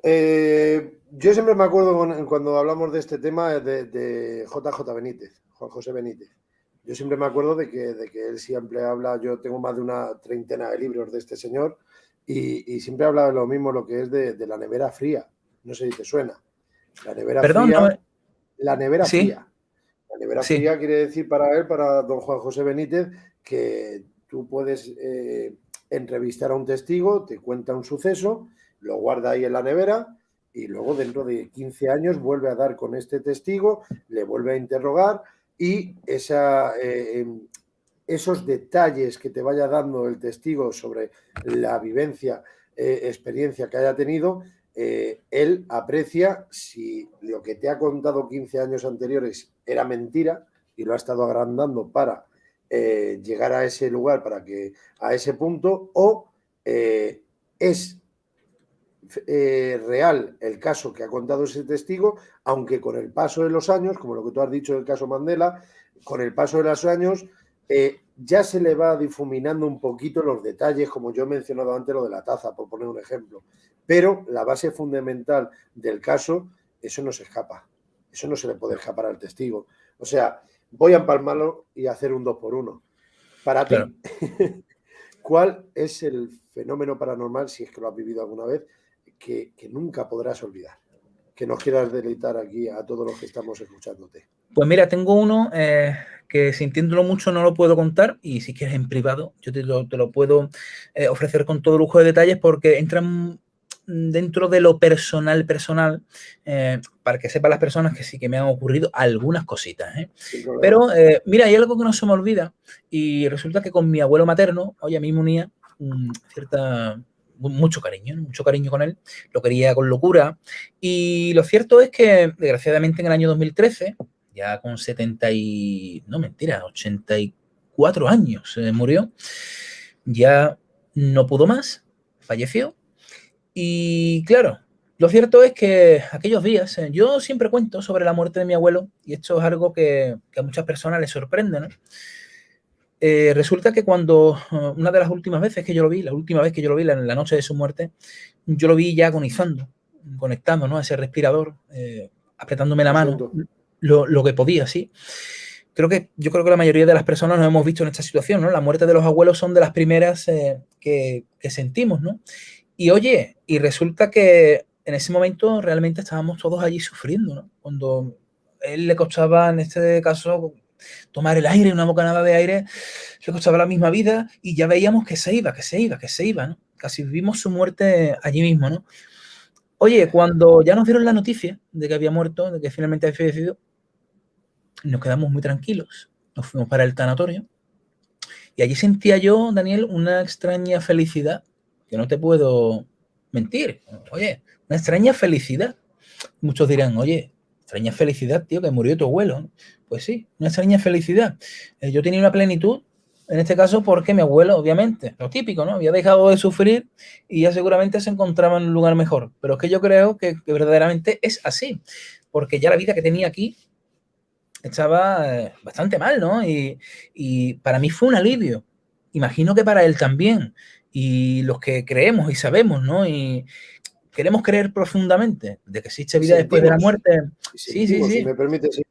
Yo siempre me acuerdo cuando hablamos de este tema de JJ Benítez, Juan José Benítez. Yo siempre me acuerdo de que él siempre habla, yo tengo más de una treintena de libros de este señor y siempre habla de lo mismo, lo que es de la nevera fría. No sé si te suena. La nevera Perdón, fría. no me... La nevera Sí, fría. La nevera sí. fría quiere decir para él, para don Juan José Benítez, que tú puedes entrevistar a un testigo, te cuenta un suceso, lo guarda ahí en la nevera y luego dentro de 15 años vuelve a dar con este testigo, le vuelve a interrogar y esos detalles que te vaya dando el testigo sobre la vivencia, experiencia que haya tenido, él aprecia si lo que te ha contado 15 años anteriores era mentira y lo ha estado agrandando para llegar a ese lugar, a ese punto, o es real el caso que ha contado ese testigo, aunque con el paso de los años, como lo que tú has dicho del caso Mandela, con el paso de los años ya se le va difuminando un poquito los detalles, como yo he mencionado antes lo de la taza, por poner un ejemplo. Pero la base fundamental del caso, eso no se escapa. Eso no se le puede escapar al testigo. O sea, voy a empalmarlo y hacer un 2 por 1. Para Claro. ti, ¿cuál es el fenómeno paranormal, si es que lo has vivido alguna vez, que nunca podrás olvidar? Que nos quieras deleitar aquí a todos los que estamos escuchándote. Pues mira, tengo uno que sintiéndolo mucho no lo puedo contar y si quieres en privado yo te lo puedo ofrecer con todo lujo de detalles porque entran dentro de lo personal, para que sepan las personas que sí que me han ocurrido algunas cositas. Pero mira, hay algo que no se me olvida y resulta que con mi abuelo materno, oye, a mí me unía mucho cariño con él, lo quería con locura y lo cierto es que desgraciadamente en el año 2013, ya con 84 años murió, ya no pudo más, falleció y claro, lo cierto es que aquellos días, yo siempre cuento sobre la muerte de mi abuelo y esto es algo que a muchas personas les sorprende, ¿no? Resulta que cuando una de las últimas veces que yo lo vi, la última vez que yo lo vi, la noche de su muerte, yo lo vi ya agonizando, conectando, ¿no? A ese respirador, apretándome la mano, lo que podía, sí. Yo creo que la mayoría de las personas nos hemos visto en esta situación, ¿no? La muerte de los abuelos son de las primeras que sentimos, ¿no? Y oye, y resulta que en ese momento realmente estábamos todos allí sufriendo, ¿no? Cuando a él le costaba, en este caso, tomar el aire, una bocanada de aire, le costaba la misma vida y ya veíamos que se iba, ¿no? Casi vivimos su muerte allí mismo, ¿no? Oye, cuando ya nos dieron la noticia de que había muerto, de que finalmente había fallecido, nos quedamos muy tranquilos, nos fuimos para el tanatorio y allí sentía yo, Daniel, una extraña felicidad, que no te puedo mentir, oye, una extraña felicidad. Muchos dirán, oye, extraña felicidad, tío, que murió tu abuelo. Pues sí, una extraña felicidad. Yo tenía una plenitud, en este caso, porque mi abuelo, obviamente, lo típico, ¿no? Había dejado de sufrir y ya seguramente se encontraba en un lugar mejor. Pero es que yo creo que verdaderamente es así, porque ya la vida que tenía aquí estaba bastante mal, ¿no? Y para mí fue un alivio. Imagino que para él también. Y los que creemos y sabemos, ¿no? Y queremos creer profundamente de que existe vida después de la muerte. Sí. Si me permites.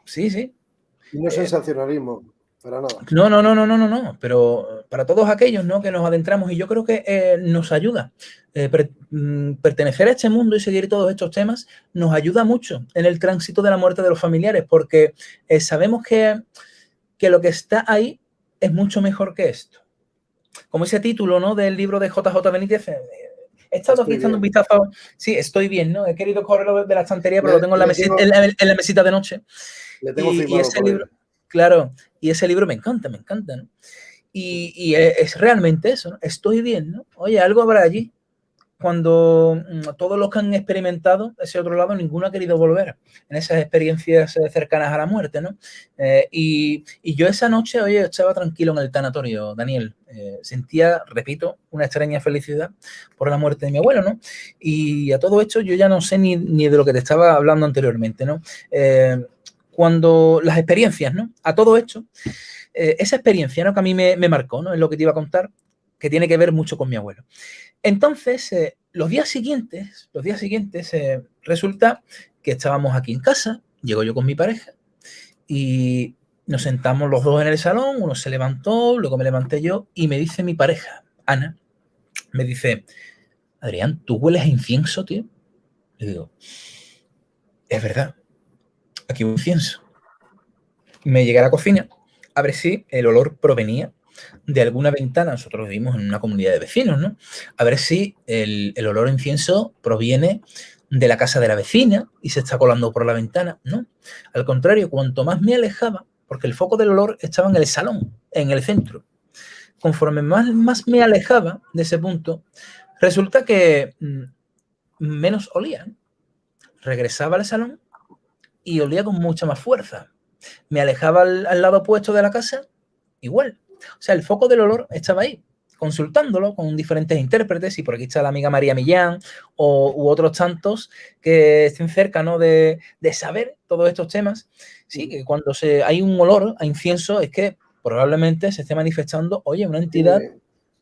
Sí. Y no sensacionalismo. para nada. No, pero para todos aquellos, ¿no?, que nos adentramos, y yo creo que nos ayuda. Pertenecer a este mundo y seguir todos estos temas nos ayuda mucho en el tránsito de la muerte de los familiares, porque sabemos que lo que está ahí es mucho mejor que esto. Como ese título, ¿no?, del libro de JJ Benítez. He estado aquí echando un vistazo. Sí, estoy bien, ¿no? He querido correrlo de la estantería, pero lo tengo en la mesita de noche. Le tengo y ese libro, claro, y ese libro me encanta, ¿no? Y es realmente eso, ¿no? Estoy bien, ¿no? Oye, algo habrá allí. Cuando todos los que han experimentado ese otro lado, ninguno ha querido volver en esas experiencias cercanas a la muerte, ¿no? Y yo esa noche, oye, estaba tranquilo en el tanatorio, Daniel. Sentía, repito, una extraña felicidad por la muerte de mi abuelo, ¿no? Y a todo esto yo ya no sé ni de lo que te estaba hablando anteriormente, ¿no? Cuando las experiencias, ¿no? A todo esto, esa experiencia, ¿no?, que a mí me marcó, ¿no?, es lo que te iba a contar, que tiene que ver mucho con mi abuelo. Entonces, los días siguientes, resulta que estábamos aquí en casa, llego yo con mi pareja y nos sentamos los dos en el salón, uno se levantó, luego me levanté yo y me dice mi pareja, Ana, me dice, Adrián, ¿tú hueles a incienso, tío? Le digo, es verdad, aquí hubo incienso. Me llegué a la cocina, a ver si el olor provenía de alguna ventana. Nosotros vivimos en una comunidad de vecinos, ¿no? A ver si el olor a incienso proviene de la casa de la vecina y se está colando por la ventana, ¿no? Al contrario, cuanto más me alejaba, porque el foco del olor estaba en el salón, en el centro. Conforme más me alejaba de ese punto, resulta que menos olía. Regresaba al salón y olía con mucha más fuerza. Me alejaba al lado opuesto de la casa, igual. O sea, el foco del olor estaba ahí, consultándolo con diferentes intérpretes, y por aquí está la amiga María Millán u otros tantos que estén cerca, ¿no?, de saber todos estos temas. Sí, que cuando hay un olor a incienso es que probablemente se esté manifestando, oye, una entidad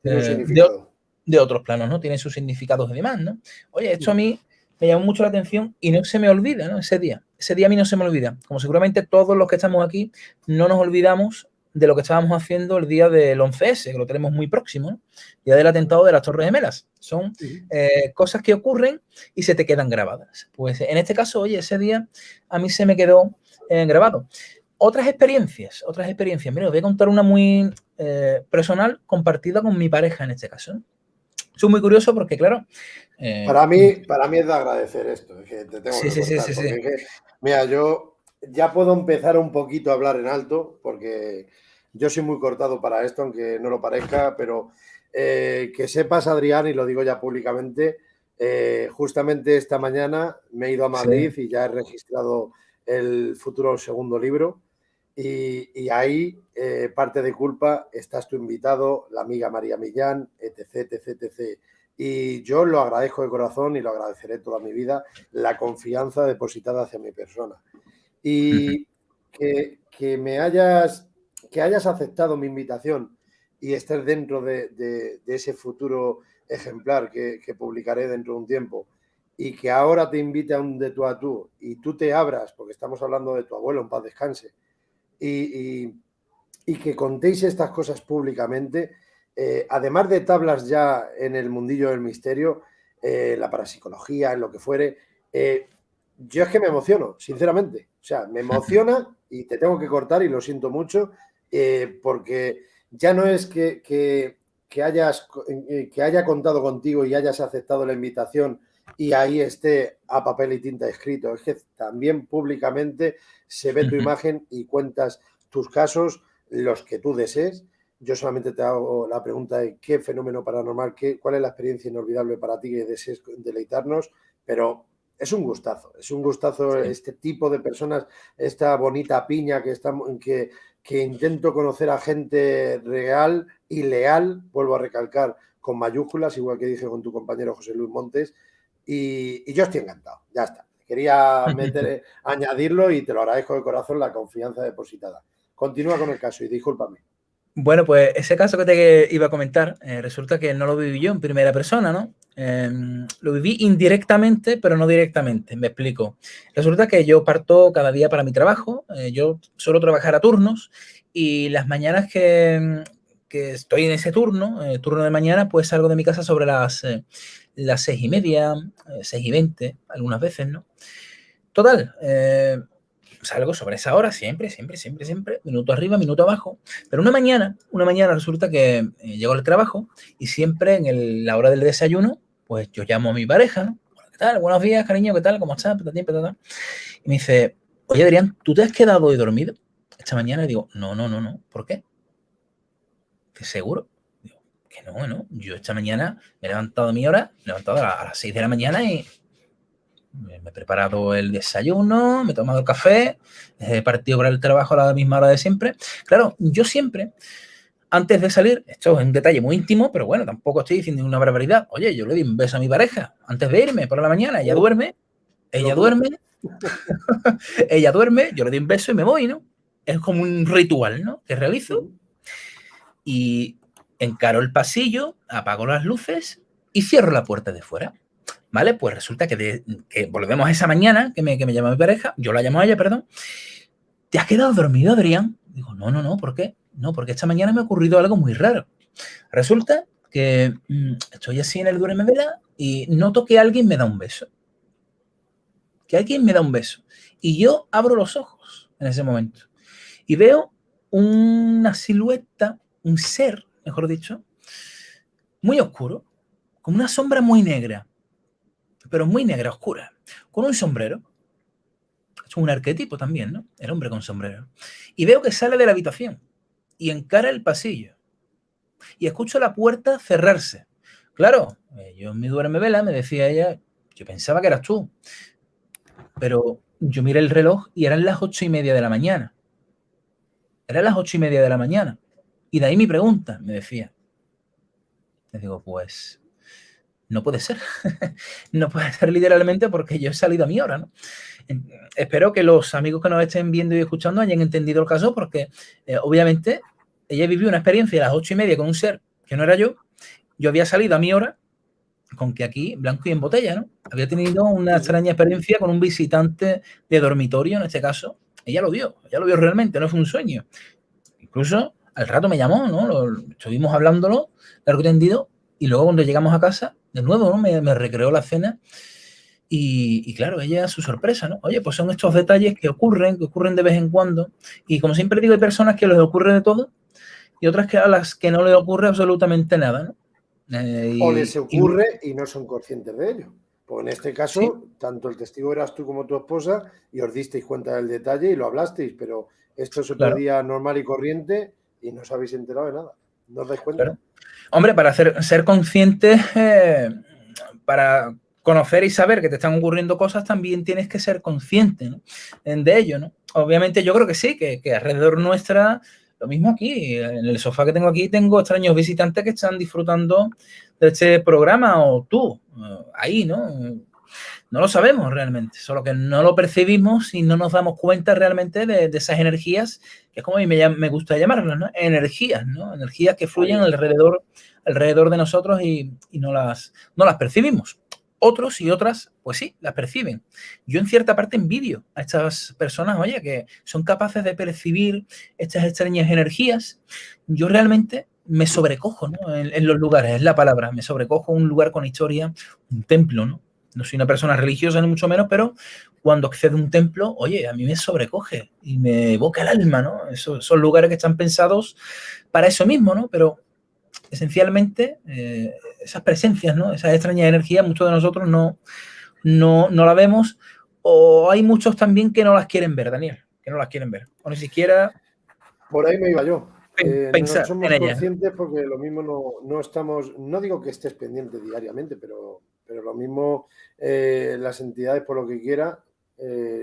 tiene un significado. De otros planos, ¿no? Tiene sus significados y demás, ¿no? Oye, esto a mí me llamó mucho la atención y no se me olvida, ¿no?, ese día. Ese día a mí no se me olvida. Como seguramente todos los que estamos aquí no nos olvidamos de lo que estábamos haciendo el día del 11S, que lo tenemos muy próximo, ¿no? Día del atentado de las Torres Gemelas. Son cosas que ocurren y se te quedan grabadas. Pues en este caso, oye, ese día a mí se me quedó grabado. Otras experiencias. Mira, os voy a contar una muy personal, compartida con mi pareja en este caso, ¿no? Soy muy curioso porque, claro... Para mí es de agradecer esto, es que te tengo que contar, sí. porque es que, mira, yo ya puedo empezar un poquito a hablar en alto, porque yo soy muy cortado para esto, aunque no lo parezca, pero que sepas, Adrián, y lo digo ya públicamente, justamente esta mañana me he ido a Madrid y ya he registrado el futuro segundo libro, y ahí, parte de culpa, estás tú invitado, la amiga María Millán, etc. Y yo lo agradezco de corazón y lo agradeceré toda mi vida, la confianza depositada hacia mi persona. Y que hayas aceptado mi invitación y estés dentro de ese futuro ejemplar que publicaré dentro de un tiempo, y que ahora te invite a un de tú a tú y tú te abras, porque estamos hablando de tu abuelo, en paz descanse, y que contéis estas cosas públicamente, además de tablas ya en el mundillo del misterio, la parapsicología, en lo que fuere, yo es que me emociono, sinceramente. O sea, me emociona y te tengo que cortar y lo siento mucho, porque ya no es que haya contado contigo y hayas aceptado la invitación y ahí esté a papel y tinta escrito, es que también públicamente se ve tu imagen y cuentas tus casos, los que tú desees. Yo solamente te hago la pregunta de qué fenómeno paranormal, cuál es la experiencia inolvidable para ti que desees deleitarnos, pero es un gustazo sí. Este tipo de personas, esta bonita piña que intento conocer a gente real y leal, vuelvo a recalcar, con mayúsculas, igual que dije con tu compañero José Luis Montes, y yo estoy encantado, ya está. Quería añadirlo y te lo agradezco de corazón, la confianza depositada. Continúa con el caso y discúlpame. Bueno, pues ese caso que te iba a comentar, resulta que no lo viví yo en primera persona, ¿no? Lo viví indirectamente, pero no directamente. Me explico. Resulta que yo parto cada día para mi trabajo. Yo suelo trabajar a turnos Y las mañanas que estoy en ese turno de mañana, pues salgo de mi casa sobre las 6:30, 6:20, algunas veces, ¿no? Total, salgo sobre esa hora, siempre, minuto arriba, minuto abajo. Pero una mañana resulta que llego al trabajo y siempre en la hora del desayuno, pues yo llamo a mi pareja, ¿no? ¿Qué tal? Buenos días, cariño, ¿qué tal? ¿Cómo estás? Y me dice, oye, Adrián, ¿tú te has quedado hoy dormido esta mañana? Y digo, no. ¿Por qué? ¿Qué seguro? Digo, que no. Yo esta mañana me he levantado a mi hora, me he levantado a las 6 de la mañana y me he preparado el desayuno, me he tomado el café, he partido para el trabajo a la misma hora de siempre. Claro, yo siempre, antes de salir, esto es un detalle muy íntimo, pero bueno, tampoco estoy diciendo una barbaridad. Oye, yo le di un beso a mi pareja antes de irme por la mañana, ella duerme, ella duerme, yo le di un beso y me voy, ¿no? Es como un ritual, ¿no? Que realizo y encaro el pasillo, apago las luces y cierro la puerta de fuera. ¿Vale? Pues resulta que volvemos a esa mañana que me llama mi pareja, yo la llamo a ella, perdón. ¿Te has quedado dormido, Adrián? Digo, no, ¿por qué? No, porque esta mañana me ha ocurrido algo muy raro. Resulta que estoy así en el duermevela y noto que alguien me da un beso. Y yo abro los ojos en ese momento y veo una silueta, un ser, mejor dicho, muy oscuro, con una sombra muy negra, pero muy negra, oscura, con un sombrero. Es un arquetipo también, ¿no? El hombre con sombrero. Y veo que sale de la habitación y encara el pasillo. Y escucho la puerta cerrarse. Claro, yo en mi duermevela me decía ella, yo pensaba que eras tú. Pero yo miré el reloj y eran las 8:30 de la mañana. Y de ahí mi pregunta, me decía. Le digo, pues, no puede ser. No puede ser literalmente porque yo he salido a mi hora, ¿no? Espero que los amigos que nos estén viendo y escuchando hayan entendido el caso porque obviamente ella vivió una experiencia a las 8:30 con un ser que no era yo. Yo había salido a mi hora con que aquí blanco y en botella, ¿no? Había tenido una extraña experiencia con un visitante de dormitorio, en este caso. Ella lo vio realmente, no fue un sueño. Incluso al rato me llamó, ¿no? Estuvimos hablándolo, largo y tendido, y luego cuando llegamos a casa, de nuevo, ¿no? Me recreó la cena. Y claro, ella su sorpresa, ¿no? Oye, pues son estos detalles que ocurren de vez en cuando. Y como siempre digo, hay personas que les ocurre de todo y otras que a las que no les ocurre absolutamente nada, ¿no? O les ocurre y no son conscientes de ello. Pues en este caso, ¿sí? Tanto el testigo eras tú como tu esposa y os disteis cuenta del detalle y lo hablasteis, pero esto es otro día normal y corriente y no os habéis enterado de nada. ¿No os dais cuenta? Claro. Hombre, para ser conscientes, para conocer y saber que te están ocurriendo cosas, también tienes que ser consciente, ¿no? De ello, ¿no? Obviamente yo creo que sí, que alrededor nuestra, lo mismo aquí, en el sofá que tengo aquí, tengo extraños visitantes que están disfrutando de este programa o tú, ahí, ¿no? No lo sabemos realmente, solo que no lo percibimos y no nos damos cuenta realmente de esas energías, que es como a mí me gusta llamarlas, ¿no? Energías, ¿no? Energías que fluyen alrededor de nosotros y no las percibimos. Otros y otras, pues sí, las perciben. Yo en cierta parte envidio a estas personas, oye, que son capaces de percibir estas extrañas energías. Yo realmente me sobrecojo, ¿no? En los lugares, es la palabra, me sobrecojo un lugar con historia, un templo, ¿no? No soy una persona religiosa ni mucho menos, pero cuando accedo a un templo, oye, a mí me sobrecoge y me evoca el alma, ¿no? Son lugares que están pensados para eso mismo, ¿no? Pero esencialmente esas presencias, ¿no? Esas extrañas energías, muchos de nosotros no la vemos, o hay muchos también que no las quieren ver, Daniel, que no las quieren ver, o ni siquiera... Por ahí me iba yo. Pensar no somos en ellas, conscientes porque lo mismo no estamos, no digo que estés pendiente diariamente, pero lo mismo las entidades, por lo que quiera,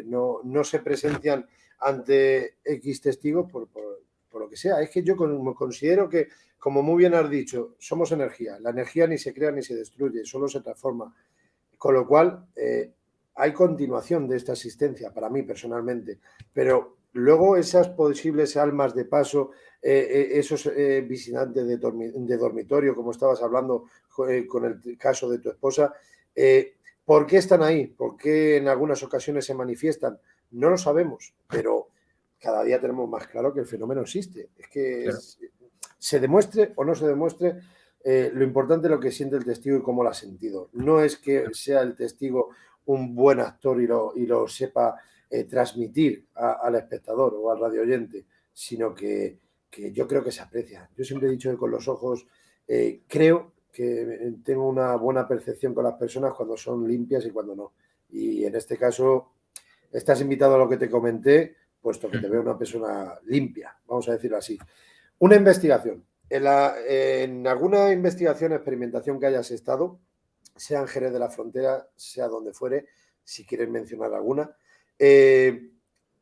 no se presencian ante X testigos por lo que sea. Es que yo considero que, como muy bien has dicho, somos energía. La energía ni se crea ni se destruye, solo se transforma. Con lo cual, hay continuación de esta existencia, para mí personalmente, pero luego esas posibles almas de paso, esos visitantes de dormitorio, como estabas hablando con el caso de tu esposa, ¿por qué están ahí? ¿Por qué en algunas ocasiones se manifiestan? No lo sabemos, pero cada día tenemos más claro que el fenómeno existe. Es que Claro. se demuestre o no se demuestre, lo importante es lo que siente el testigo y cómo lo ha sentido. No es que sea el testigo un buen actor y lo sepa transmitir al espectador o al radio oyente, sino que yo creo que se aprecia. Yo siempre he dicho que con los ojos creo que tengo una buena percepción con las personas cuando son limpias y cuando no. Y en este caso estás invitado a lo que te comenté, puesto que te veo una persona limpia, vamos a decirlo así. Una investigación. En alguna investigación, experimentación que hayas estado, sea en Jerez de la Frontera, sea donde fuere, si quieres mencionar alguna,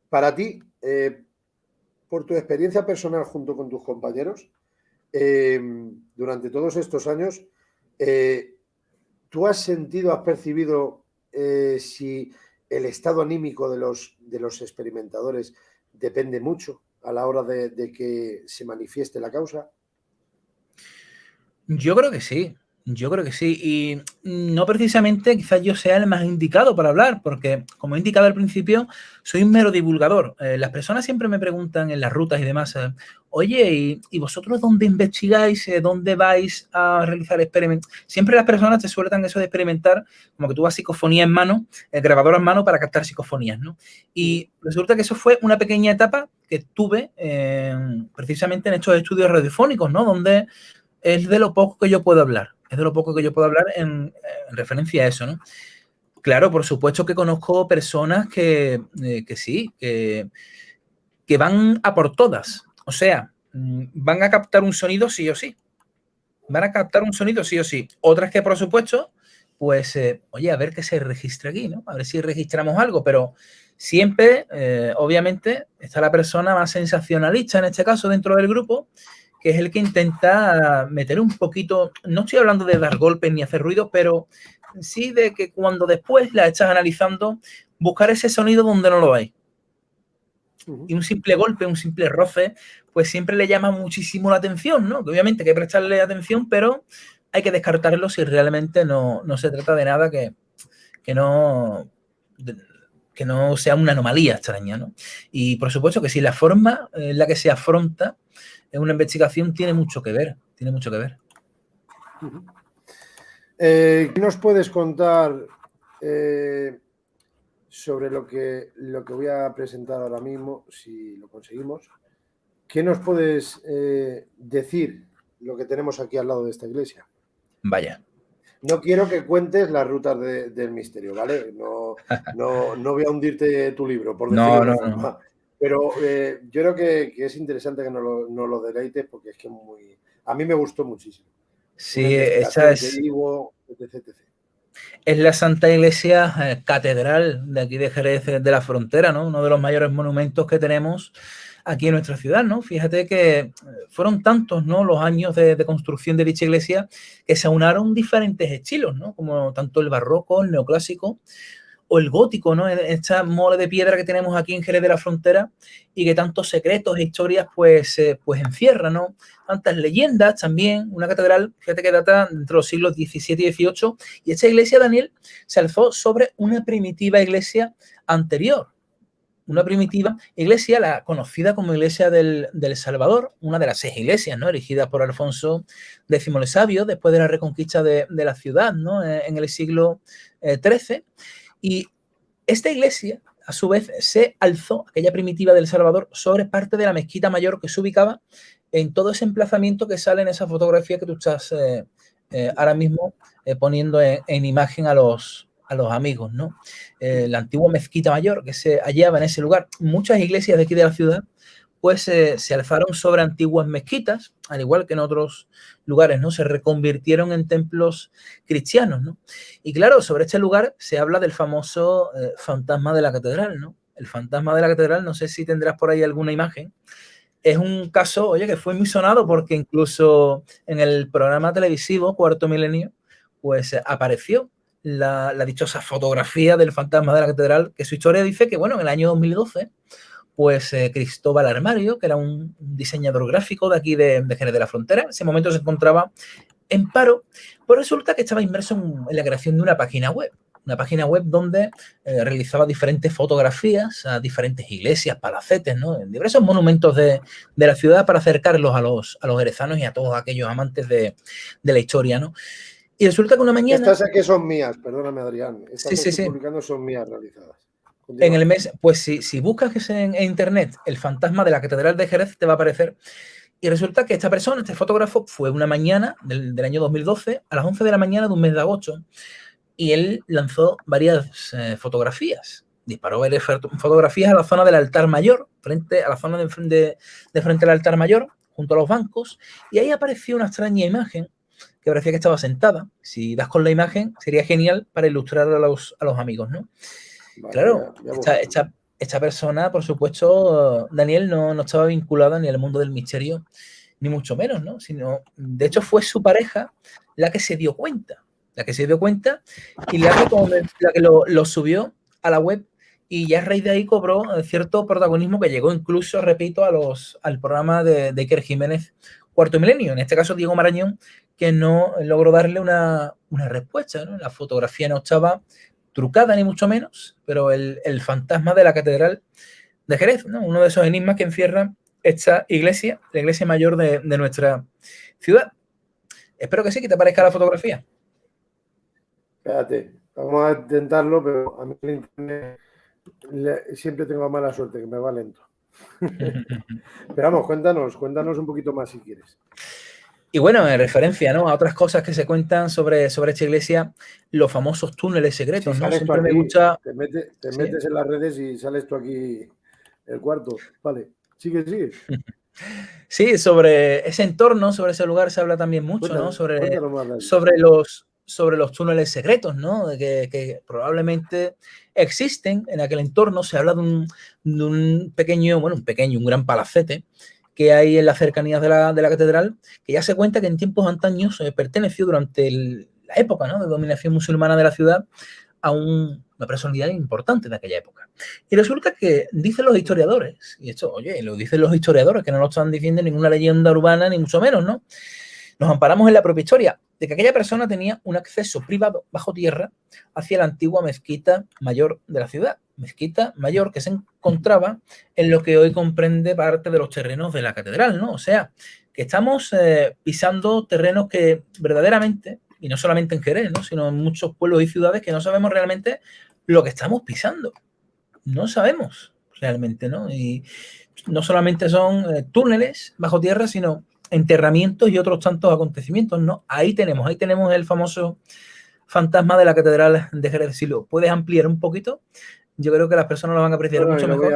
para ti, por tu experiencia personal junto con tus compañeros, durante todos estos años, ¿tú has sentido, has percibido si el estado anímico de los experimentadores depende mucho a la hora de que se manifieste la causa? Yo creo que sí. Yo creo que sí. Y no precisamente quizás yo sea el más indicado para hablar, porque como he indicado al principio, soy un mero divulgador. Las personas siempre me preguntan en las rutas y demás, oye, ¿y vosotros dónde investigáis? ¿Dónde vais a realizar experimentos? Siempre las personas te sueltan eso de experimentar, como que tú vas psicofonía en mano, grabadora en mano para captar psicofonías, ¿no? Y resulta que eso fue una pequeña etapa que tuve precisamente en estos estudios radiofónicos, ¿no? Donde es de lo poco que yo puedo hablar. Es de lo poco que yo puedo hablar en referencia a eso, ¿no? Claro, por supuesto que conozco personas que sí, que van a por todas. O sea, van a captar un sonido sí o sí. Van a captar un sonido sí o sí. Otras que, por supuesto, pues, oye, a ver qué se registra aquí, ¿no? A ver si registramos algo, pero siempre, obviamente, está la persona más sensacionalista, en este caso, dentro del grupo, que es el que intenta meter un poquito, no estoy hablando de dar golpes ni hacer ruido, pero sí de que cuando después la estás analizando, buscar ese sonido donde no lo hay. Y un simple golpe, un simple roce, pues siempre le llama muchísimo la atención, ¿no? Que obviamente hay que prestarle atención, pero hay que descartarlo si realmente no se trata de nada que no sea una anomalía extraña, ¿no? Y por supuesto que si la forma en la que se afronta en una investigación tiene mucho que ver, tiene mucho que ver. ¿Qué nos puedes contar sobre lo que voy a presentar ahora mismo, si lo conseguimos? ¿Qué nos puedes decir lo que tenemos aquí al lado de esta iglesia? Vaya. No quiero que cuentes las rutas del misterio, ¿vale? No voy a hundirte tu libro, por decirlo de otra forma. Pero yo creo que es interesante que nos lo deleites porque es que a mí me gustó muchísimo. Sí, esa es... Es la Santa Iglesia Catedral de aquí de Jerez de la Frontera, ¿no? Uno de los mayores monumentos que tenemos aquí en nuestra ciudad, ¿no? Fíjate que fueron tantos, ¿no?, los años de construcción de dicha iglesia que se aunaron diferentes estilos, ¿no? Como tanto el barroco, el neoclásico o el gótico, ¿no? Esta mole de piedra que tenemos aquí en Jerez de la Frontera y que tantos secretos e historias pues encierra, ¿no? Tantas leyendas también, una catedral, fíjate que data entre los siglos XVII y XVIII, y esta iglesia, Daniel, se alzó sobre una primitiva iglesia anterior, una primitiva iglesia, la conocida como Iglesia del Salvador, una de las 6 iglesias, ¿no?, erigidas por Alfonso X el Sabio después de la reconquista de la ciudad, ¿no?, en el siglo XIII. Y esta iglesia, a su vez, se alzó, aquella primitiva del Salvador, sobre parte de la mezquita mayor que se ubicaba en todo ese emplazamiento que sale en esa fotografía que tú estás ahora mismo poniendo en imagen a los amigos, ¿no? La antigua mezquita mayor que se hallaba en ese lugar. Muchas iglesias de aquí de la ciudad pues se alzaron sobre antiguas mezquitas, al igual que en otros lugares, ¿no? Se reconvirtieron en templos cristianos, ¿no? Y claro, sobre este lugar se habla del famoso fantasma de la catedral, ¿no? El fantasma de la catedral, no sé si tendrás por ahí alguna imagen. Es un caso, oye, que fue muy sonado porque incluso en el programa televisivo Cuarto Milenio, pues apareció la dichosa fotografía del fantasma de la catedral, que su historia dice que, bueno, en el año 2012, pues Cristóbal Armario, que era un diseñador gráfico de aquí de Jerez de la Frontera, en ese momento se encontraba en paro, pues resulta que estaba inmerso en la creación de una página web una página web donde realizaba diferentes fotografías a diferentes iglesias, palacetes, ¿no? En diversos monumentos de la ciudad para acercarlos a los jerezanos y a todos aquellos amantes de la historia, ¿no? Y resulta que una mañana... Estas aquí son mías, perdóname, Adrián. Estas que estoy publicando son mías realizadas. Continúa. En el mes, pues si buscas en internet el fantasma de la Catedral de Jerez, te va a aparecer. Y resulta que esta persona, este fotógrafo, fue una mañana del año 2012 a las 11 de la mañana de un mes de agosto y él lanzó varias fotografías. Disparó varias fotografías a la zona del altar mayor, frente a la zona de frente al altar mayor, junto a los bancos, y ahí apareció una extraña imagen que parecía que estaba sentada. Si das con la imagen, sería genial para ilustrar a los amigos, ¿no? Vale, claro, esta persona, por supuesto, Daniel, no estaba vinculada ni al mundo del misterio, ni mucho menos, ¿no? Sino, de hecho, fue su pareja la que se dio cuenta. Y la que lo subió a la web, y ya a raíz de ahí cobró cierto protagonismo que llegó incluso, repito, al programa de Iker Jiménez, Cuarto Milenio. En este caso, Diego Marañón, que no logró darle una respuesta, ¿no? La fotografía no estaba trucada ni mucho menos, pero el fantasma de la Catedral de Jerez, ¿no? Uno de esos enigmas que encierra esta iglesia, la iglesia mayor de nuestra ciudad. Espero que sí, que te parezca la fotografía. Espérate, vamos a intentarlo, pero a mí el internet siempre tengo mala suerte, que me va lento. Pero vamos, cuéntanos un poquito más si quieres. Y bueno, en referencia, ¿no?, a otras cosas que se cuentan sobre esta iglesia, los famosos túneles secretos, si ¿no? Siempre me gusta... Te metes en las redes y sales tú aquí el cuarto. Vale, sigue. Sí, sobre ese entorno, sobre ese lugar se habla también mucho, ¿no? Sobre los túneles secretos, ¿no? Que probablemente existen en aquel entorno. Se habla de un gran palacete que hay en las cercanías de la catedral, que ya se cuenta que en tiempos antaños perteneció durante la época, ¿no?, de dominación musulmana de la ciudad a una personalidad importante de aquella época. Y resulta que dicen los historiadores, y esto, oye, lo dicen los historiadores, que no lo están diciendo ninguna leyenda urbana, ni mucho menos, ¿no? Nos amparamos en la propia historia de que aquella persona tenía un acceso privado bajo tierra hacia la antigua mezquita mayor de la ciudad. Mezquita mayor que se encontraba en lo que hoy comprende parte de los terrenos de la catedral, ¿no? O sea, que estamos pisando terrenos que verdaderamente, y no solamente en Jerez, ¿no?, sino en muchos pueblos y ciudades, que no sabemos realmente lo que estamos pisando. No sabemos realmente, ¿no? Y no solamente son túneles bajo tierra, sino enterramientos y otros tantos acontecimientos, ¿no? Ahí tenemos el famoso fantasma de la Catedral de Jerez. Si lo puedes ampliar un poquito, yo creo que las personas lo van a apreciar mucho mejor.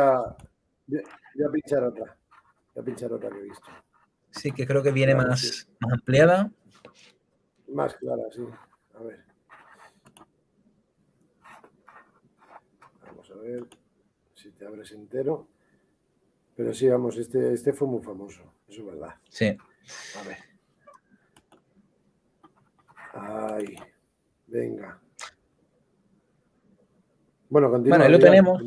Voy a pinchar otra. Voy a pinchar otra que he visto. Sí, que creo que viene más ampliada. Más clara, sí. A ver. Vamos a ver si te abres entero. Pero sí, vamos, este fue muy famoso. Eso es verdad. Sí. A ver. Ay, venga. Bueno, continúa. Bueno, ahí lo tenemos.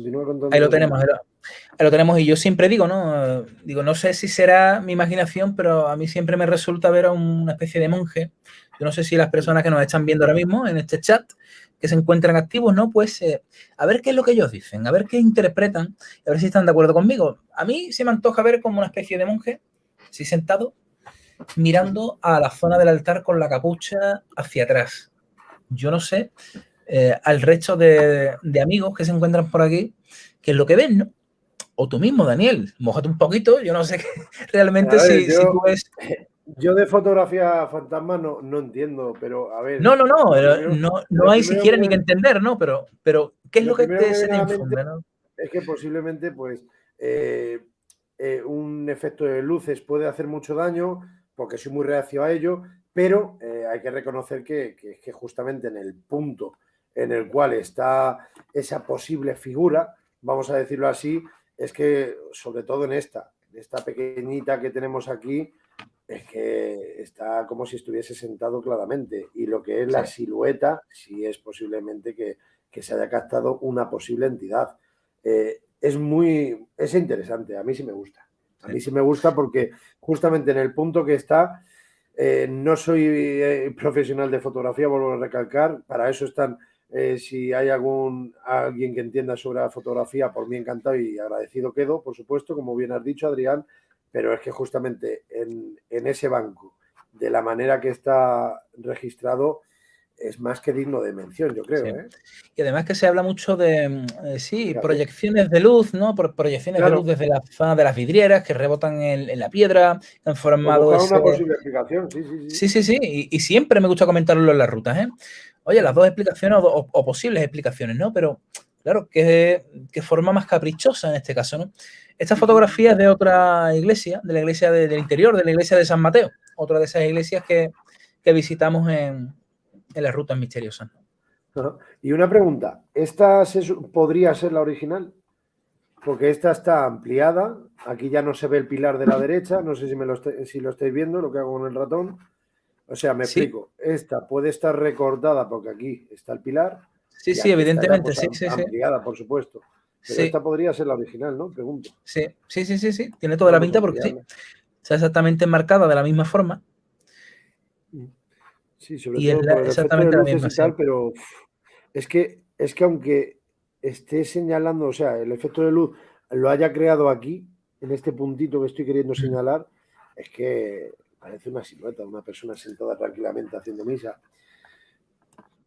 Ahí lo tenemos. Y yo siempre digo, ¿no? No sé si será mi imaginación, pero a mí siempre me resulta ver a una especie de monje. Yo no sé si las personas que nos están viendo ahora mismo en este chat, que se encuentran activos, ¿no? Pues a ver qué es lo que ellos dicen, a ver qué interpretan, a ver si están de acuerdo conmigo. A mí se me antoja ver como una especie de monje, así sentado, mirando a la zona del altar con la capucha hacia atrás. Yo no sé, al resto de amigos que se encuentran por aquí, qué es lo que ven, ¿no? O tú mismo, Daniel, mójate un poquito, yo no sé realmente si tú ves... Yo de fotografía fantasma no entiendo, pero a ver... No hay siquiera ni que entender, ¿no? Pero ¿qué es lo que se te infunde, ¿no? Es que posiblemente, pues, un efecto de luces puede hacer mucho daño, porque soy muy reacio a ello, pero hay que reconocer que justamente en el punto en el cual está esa posible figura, vamos a decirlo así, es que, sobre todo en esta pequeñita que tenemos aquí, es que está como si estuviese sentado claramente. Y lo que es la silueta, sí es posiblemente que se haya captado una posible entidad. Es interesante, a mí sí me gusta. A mí sí me gusta porque justamente en el punto que está, no soy profesional de fotografía, vuelvo a recalcar, para eso están Si hay alguien que entienda sobre la fotografía, por mí encantado y agradecido quedo, por supuesto, como bien has dicho, Adrián, pero es que justamente en ese banco, de la manera que está registrado, es más que digno de mención, yo creo. Sí. Y además que se habla mucho de, sí, Fíjate. proyecciones de luz, ¿no? Proyecciones de luz desde la zona de las vidrieras que rebotan en la piedra, que han formado buscar ese... una posible explicación, Sí. Y siempre me gusta comentarlo en las rutas, ¿eh? Oye, las dos explicaciones o posibles explicaciones, ¿no? Pero, claro, ¿qué forma más caprichosa en este caso, ¿no? Esta fotografía es de otra iglesia, de la iglesia del interior, de la iglesia de San Mateo, otra de esas iglesias que visitamos en las rutas misteriosas. Y una pregunta, ¿esta podría ser la original? Porque esta está ampliada, aquí ya no se ve el pilar de la derecha, no sé si lo estáis viendo, lo que hago con el ratón. O sea, me explico, esta puede estar recortada porque aquí está el pilar y Sí, aquí está ya evidentemente, pues, ampliada, por supuesto. Pero esta podría ser la original, ¿no? Pregunto. Sí. Tiene toda la pinta porque sí. Está exactamente enmarcada de la misma forma. Sí, sobre todo por el efecto de luces y tal, pero es que aunque esté señalando, o sea, el efecto de luz lo haya creado aquí, en este puntito que estoy queriendo señalar, es que parece una silueta de una persona sentada tranquilamente haciendo misa.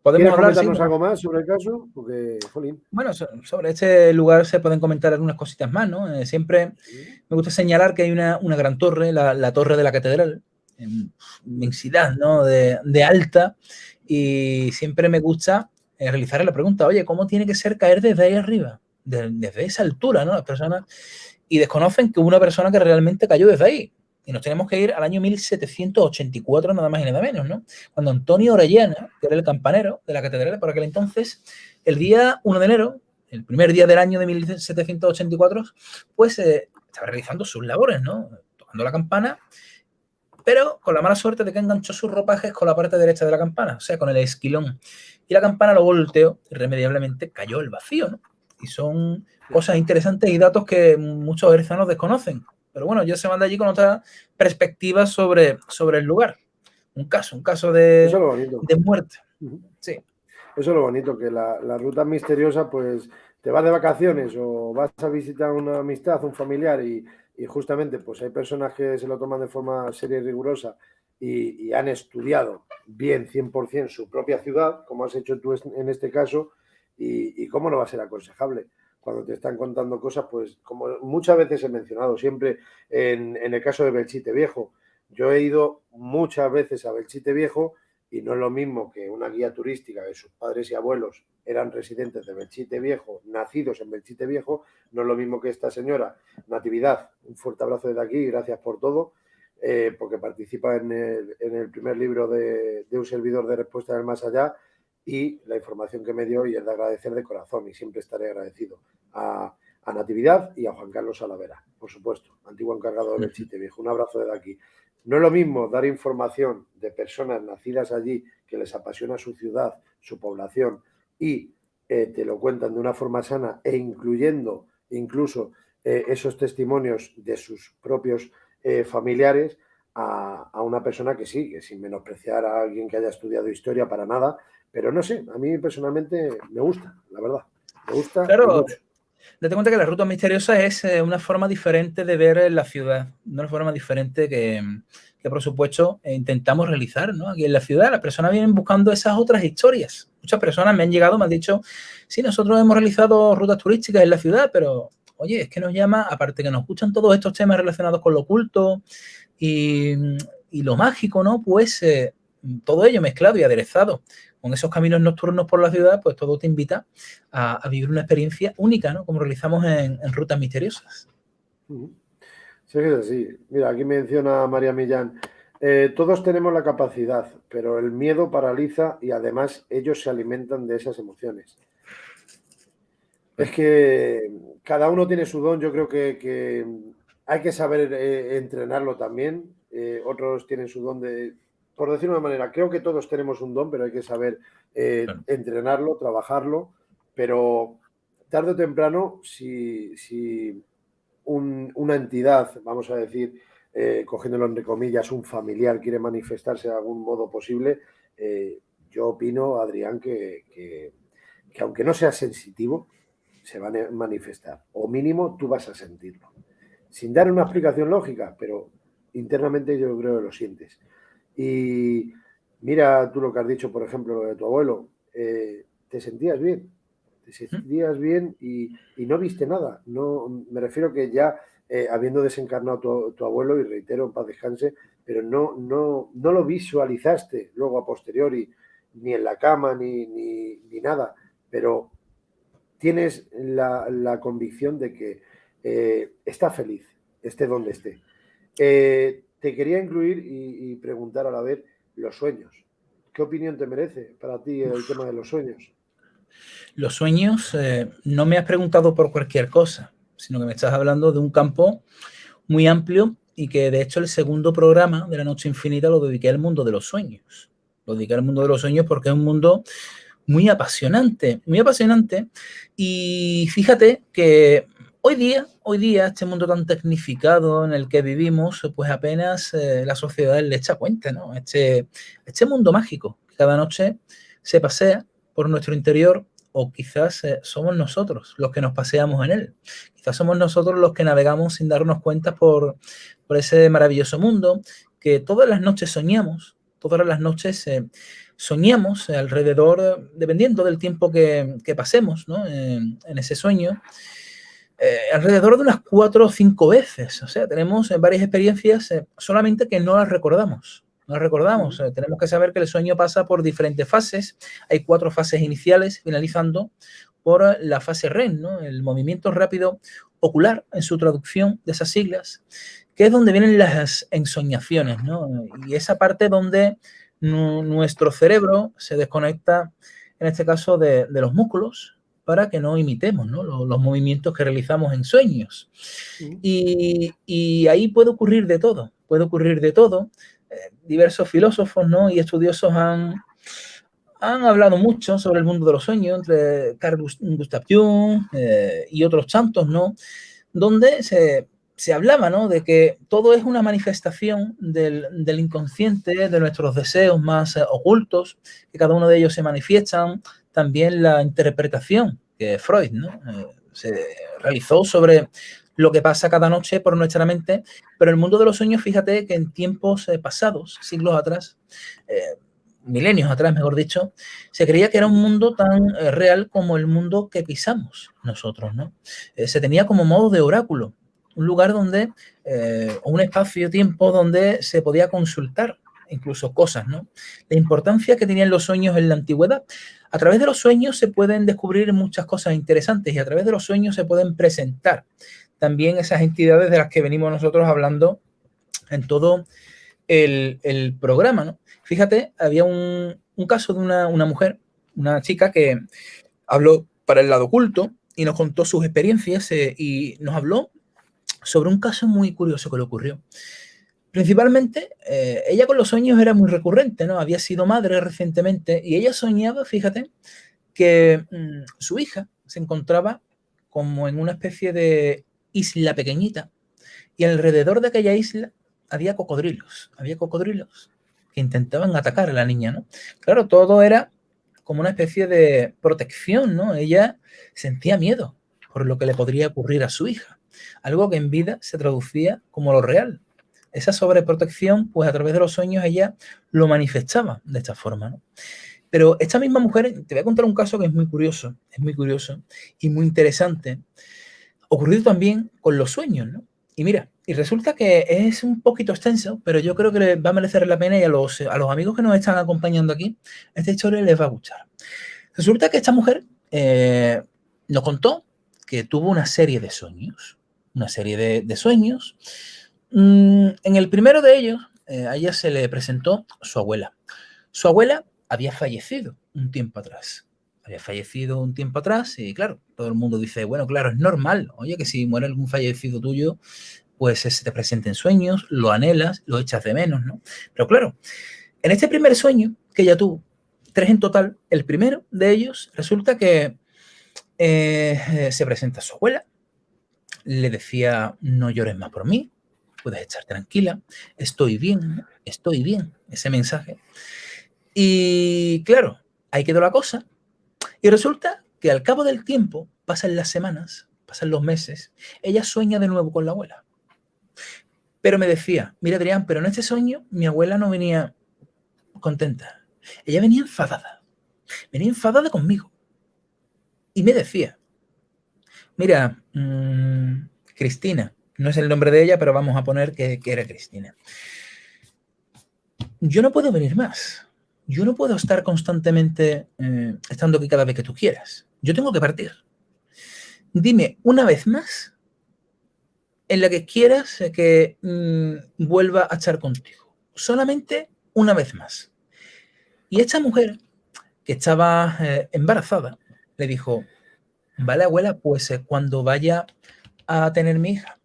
¿Quieres comentarnos algo más sobre el caso? Porque, jolín. Bueno, sobre este lugar se pueden comentar algunas cositas más, ¿no? Siempre me gusta señalar que hay una gran torre, la torre de la catedral, inmensidad, ¿no? De alta, y siempre me gusta realizar la pregunta, oye, ¿cómo tiene que ser caer desde ahí arriba? Desde esa altura, ¿no? Las personas, y desconocen que hubo una persona que realmente cayó desde ahí. Y nos tenemos que ir al año 1784, nada más y nada menos, ¿no? Cuando Antonio Orellana, que era el campanero de la catedral por aquel entonces, el día 1 de enero, el primer día del año de 1784, pues estaba realizando sus labores, ¿no? Tocando la campana, pero con la mala suerte de que enganchó sus ropajes con la parte derecha de la campana, o sea, con el esquilón. Y la campana lo volteó, irremediablemente cayó al vacío, ¿no? Y son cosas interesantes y datos que muchos herzanos desconocen. Pero bueno, yo se manda allí con otra perspectiva sobre el lugar. Un caso de muerte. Sí. Eso es lo bonito, que la ruta misteriosa, pues te vas de vacaciones o vas a visitar una amistad, un familiar y justamente pues hay personas que se lo toman de forma seria y rigurosa y han estudiado bien 100% su propia ciudad, como has hecho tú en este caso, y cómo no va a ser aconsejable cuando te están contando cosas, pues como muchas veces he mencionado, siempre en el caso de Belchite Viejo. Yo he ido muchas veces a Belchite Viejo y no es lo mismo que una guía turística que sus padres y abuelos eran residentes de Belchite Viejo, nacidos en Belchite Viejo, no es lo mismo que esta señora, Natividad. Un fuerte abrazo desde aquí, gracias por todo, porque participa en el primer libro de un servidor de Respuesta del Más Allá, y la información que me dio, y es de agradecer de corazón, y siempre estaré agradecido a Natividad y a Juan Carlos Salavera, por supuesto, antiguo encargado de Belchite Viejo. Un abrazo desde aquí. No es lo mismo dar información de personas nacidas allí que les apasiona su ciudad, su población, y te lo cuentan de una forma sana e incluyendo incluso esos testimonios de sus propios familiares, a una persona que sí, que sin menospreciar a alguien que haya estudiado historia para nada, pero no sé, a mí personalmente me gusta, la verdad, me gusta. Claro, date cuenta que la ruta misteriosa es una forma diferente de ver la ciudad, una forma diferente que por supuesto intentamos realizar, ¿no? Aquí en la ciudad las personas vienen buscando esas otras historias. Muchas personas me han llegado, me han dicho, sí, nosotros hemos realizado rutas turísticas en la ciudad, pero oye, es que nos llama, aparte que nos gustan todos estos temas relacionados con lo oculto y lo mágico, ¿no? Pues todo ello mezclado y aderezado con esos caminos nocturnos por la ciudad, pues todo te invita a vivir una experiencia única, ¿no? Como realizamos en rutas misteriosas. Sí, es así. Mira, aquí menciona María Millán. Todos tenemos la capacidad, pero el miedo paraliza y además ellos se alimentan de esas emociones. Es que cada uno tiene su don, yo creo que hay que saber entrenarlo también. Otros tienen su don por decirlo de una manera, creo que todos tenemos un don, pero hay que saber entrenarlo, trabajarlo. Pero tarde o temprano, si una entidad, vamos a decir, cogiéndolo entre comillas, un familiar quiere manifestarse de algún modo posible, yo opino, Adrián, que que aunque no seas sensitivo, se van a manifestar, o mínimo tú vas a sentirlo. Sin dar una explicación lógica, pero internamente yo creo que lo sientes. Y mira tú lo que has dicho, por ejemplo, lo de tu abuelo. Te sentías bien y no viste nada. No, me refiero que ya habiendo desencarnado tu abuelo, y reitero, en paz descanse, pero no lo visualizaste luego a posteriori, ni en la cama, ni nada, pero tienes la convicción de que está feliz, esté donde esté. Te quería incluir y preguntar a la vez los sueños. ¿Qué opinión te merece para ti el tema de los sueños? Los sueños, no me has preguntado por cualquier cosa, sino que me estás hablando de un campo muy amplio y que de hecho el segundo programa de La Noche Infinita lo dediqué al mundo de los sueños. Lo dediqué al mundo de los sueños porque es un mundo muy apasionante y fíjate que hoy día, este mundo tan tecnificado en el que vivimos, pues apenas la sociedad le echa cuenta, ¿no? Este mundo mágico que cada noche se pasea por nuestro interior, o quizás somos nosotros los que nos paseamos en él. Quizás somos nosotros los que navegamos sin darnos cuenta por ese maravilloso mundo que todas las noches soñamos, todas las noches soñamos alrededor, dependiendo del tiempo que pasemos, ¿no? En ese sueño, alrededor de unas 4 o 5 veces. O sea, tenemos varias experiencias, solamente que no las recordamos. No las recordamos. Tenemos que saber que el sueño pasa por diferentes fases. Hay 4 fases iniciales, finalizando por la fase REM, ¿no? El movimiento rápido ocular, en su traducción de esas siglas, que es donde vienen las ensoñaciones, ¿no? Y esa parte donde nuestro cerebro se desconecta, en este caso, de los músculos, para que no imitemos, ¿no? Los movimientos que realizamos en sueños. Y ahí puede ocurrir de todo, diversos filósofos, ¿no? Y estudiosos han hablado mucho sobre el mundo de los sueños, entre Carl Gustav Jung y otros tantos, ¿no? Donde se hablaba, ¿no? De que todo es una manifestación del inconsciente, de nuestros deseos más ocultos, que cada uno de ellos se manifiestan. También la interpretación que Freud, ¿no? Se realizó sobre lo que pasa cada noche por nuestra mente, pero el mundo de los sueños, fíjate que en tiempos pasados, siglos atrás, milenios atrás, mejor dicho, se creía que era un mundo tan real como el mundo que pisamos nosotros, ¿no? Se tenía como modo de oráculo, un lugar donde, o un espacio-tiempo donde se podía consultar incluso cosas, ¿no? La importancia que tenían los sueños en la antigüedad. A través de los sueños se pueden descubrir muchas cosas interesantes, y a través de los sueños se pueden presentar también esas entidades de las que venimos nosotros hablando en todo el programa, ¿no? Fíjate, había un caso de una mujer, una chica que habló para el lado oculto y nos contó sus experiencias, y nos habló sobre un caso muy curioso que le ocurrió. Principalmente, ella con los sueños era muy recurrente, ¿no? Había sido madre recientemente y ella soñaba, fíjate, que su hija se encontraba como en una especie de isla pequeñita, y alrededor de aquella isla había cocodrilos que intentaban atacar a la niña, ¿no? Claro, todo era como una especie de protección, ¿no? Ella sentía miedo por lo que le podría ocurrir a su hija, algo que en vida se traducía como lo real. Esa sobreprotección, pues a través de los sueños ella lo manifestaba de esta forma, ¿no? Pero esta misma mujer, te voy a contar un caso que es muy curioso y muy interesante, ocurrido también con los sueños, ¿no? Y mira, y resulta que es un poquito extenso, pero yo creo que les va a merecer la pena, y a los amigos que nos están acompañando aquí, esta historia les va a gustar. Resulta que esta mujer nos contó que tuvo una serie de sueños, En el primero de ellos, a ella se le presentó su abuela. Su abuela había fallecido un tiempo atrás. Y claro, todo el mundo dice, bueno, claro, es normal. Oye, que si muere algún fallecido tuyo, pues se te presenta en sueños, lo anhelas, lo echas de menos, ¿no? Pero claro, en este primer sueño que ella tuvo, 3 en total, el primero de ellos resulta que se presenta a su abuela, le decía, no llores más por mí, puedes estar tranquila, estoy bien, ese mensaje. Y claro, ahí quedó la cosa. Y resulta que al cabo del tiempo, pasan las semanas, pasan los meses, ella sueña de nuevo con la abuela. Pero me decía, mira Adrián, pero en este sueño mi abuela no venía contenta. Ella venía enfadada conmigo. Y me decía, mira, Cristina, no es el nombre de ella, pero vamos a poner que era Cristina. Yo no puedo venir más. Yo no puedo estar constantemente estando aquí cada vez que tú quieras. Yo tengo que partir. Dime una vez más en la que quieras que vuelva a estar contigo. Solamente una vez más. Y esta mujer, que estaba embarazada, le dijo, vale, abuela, pues cuando vaya a tener mi hija,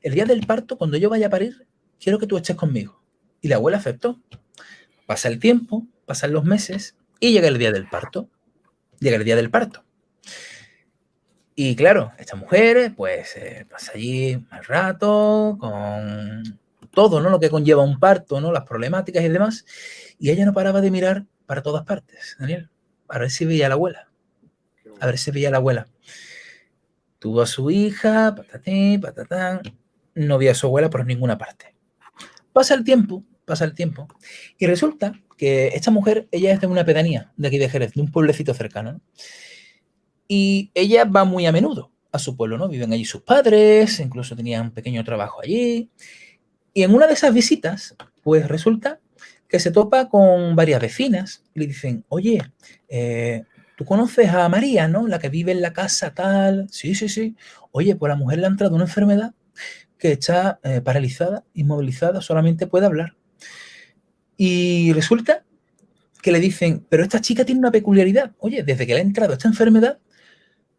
el día del parto, cuando yo vaya a parir, quiero que tú estés conmigo. Y la abuela aceptó. Pasa el tiempo, pasan los meses y llega el día del parto. Llega el día del parto. Y claro, esta mujer pues pasa allí mal rato, con todo, ¿no? Lo que conlleva un parto, ¿no? Las problemáticas y demás. Y ella no paraba de mirar para todas partes, Daniel, a ver si veía a la abuela. A ver si veía a la abuela. Tuvo a su hija, patatín, patatán. No vio a su abuela por ninguna parte. Pasa el tiempo. Y resulta que esta mujer, ella es de una pedanía de aquí de Jerez, de un pueblecito cercano, ¿no? Y ella va muy a menudo a su pueblo, ¿no? Viven allí sus padres, incluso tenían un pequeño trabajo allí. Y en una de esas visitas, pues resulta que se topa con varias vecinas y le dicen, oye, tú conoces a María, ¿no? La que vive en la casa tal. Sí, sí, sí. Oye, pues a la mujer le ha entrado una enfermedad que está paralizada, inmovilizada, solamente puede hablar. Y resulta que le dicen, pero esta chica tiene una peculiaridad. Oye, desde que le ha entrado esta enfermedad,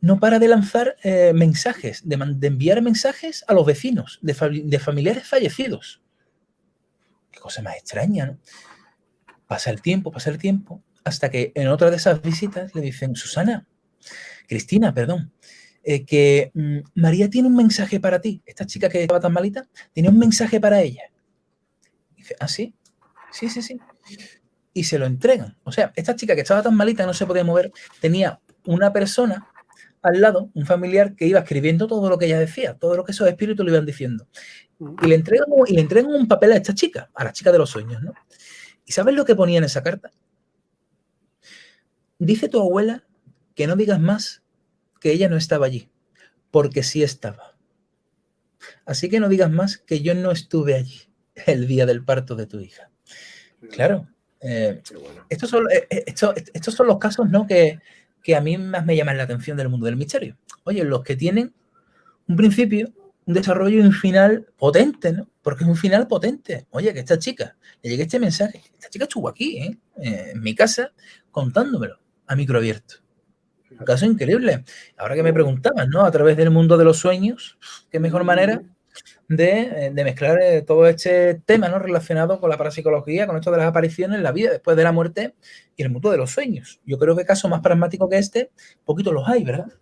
no para de lanzar mensajes, de enviar mensajes a los vecinos, de familiares fallecidos. Qué cosa más extraña, ¿no? Pasa el tiempo, hasta que en otra de esas visitas le dicen, Cristina, perdón, que María tiene un mensaje para ti. Esta chica que estaba tan malita, tiene un mensaje para ella. Y dice, ¿ah, sí? Sí, sí, sí. Y se lo entregan. O sea, esta chica que estaba tan malita, no se podía mover, tenía una persona al lado, un familiar que iba escribiendo todo lo que ella decía, todo lo que esos espíritus le iban diciendo. Y le entregan un papel a esta chica, a la chica de los sueños, ¿no? ¿Y sabes lo que ponía en esa carta? Dice tu abuela que no digas más que ella no estaba allí, porque sí estaba. Así que no digas más que yo no estuve allí el día del parto de tu hija. Claro. Estos son los casos, ¿no? que a mí más me llaman la atención del mundo del misterio. Oye, los que tienen un principio, un desarrollo y un final potente, ¿no? Porque es un final potente. Oye, que esta chica, le llegue este mensaje, esta chica estuvo aquí, en mi casa, contándomelo a micro abierto. Un caso increíble. Ahora que me preguntabas, ¿no? A través del mundo de los sueños, qué mejor manera de mezclar todo este tema, ¿no? Relacionado con la parapsicología, con esto de las apariciones, la vida después de la muerte y el mundo de los sueños. Yo creo que casos más pragmáticos que este, poquito los hay, ¿verdad?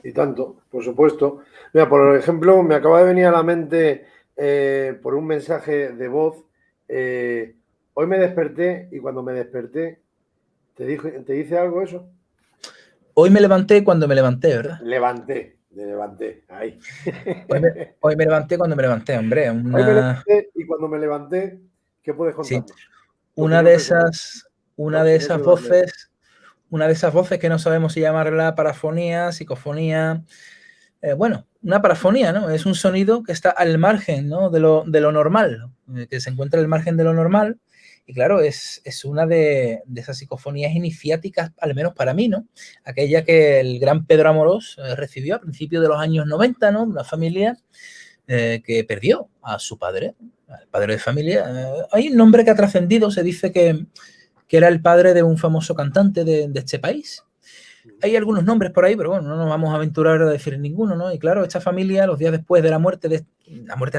Y tanto, por supuesto. Mira, por ejemplo, me acaba de venir a la mente por un mensaje de voz. Hoy me desperté y cuando me desperté, ¿te dice algo eso? Hoy me levanté cuando me levanté, ¿verdad? Levanté, ahí. Hoy me levanté cuando me levanté, hombre. Hoy me levanté y cuando me levanté, ¿qué puedes contarnos? Sí. Una de esas voces que no sabemos si llamarla parafonía, psicofonía. Bueno, una parafonía, ¿no? Es un sonido que está al margen, ¿no? de lo normal, ¿no? Que se encuentra al margen de lo normal. Y claro, es una de esas psicofonías iniciáticas, al menos para mí, ¿no? Aquella que el gran Pedro Amorós recibió a principios de los años 90, ¿no? Una familia que perdió a su padre, al padre de familia. Hay un nombre que ha trascendido, se dice que era el padre de un famoso cantante de este país. Hay algunos nombres por ahí, pero bueno, no nos vamos a aventurar a decir ninguno, ¿no? Y claro, esta familia, los días después de la muerte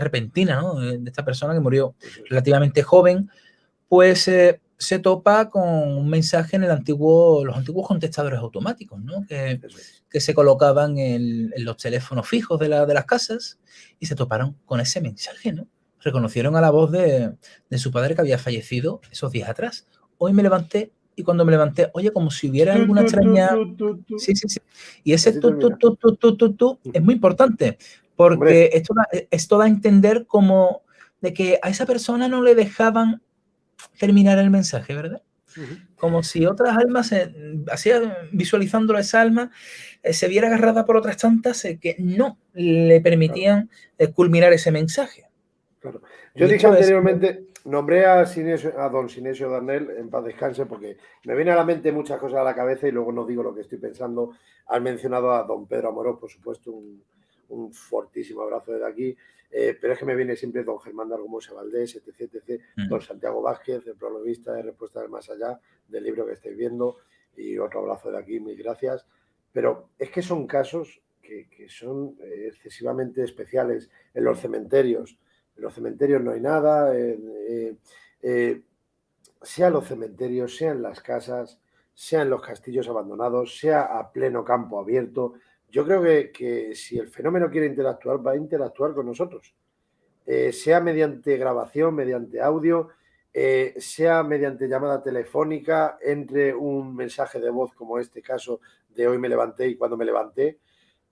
repentina, ¿no? De esta persona que murió relativamente joven, pues se topa con un mensaje en los antiguos contestadores automáticos, ¿no? Que se colocaban en los teléfonos fijos de las casas y se toparon con ese mensaje, ¿no? Reconocieron a la voz de su padre que había fallecido esos días atrás. Hoy me levanté y cuando me levanté, oye, como si hubiera alguna extraña... Sí, sí, sí. Y ese Así tú termina. es muy importante, porque esto da a entender como de que a esa persona no le dejaban terminar el mensaje, ¿verdad? Como si otras almas, así visualizándolo esa alma, se viera agarrada por otras tantas que no le permitían culminar ese mensaje. Claro. Yo dije anteriormente, nombré a don Sinesio Darnell, en paz descanse, porque me viene a la mente muchas cosas a la cabeza y luego no digo lo que estoy pensando. Has mencionado a don Pedro Amorós, por supuesto, un fortísimo abrazo desde aquí, pero es que me viene siempre don Germán de Argumosa Valdés, etc, etc, don Santiago Vázquez, el prologuista de Respuesta del Más Allá, del libro que estáis viendo, y otro abrazo de aquí, mil gracias. Pero es que son casos que son excesivamente especiales en los cementerios. En los cementerios no hay nada, sea en los cementerios, sea en las casas, sea en los castillos abandonados, sea a pleno campo abierto. Yo creo que si el fenómeno quiere interactuar, va a interactuar con nosotros. Sea mediante grabación, mediante audio, sea mediante llamada telefónica, entre un mensaje de voz como este caso de hoy me levanté y cuando me levanté.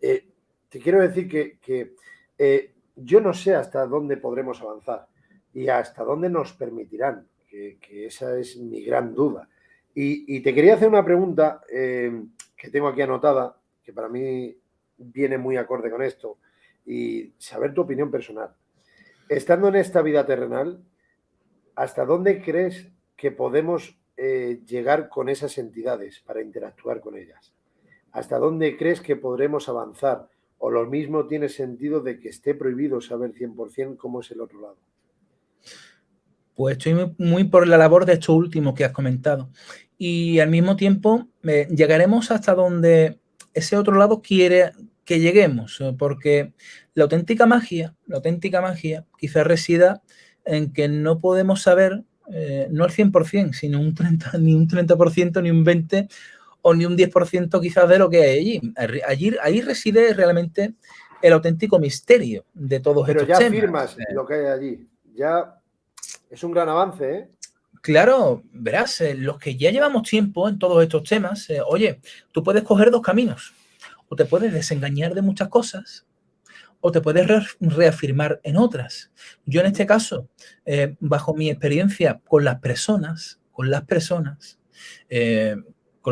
Te quiero decir que yo no sé hasta dónde podremos avanzar y hasta dónde nos permitirán, que esa es mi gran duda. Y te quería hacer una pregunta que tengo aquí anotada, que para mí viene muy acorde con esto, y saber tu opinión personal. Estando en esta vida terrenal, ¿hasta dónde crees que podemos llegar con esas entidades para interactuar con ellas? ¿Hasta dónde crees que podremos avanzar? ¿O lo mismo tiene sentido de que esté prohibido saber 100% cómo es el otro lado? Pues estoy muy por la labor de esto último que has comentado. Y al mismo tiempo llegaremos hasta donde ese otro lado quiere que lleguemos, porque la auténtica magia quizás resida en que no podemos saber, no al 100%, sino un 30, ni un 30%, ni un 20% o ni un 10% quizás de lo que hay allí. Ahí reside realmente el auténtico misterio de todos estos temas. Pero ya afirmas lo que hay allí. Ya es un gran avance, ¿eh? Claro, verás, los que ya llevamos tiempo en todos estos temas, oye, tú puedes coger dos caminos. O te puedes desengañar de muchas cosas, o te puedes reafirmar en otras. Yo en este caso, bajo mi experiencia con las personas, con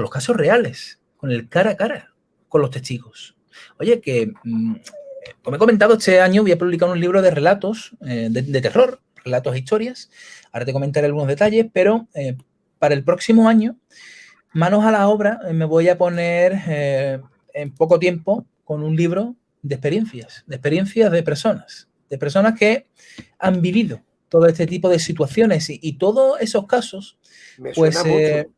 los casos reales, con el cara a cara, con los testigos. Oye, que como he comentado, este año voy a publicar un libro de relatos de terror, relatos e historias. Ahora te comentaré algunos detalles, pero para el próximo año, manos a la obra, me voy a poner en poco tiempo con un libro de experiencias de personas que han vivido todo este tipo de situaciones y todos esos casos. Me pues suena mucho.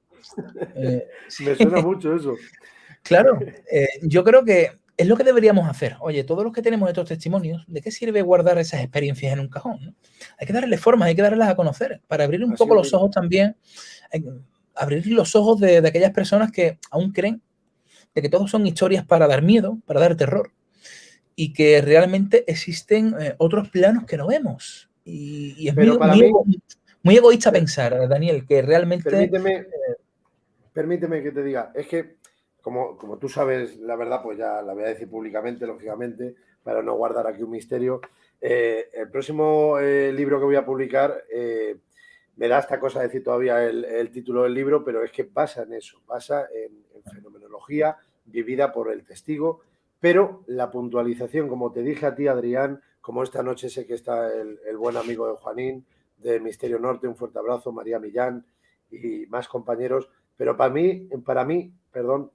Me suena mucho eso. Claro, yo creo que es lo que deberíamos hacer. Oye, todos los que tenemos estos testimonios, ¿de qué sirve guardar esas experiencias en un cajón? ¿No? Hay que darle forma, hay que darlas a conocer, para abrir un poco los ojos también, abrir los ojos de aquellas personas que aún creen de que todos son historias para dar miedo, para dar terror, y que realmente existen otros planos que no vemos. Y es muy egoísta pensar, Daniel, que realmente... Permíteme que te diga, es que como tú sabes, la verdad, pues ya la voy a decir públicamente, lógicamente, para no guardar aquí un misterio. El próximo libro que voy a publicar, me da esta cosa decir todavía el título del libro, pero es que basa en eso, basa en fenomenología vivida por el testigo, pero la puntualización, como te dije a ti, Adrián, como esta noche sé que está el buen amigo de Juanín, de Misterio Norte, un fuerte abrazo, María Millán y más compañeros. Pero para mí,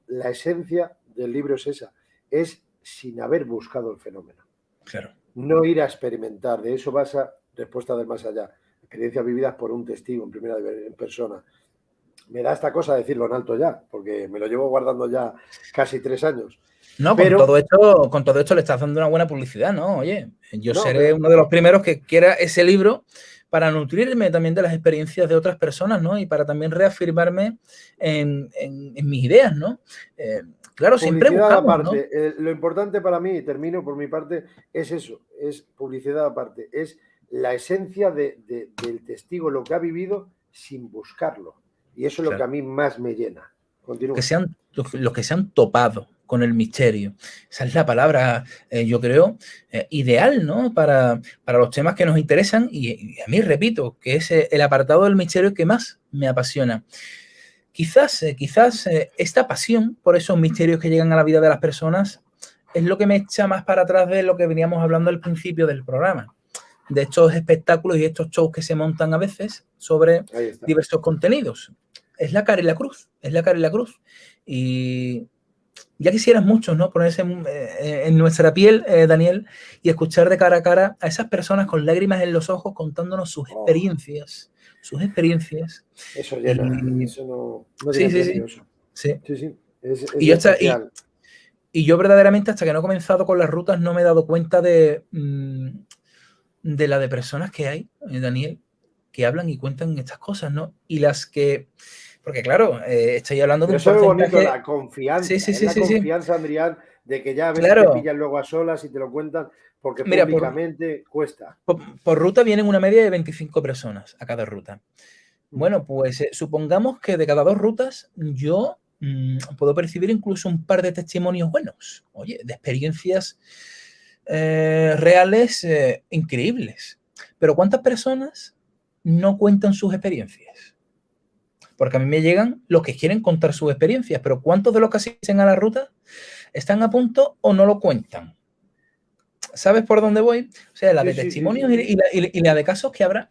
la esencia del libro es esa, es sin haber buscado el fenómeno. Claro. No ir a experimentar, de eso basa Respuesta del Más Allá, experiencias vividas por un testigo en persona. Me da esta cosa decirlo en alto ya, porque me lo llevo guardando ya casi 3 años. No, con todo esto le estás dando una buena publicidad, ¿no? Oye, yo seré uno de los primeros que quiera ese libro para nutrirme también de las experiencias de otras personas, ¿no? Y para también reafirmarme en mis ideas, ¿no? Claro, siempre buscamos, aparte, ¿no? Lo importante para mí, y termino por mi parte, es eso, es publicidad aparte, es la esencia del testigo, lo que ha vivido sin buscarlo. Y eso es lo que a mí más me llena. Continúa. Que sean los que se han topado con el misterio. Esa es la palabra, yo creo, ideal, ¿no? Para los temas que nos interesan y a mí, repito, que es el apartado del misterio que más me apasiona. Quizás esta pasión por esos misterios que llegan a la vida de las personas es lo que me echa más para atrás de lo que veníamos hablando al principio del programa, de estos espectáculos y estos shows que se montan a veces sobre diversos contenidos. Es la cara y la cruz, es la cara y la cruz. Y ya quisieras muchos, ¿no? Ponerse en nuestra piel, Daniel, y escuchar de cara a cara a esas personas con lágrimas en los ojos contándonos sus experiencias. Sus experiencias. Eso llena, eso no sí, tiene sí, precio, sí, eso. Sí, sí, es especial. Y yo verdaderamente, hasta que no he comenzado con las rutas, no me he dado cuenta de la de personas que hay, Daniel, que hablan y cuentan estas cosas, ¿no? Y las que... Porque claro, estoy hablando de un porcentaje... Pero eso es bonito, la confianza, confianza, Adrián, de que ya a veces te pillan luego a solas y te lo cuentan, porque mira, públicamente cuesta. Por ruta vienen una media de 25 personas a cada ruta. Bueno, pues supongamos que de cada 2 rutas yo puedo percibir incluso un par de testimonios buenos, oye, de experiencias reales increíbles. Pero ¿cuántas personas no cuentan sus experiencias? Porque a mí me llegan los que quieren contar sus experiencias, pero ¿cuántos de los que asisten a la ruta están a punto o no lo cuentan? ¿Sabes por dónde voy? O sea, la de testimonios y la de casos que habrá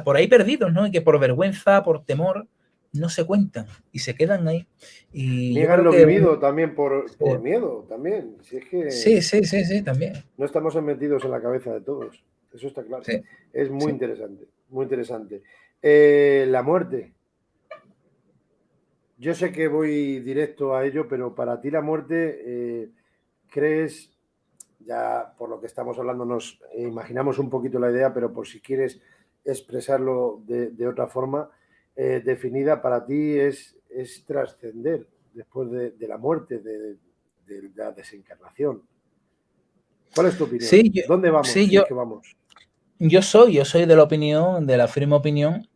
por ahí perdidos, ¿no? Y que por vergüenza, por temor, no se cuentan y se quedan ahí. Y niegan lo vivido también por miedo, también. Si es que sí, también. No estamos metidos en la cabeza de todos, eso está claro. Sí, es muy interesante, muy interesante. La muerte. Yo sé que voy directo a ello, pero para ti la muerte, ¿crees, ya por lo que estamos hablando nos imaginamos un poquito la idea, pero por si quieres expresarlo de otra forma definida, para ti es trascender después de la muerte, de la desencarnación? ¿Cuál es tu opinión? Sí, ¿Dónde vamos? Sí, es que vamos. Yo soy de la opinión, de la firme opinión,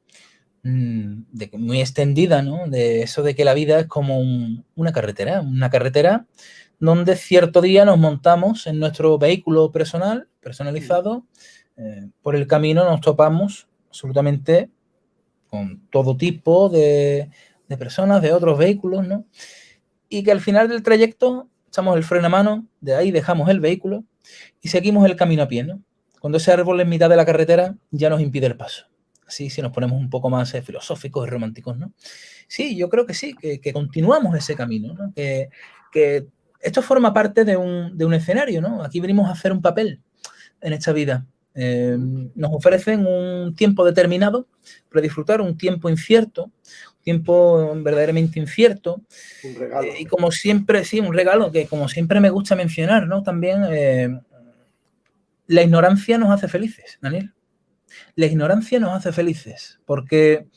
muy extendida, ¿no? De eso de que la vida es como una carretera donde cierto día nos montamos en nuestro vehículo personalizado, por el camino nos topamos absolutamente con todo tipo de personas, de otros vehículos, ¿no? Y que al final del trayecto echamos el freno a mano, de ahí dejamos el vehículo y seguimos el camino a pie, ¿no? Cuando ese árbol en mitad de la carretera ya nos impide el paso. Así, si nos ponemos un poco más filosóficos y románticos, ¿no? Sí, yo creo que sí, que continuamos ese camino, ¿no? Que esto forma parte de un escenario, ¿no? Aquí venimos a hacer un papel en esta vida. Nos ofrecen un tiempo determinado para disfrutar, un tiempo incierto, un tiempo verdaderamente incierto. Un regalo. Y como siempre, sí, un regalo que como siempre me gusta mencionar, ¿no? También la ignorancia nos hace felices, Daniel. La ignorancia nos hace felices porque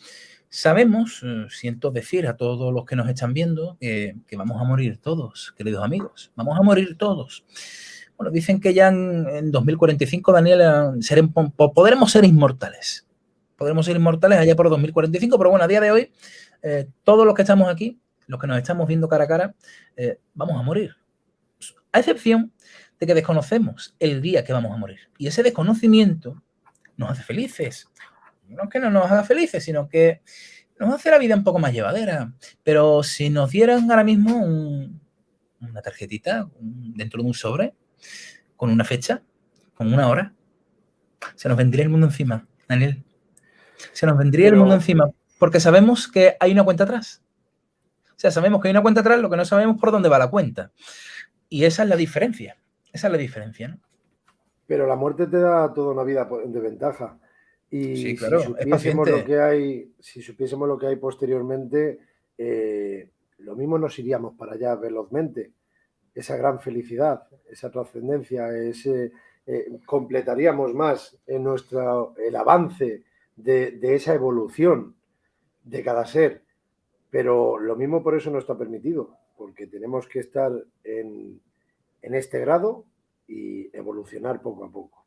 sabemos, siento decir a todos los que nos están viendo, que vamos a morir todos, queridos amigos, vamos a morir todos. Bueno, dicen que ya en 2045, Daniel, podremos ser inmortales. Podremos ser inmortales allá por 2045, pero bueno, a día de hoy, todos los que estamos aquí, los que nos estamos viendo cara a cara, vamos a morir. A excepción de que desconocemos el día que vamos a morir. Y ese desconocimiento nos hace felices. No es que no nos haga felices, sino que nos hace la vida un poco más llevadera. Pero si nos dieran ahora mismo una tarjetita dentro de un sobre, con una fecha, con una hora, se nos vendría el mundo encima, Daniel. Se nos vendría el mundo encima, porque sabemos que hay una cuenta atrás. O sea, sabemos que hay una cuenta atrás, lo que no sabemos por dónde va la cuenta. Y esa es la diferencia. Esa es la diferencia, ¿no? Pero la muerte te da toda una vida de ventaja. Y sí, claro, si supiésemos lo que hay posteriormente, lo mismo nos iríamos para allá velozmente. Esa gran felicidad, esa trascendencia, completaríamos más en el avance de esa evolución de cada ser. Pero lo mismo por eso no está permitido, porque tenemos que estar en este grado y evolucionar poco a poco.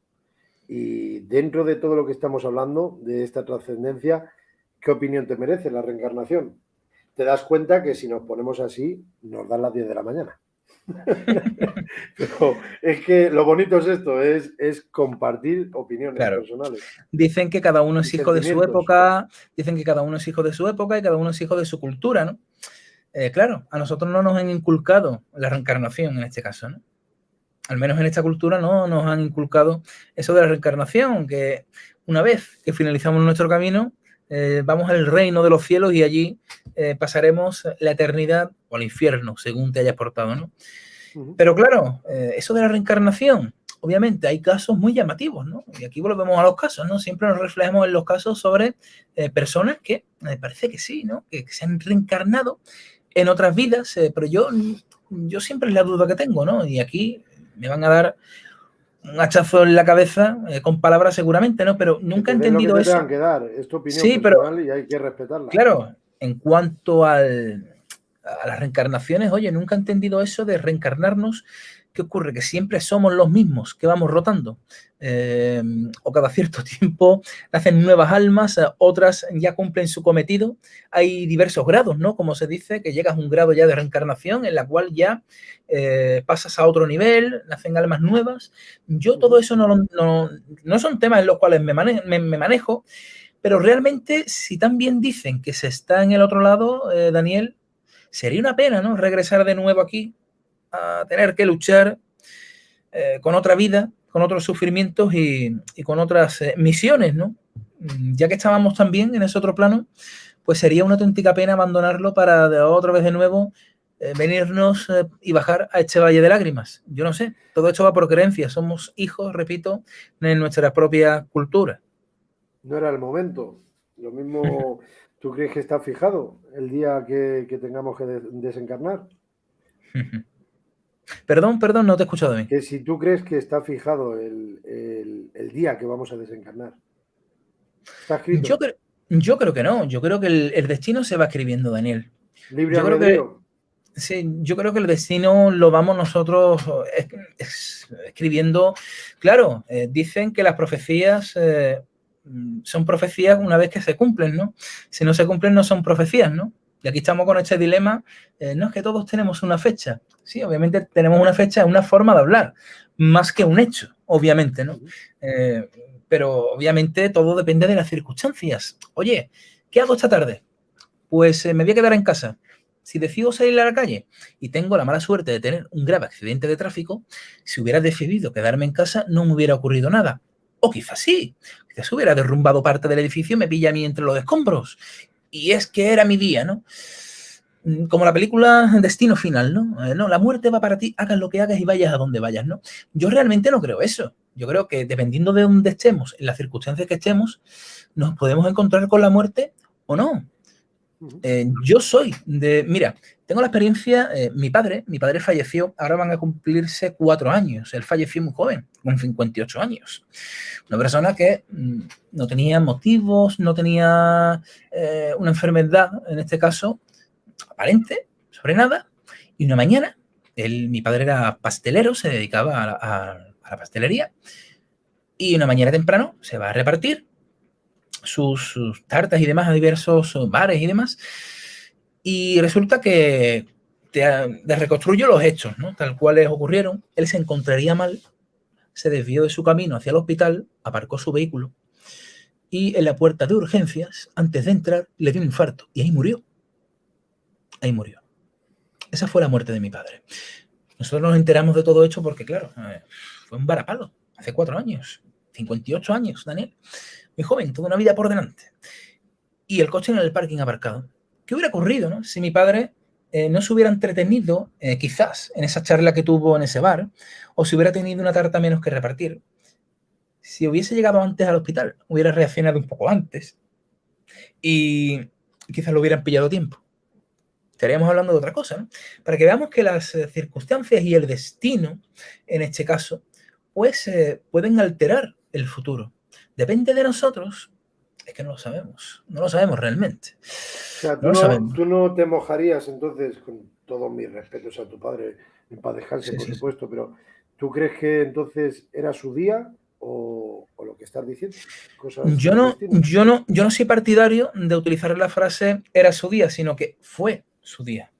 Y dentro de todo lo que estamos hablando, de esta trascendencia, ¿qué opinión te merece la reencarnación? Te das cuenta que si nos ponemos así, nos dan las 10 de la mañana. Pero es que lo bonito es esto, es compartir opiniones Claro. personales. Dicen que cada uno Y es hijo de su sentimientos. época, dicen que cada uno es hijo de su época y cada uno es hijo de su cultura, ¿no? Claro, a nosotros no nos han inculcado la reencarnación en este caso, ¿no? Al menos en esta cultura no nos han inculcado eso de la reencarnación, que una vez que finalizamos nuestro camino, vamos al reino de los cielos y allí pasaremos la eternidad o al infierno, según te hayas portado, ¿no? Pero claro, eso de la reencarnación, obviamente hay casos muy llamativos, ¿no? Y aquí volvemos a los casos, ¿no? Siempre nos reflejamos en los casos sobre personas que me parece que sí, ¿no? Que se han reencarnado en otras vidas, pero yo siempre es la duda que tengo, ¿no? Y aquí me van a dar un hachazo en la cabeza con palabras seguramente, ¿no? Pero nunca he entendido lo que te eso. tengan que dar, es tu opinión Sí, pero personal y hay que respetarla. claro, en cuanto a las reencarnaciones, oye, nunca he entendido eso de reencarnarnos. ¿Qué ocurre? Que siempre somos los mismos que vamos rotando. O cada cierto tiempo nacen nuevas almas, otras ya cumplen su cometido. Hay diversos grados, ¿no? Como se dice, que llegas a un grado ya de reencarnación en la cual ya pasas a otro nivel, nacen almas nuevas. Yo todo eso no son temas en los cuales me manejo, pero realmente si también dicen que se está en el otro lado, Daniel, sería una pena, ¿no? Regresar de nuevo aquí a tener que luchar con otra vida, con otros sufrimientos y con otras misiones, ¿no? Ya que estábamos también en ese otro plano, pues sería una auténtica pena abandonarlo para de otra vez de nuevo venirnos y bajar a este valle de lágrimas. Yo no sé, todo esto va por creencias, somos hijos, repito, de nuestra propia cultura. No era el momento. Lo mismo, ¿tú crees que está fijado el día que tengamos que desencarnar? Perdón, no te he escuchado bien. Que si tú crees que está fijado el día que vamos a desencarnar. ¿Está escrito? Yo creo que no. Yo creo que el destino se va escribiendo, Daniel. ¿Libre Yo creo que albedrío? sí, yo creo que el destino lo vamos nosotros escribiendo. Claro, dicen que las profecías son profecías una vez que se cumplen, ¿no? Si no se cumplen, no son profecías, ¿no? Y aquí estamos con este dilema. No es que todos tenemos una fecha. Sí, obviamente tenemos una fecha, una forma de hablar, más que un hecho, obviamente, ¿no? Pero obviamente todo depende de las circunstancias. Oye, ¿qué hago esta tarde? Pues me voy a quedar en casa. Si decido salir a la calle y tengo la mala suerte de tener un grave accidente de tráfico, si hubiera decidido quedarme en casa no me hubiera ocurrido nada. O quizás sí, quizás hubiera derrumbado parte del edificio y me pilla a mí entre los escombros. Y es que era mi día, ¿no? Como la película Destino Final, ¿no? No, la muerte va para ti, hagas lo que hagas y vayas a donde vayas, ¿no? Yo realmente no creo eso. Yo creo que dependiendo de dónde estemos, en las circunstancias que estemos, nos podemos encontrar con la muerte o no. Yo soy de, mira, tengo la experiencia, mi padre falleció, ahora van a cumplirse 4 años, él falleció muy joven, con 58 años. Una persona que no tenía motivos, no tenía una enfermedad, en este caso, aparente, sobre nada, y una mañana, mi padre era pastelero, se dedicaba a la pastelería, y una mañana temprano se va a repartir sus tartas y demás a diversos bares y demás, y resulta que te reconstruyo los hechos, ¿no? Tal cuales ocurrieron. Él se encontraría mal, se desvió de su camino hacia el hospital, aparcó su vehículo y en la puerta de urgencias, antes de entrar, le dio un infarto y ahí murió. Ahí murió. Esa fue la muerte de mi padre. Nosotros nos enteramos de todo esto porque, claro, fue un varapalo, hace 4 años, 58 años, Daniel. Muy joven, toda una vida por delante. Y el coche en el parking aparcado. ¿Qué hubiera ocurrido, no? Si mi padre no se hubiera entretenido, quizás, en esa charla que tuvo en ese bar, o si hubiera tenido una tarta menos que repartir. Si hubiese llegado antes al hospital, hubiera reaccionado un poco antes y quizás lo hubieran pillado a tiempo. Estaríamos hablando de otra cosa, ¿no? Para que veamos que las circunstancias y el destino, en este caso, pues pueden alterar el futuro. Depende de nosotros. Es que no lo sabemos realmente. O sea, No lo sabemos. tú no te mojarías entonces, con todos mis respetos a tu padre, en paz descanse, Sí, por sí. supuesto, pero ¿tú crees que entonces era su día o lo que estás diciendo. Cosas Yo distintas. no soy partidario de utilizar la frase era su día, sino que fue su día.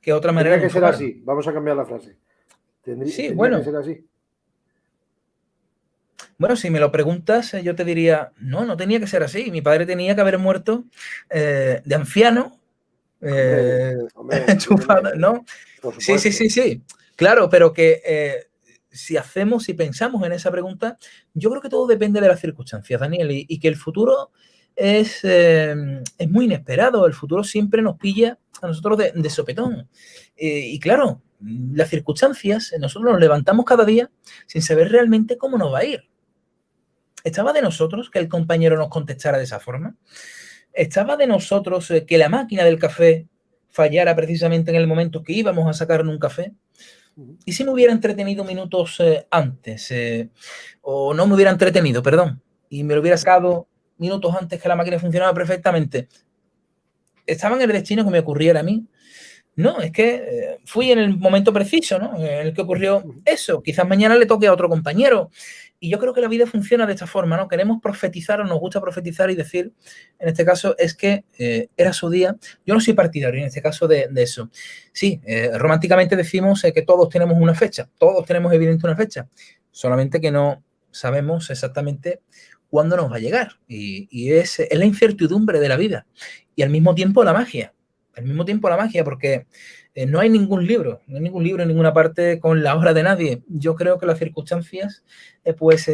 Que otra manera Tendría de que ser enfocarlo. así. Vamos a cambiar la frase. Sí, Tendría que bueno. ser así. Bueno, si me lo preguntas, yo te diría, no tenía que ser así. Mi padre tenía que haber muerto de anciano, Hombre, enchufado, entiéndeme. ¿no? Por Sí. supuesto. Claro, pero que si pensamos en esa pregunta, yo creo que todo depende de las circunstancias, Daniel, y que el futuro es muy inesperado. El futuro siempre nos pilla a nosotros de sopetón. Y claro, las circunstancias, nosotros nos levantamos cada día sin saber realmente cómo nos va a ir. ¿Estaba de nosotros que el compañero nos contestara de esa forma? ¿Estaba de nosotros que la máquina del café fallara precisamente en el momento que íbamos a sacarnos un café? ¿Y si me hubiera entretenido minutos antes? O no me hubiera entretenido, perdón, y me lo hubiera sacado minutos antes que la máquina funcionaba perfectamente. ¿Estaba en el destino que me ocurriera a mí? No, es que fui en el momento preciso, ¿no? En el que ocurrió eso. Quizás mañana le toque a otro compañero. Y yo creo que la vida funciona de esta forma, ¿no? Queremos profetizar o nos gusta profetizar y decir, en este caso, es que era su día. Yo no soy partidario en este caso de eso. Sí, románticamente decimos que todos tenemos una fecha, todos tenemos evidente una fecha, solamente que no sabemos exactamente cuándo nos va a llegar. Y es la incertidumbre de la vida y al mismo tiempo la magia. Al mismo tiempo la magia, porque no hay ningún libro en ninguna parte con la obra de nadie. Yo creo que las circunstancias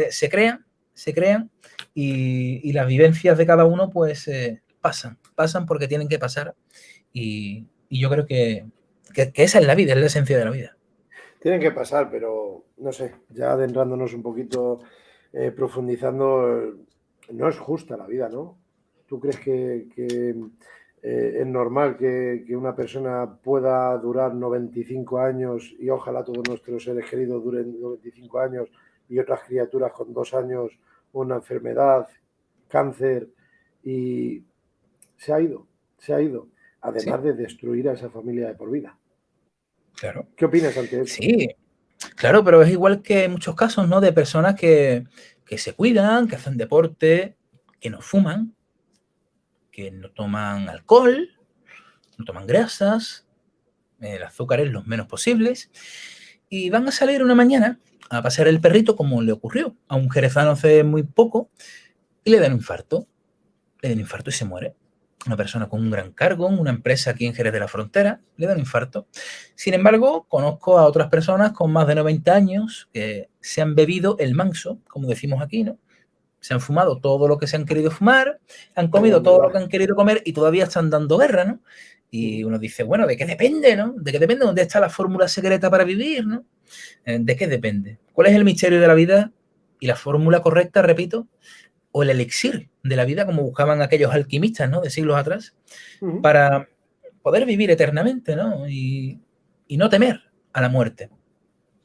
se crean y las vivencias de cada uno pues pasan porque tienen que pasar y yo creo que esa es la vida, es la esencia de la vida. Tienen que pasar, pero no sé, ya adentrándonos un poquito, profundizando, no es justa la vida, ¿no? ¿Tú crees que es normal que una persona pueda durar 95 años y ojalá todos nuestros seres queridos duren 95 años y otras criaturas con 2 años una enfermedad, cáncer y se ha ido, además Sí, de destruir a esa familia de por vida? claro. ¿Qué opinas ante eso? Sí, claro, pero es igual que en muchos casos, ¿no? De personas que se cuidan, que hacen deporte, que no fuman, que no toman alcohol, no toman grasas, el azúcar es los menos posibles, y van a salir una mañana a pasear el perrito como le ocurrió a un jerezano hace muy poco y le dan un infarto. Le dan un infarto y se muere. Una persona con un gran cargo en una empresa aquí en Jerez de la Frontera, le dan un infarto. Sin embargo, conozco a otras personas con más de 90 años que se han bebido el manso, como decimos aquí, ¿no? Se han fumado todo lo que se han querido fumar, han comido todo lo que han querido comer y todavía están dando guerra, ¿no? Y uno dice, bueno, ¿de qué depende, no? ¿De qué depende? ¿Dónde está la fórmula secreta para vivir, no? ¿De qué depende? ¿Cuál es el misterio de la vida? Y la fórmula correcta, repito, o el elixir de la vida, como buscaban aquellos alquimistas, ¿no? De siglos atrás, para poder vivir eternamente, ¿no? Y no temer a la muerte.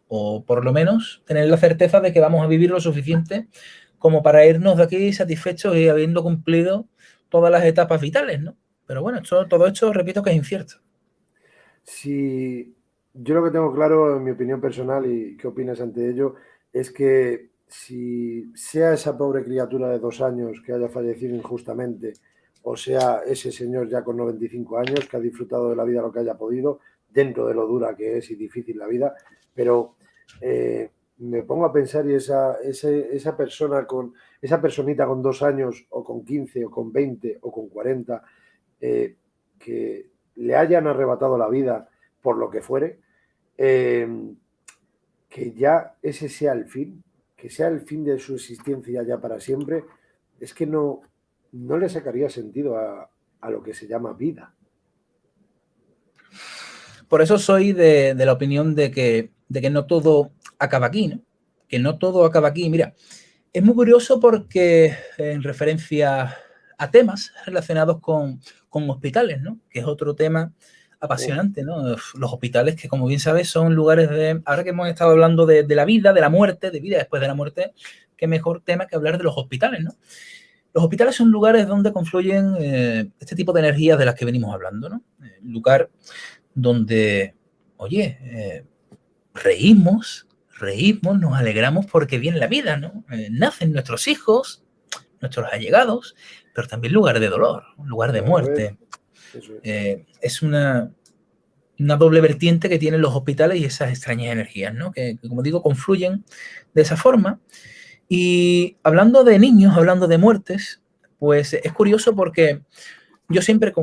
O por lo menos tener la certeza de que vamos a vivir lo suficiente como para irnos de aquí satisfechos y habiendo cumplido todas las etapas vitales, ¿no? Pero bueno, todo esto, repito, que es incierto. Si yo lo que tengo claro, en mi opinión personal, y qué opinas ante ello, es que si sea esa pobre criatura de 2 años que haya fallecido injustamente, o sea ese señor ya con 95 años que ha disfrutado de la vida lo que haya podido, dentro de lo dura que es y difícil la vida, pero me pongo a pensar y esa persona esa personita con 2 años, o con 15, o con 20, o con 40, que le hayan arrebatado la vida por lo que fuere, que ya ese sea el fin, que sea el fin de su existencia ya para siempre, es que no le sacaría sentido a lo que se llama vida. Por eso soy de la opinión de que no todo acaba aquí, ¿no? Que no todo acaba aquí. Mira, es muy curioso porque en referencia a temas relacionados con hospitales, ¿no? Que es otro tema apasionante, ¿no? Los hospitales que, como bien sabes, son lugares de... Ahora que hemos estado hablando de la vida, de la muerte, de vida después de la muerte, qué mejor tema que hablar de los hospitales, ¿no? Los hospitales son lugares donde confluyen este tipo de energías de las que venimos hablando, ¿no? Lugar donde, oye, reímos, reímos, nos alegramos porque viene la vida, ¿no? Nacen nuestros hijos, nuestros allegados, pero también lugar de dolor, lugar de muerte. Es una doble vertiente que tienen los hospitales y esas extrañas energías, ¿no? Que, como digo, confluyen de esa forma. Y hablando de niños, hablando de muertes, pues es curioso porque yo siempre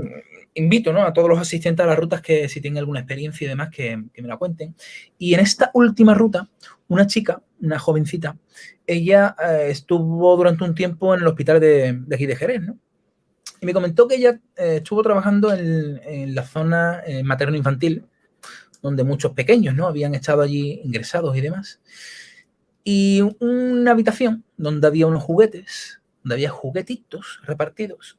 invito, ¿no?, a todos los asistentes a las rutas que si tienen alguna experiencia y demás que me la cuenten. Y en esta última ruta, una chica, una jovencita, ella estuvo durante un tiempo en el hospital de aquí de Jerez, ¿no? Y me comentó que ella estuvo trabajando en la zona materno-infantil, donde muchos pequeños, ¿no?, habían estado allí ingresados y demás. Y una habitación donde había unos juguetes, donde había juguetitos repartidos.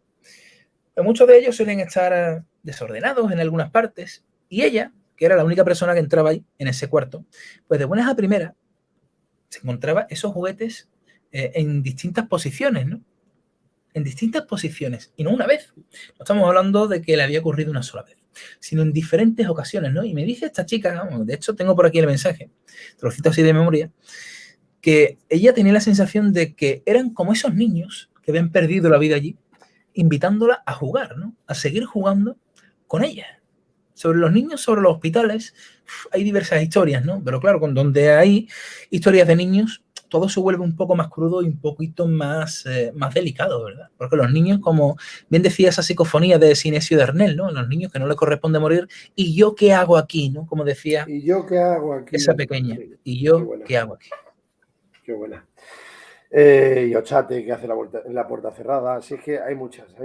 Muchos de ellos suelen estar desordenados en algunas partes. Y ella, que era la única persona que entraba ahí, en ese cuarto, pues de buenas a primeras, se encontraba esos juguetes en distintas posiciones, ¿no? En distintas posiciones, y no una vez. No estamos hablando de que le había ocurrido una sola vez, sino en diferentes ocasiones, ¿no? Y me dice esta chica, de hecho tengo por aquí el mensaje, te lo cito así de memoria, que ella tenía la sensación de que eran como esos niños que habían perdido la vida allí, invitándola a jugar, ¿no? A seguir jugando con ella. Sobre los niños, sobre los hospitales, hay diversas historias, ¿no? Pero claro, donde hay historias de niños, todo se vuelve un poco más crudo y un poquito más delicado, ¿verdad? Porque los niños, como bien decía esa psicofonía de Sinesio de Arnel, ¿no? Los niños que no les corresponde morir, ¿y yo qué hago aquí, no? Como decía ¿y yo qué hago aquí? Esa pequeña, sí. ¿Y yo qué hago aquí? Qué buena. Y Ochate, que hace la puerta cerrada. Así es que hay muchas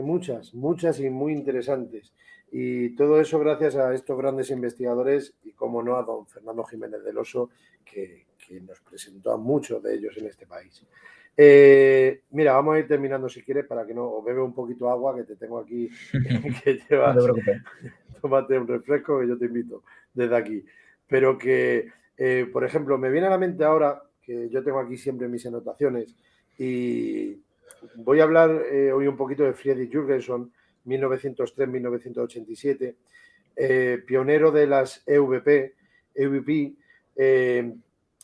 y muy interesantes. Y todo eso gracias a estos grandes investigadores y, como no, a don Fernando Jiménez del Oso, que nos presentó a muchos de ellos en este país. Mira, vamos a ir terminando si quieres, para que no, o bebe un poquito de agua, que te tengo aquí, que llevas. No te preocupes. Tómate un refresco, que yo te invito desde aquí. Pero que, por ejemplo, me viene a la mente ahora, que yo tengo aquí siempre mis anotaciones, y voy a hablar hoy un poquito de Friedrich Jürgenson, 1903-1987, pionero de las EVP,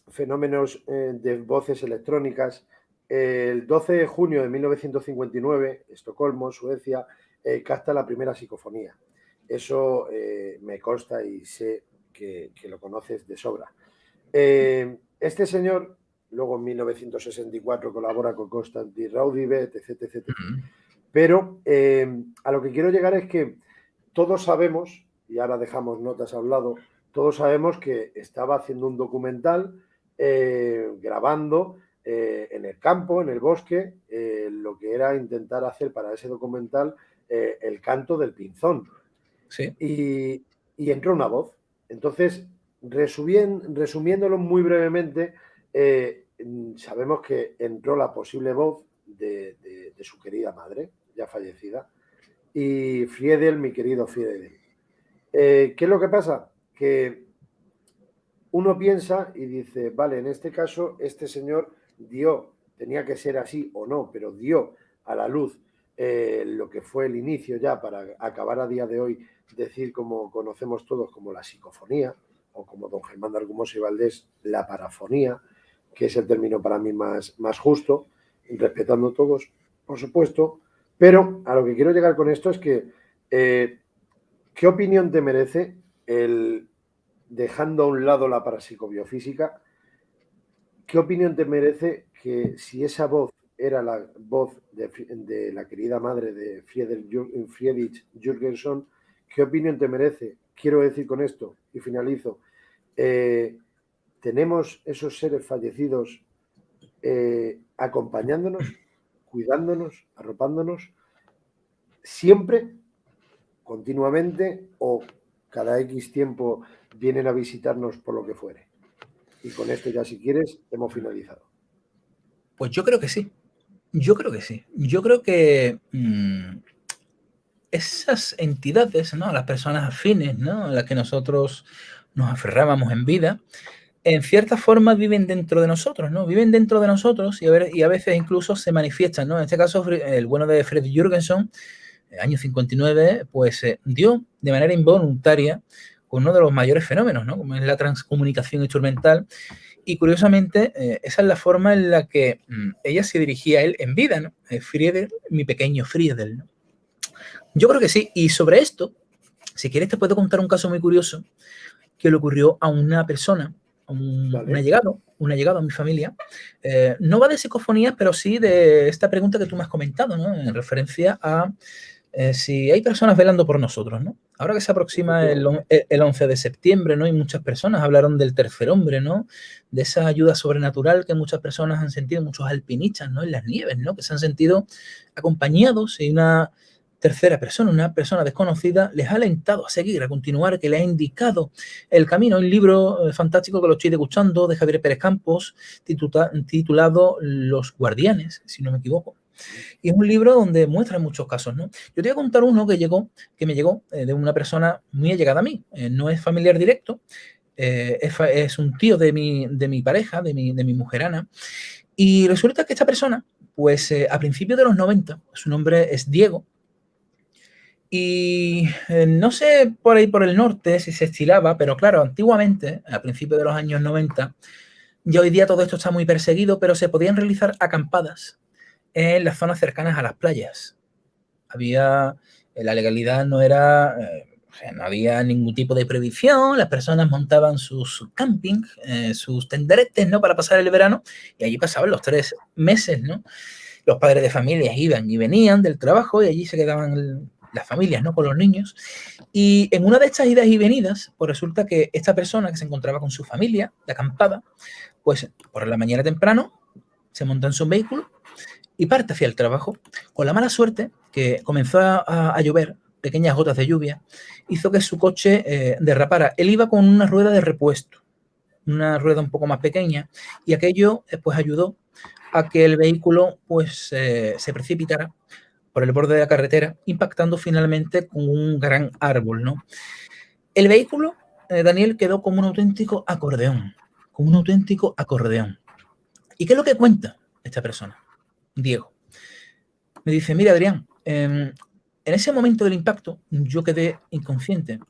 fenómenos de voces electrónicas. El 12 de junio de 1959, Estocolmo, Suecia, capta la primera psicofonía. Eso me consta y sé que lo conoces de sobra. Este señor, luego en 1964 colabora con Konstantin Raudive, etc. Pero a lo que quiero llegar es que todos sabemos, y ahora dejamos notas a un lado, todos sabemos que estaba haciendo un documental, grabando en el campo, en el bosque, lo que era intentar hacer para ese documental el canto del pinzón. Sí. Y entró una voz. Entonces, resumiéndolo muy brevemente, sabemos que entró la posible voz de su querida madre, ya fallecida, y Friedel, mi querido Friedel. ¿Qué es lo que pasa? Que uno piensa y dice, vale, en este caso, este señor dio, tenía que ser así o no, pero dio a la luz lo que fue el inicio ya, para acabar a día de hoy, decir, como conocemos todos, como la psicofonía, o como don Germán de Argumosa y Valdés, la parafonía, que es el término para mí más justo, respetando todos, por supuesto. Pero a lo que quiero llegar con esto es que, ¿qué opinión te merece el, dejando a un lado la parapsicobiofísica, qué opinión te merece que, si esa voz era la voz de la querida madre de Friedrich Jürgenson, qué opinión te merece? Quiero decir con esto, y finalizo, tenemos esos seres fallecidos acompañándonos, cuidándonos, arropándonos, siempre, continuamente, o cada X tiempo vienen a visitarnos por lo que fuere. Y con esto ya, si quieres, hemos finalizado. Pues yo creo que sí. Yo creo que esas entidades, ¿no?, las personas afines, ¿no?, a las que nosotros nos aferrábamos en vida, en cierta forma viven dentro de nosotros, ¿no? Viven dentro de nosotros y a veces incluso se manifiestan, ¿no? En este caso, el bueno de Friedrich Jürgenson, año 59, pues dio de manera involuntaria uno de los mayores fenómenos, ¿no?, como es la transcomunicación instrumental, Y curiosamente, esa es la forma en la que ella se dirigía a él en vida, ¿no? Friedel, mi pequeño Friedel, ¿no? Yo creo que sí. Y sobre esto, si quieres te puedo contar un caso muy curioso que le ocurrió a una persona, un allegado a mi familia. No va de psicofonías, pero sí de esta pregunta que tú me has comentado, ¿no? En referencia a si hay personas velando por nosotros, ¿no? Ahora que se aproxima el 11 de septiembre, ¿no? Y muchas personas hablaron del tercer hombre, ¿no? De esa ayuda sobrenatural que muchas personas han sentido, muchos alpinistas, ¿no? En las nieves, ¿no? Que se han sentido acompañados y una tercera persona, una persona desconocida, les ha alentado a seguir, a continuar, que les ha indicado el camino. Un libro fantástico que lo estoy degustando de Javier Pérez Campos, titulado Los Guardianes, si no me equivoco. Y es un libro donde muestra muchos casos, ¿no? Yo te voy a contar uno que me llegó de una persona muy allegada a mí. No es familiar directo, es un tío de mi pareja, de mi mujer Ana. Y resulta que esta persona, pues a principios de los 90, su nombre es Diego, y no sé por ahí por el norte si se estilaba, pero claro, antiguamente, a principios de los años 90, ya hoy día todo esto está muy perseguido, pero se podían realizar acampadas en las zonas cercanas a las playas. La legalidad no era, no había ningún tipo de prohibición, las personas montaban sus camping, sus tenderetes, ¿no? Para pasar el verano, y allí pasaban los 3 meses, ¿no? Los padres de familias iban y venían del trabajo y allí se quedaban las familias, ¿no? Con los niños. Y en una de estas idas y venidas, pues resulta que esta persona que se encontraba con su familia, de acampada, pues por la mañana temprano se monta en su vehículo y parte hacia el trabajo, con la mala suerte que comenzó a llover, pequeñas gotas de lluvia, hizo que su coche derrapara. Él iba con una rueda de repuesto, una rueda un poco más pequeña, y aquello pues ayudó a que el vehículo pues se precipitara por el borde de la carretera, impactando finalmente con un gran árbol, ¿no? El vehículo, Daniel, quedó como un auténtico acordeón, como un auténtico acordeón. ¿Y qué es lo que cuenta esta persona? Diego. Me dice, mira, Adrián, en ese momento del impacto yo quedé inconsciente.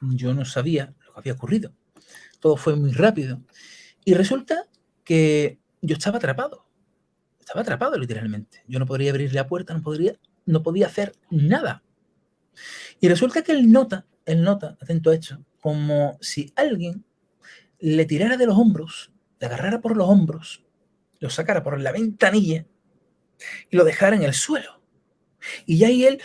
Yo no sabía lo que había ocurrido. Todo fue muy rápido. Y resulta que yo estaba atrapado. Estaba atrapado literalmente. Yo no podría abrir la puerta, no podía hacer nada. Y resulta que él nota, atento a esto, como si alguien le tirara de los hombros, le agarrara por los hombros, lo sacara por la ventanilla y lo dejara en el suelo. Y ya ahí él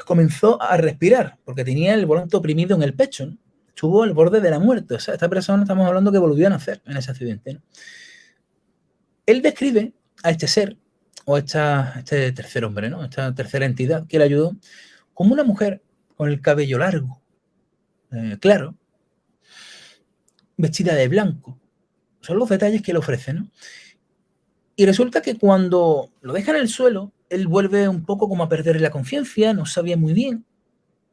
comenzó a respirar, porque tenía el volante oprimido en el pecho, ¿no? Estuvo al borde de la muerte. O sea, esta persona estamos hablando que volvió a nacer en ese accidente, ¿no? Él describe a este ser, o este tercer hombre, ¿no? Esta tercera entidad que le ayudó, como una mujer con el cabello largo, claro, vestida de blanco. Son los detalles que le ofrece, ¿no? Y resulta que cuando lo deja en el suelo, él vuelve un poco como a perder la conciencia, no sabía muy bien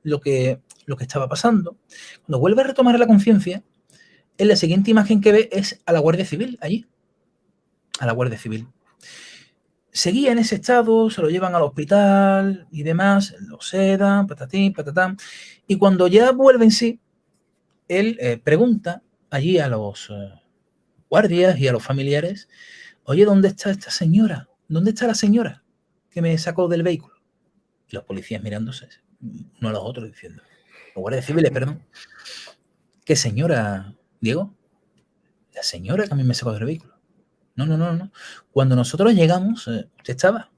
lo que estaba pasando. Cuando vuelve a retomar la conciencia, en la siguiente imagen que ve es a la Guardia Civil, allí, a la Guardia Civil. Seguía en ese estado, se lo llevan al hospital y demás, lo sedan, patatín, patatán. Y cuando ya vuelve en sí, él pregunta allí a los guardias y a los familiares, oye, ¿dónde está esta señora? ¿Dónde está la señora que me sacó del vehículo? Y los policías mirándose, uno a los otros diciendo, los guardias civiles, perdón, ¿qué señora, Diego? La señora que a mí me sacó del vehículo. No. Cuando nosotros llegamos, usted estaba.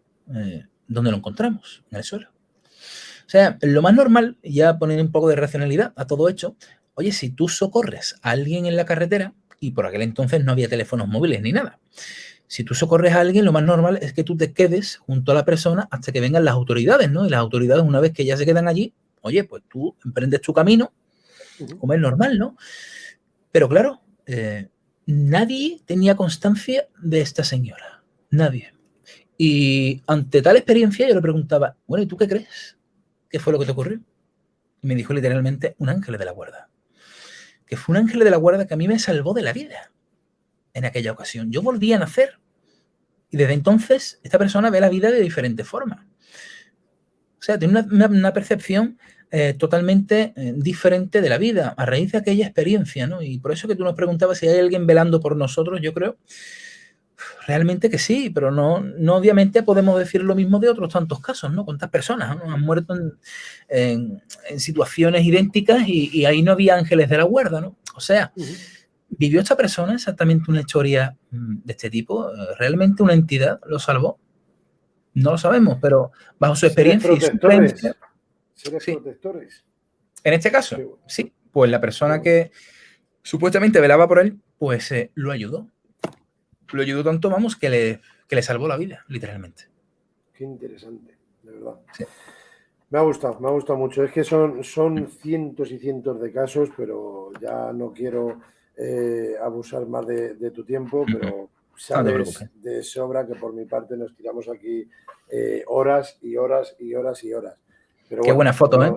¿Dónde lo encontramos? En el suelo. O sea, lo más normal, ya poner un poco de racionalidad a todo hecho, oye, si tú socorres a alguien en la carretera, y por aquel entonces no había teléfonos móviles ni nada, si tú socorres a alguien, lo más normal es que tú te quedes junto a la persona hasta que vengan las autoridades, ¿no? Y las autoridades, una vez que ya se quedan allí, oye, pues tú emprendes tu camino, como es normal, ¿no? Pero claro, nadie tenía constancia de esta señora. Nadie. Y ante tal experiencia yo le preguntaba, bueno, ¿y tú qué crees? ¿Qué fue lo que te ocurrió? Y me dijo literalmente un ángel de la guarda. Que fue un ángel de la guarda que a mí me salvó de la vida en aquella ocasión. Yo volví a nacer. Y desde entonces esta persona ve la vida de diferente forma. O sea, tiene una percepción totalmente diferente de la vida a raíz de aquella experiencia, ¿no? Y por eso que tú nos preguntabas si hay alguien velando por nosotros, yo creo realmente que sí, pero no obviamente podemos decir lo mismo de otros tantos casos, ¿no? ¿Cuántas personas, ¿no?, han muerto en situaciones idénticas y ahí no había ángeles de la guarda, ¿no? O sea, ¿vivió esta persona exactamente una historia de este tipo? ¿Realmente una entidad lo salvó? No lo sabemos, pero bajo su Seres experiencia y su creencia, protectores. Seres sí. protectores. En este caso, Qué, sí. Pues la qué persona bueno. que supuestamente velaba por él, pues lo ayudó. Lo ayudó tanto, vamos, que le salvó la vida, literalmente. Qué interesante, de verdad. Sí. Me ha gustado mucho. Es que son cientos y cientos de casos, pero ya no quiero abusar más de tu tiempo, pero No te sabes preocupes. de sobra que por mi parte nos tiramos aquí horas y horas y horas y horas. Pero Qué buena bueno, foto, ¿eh?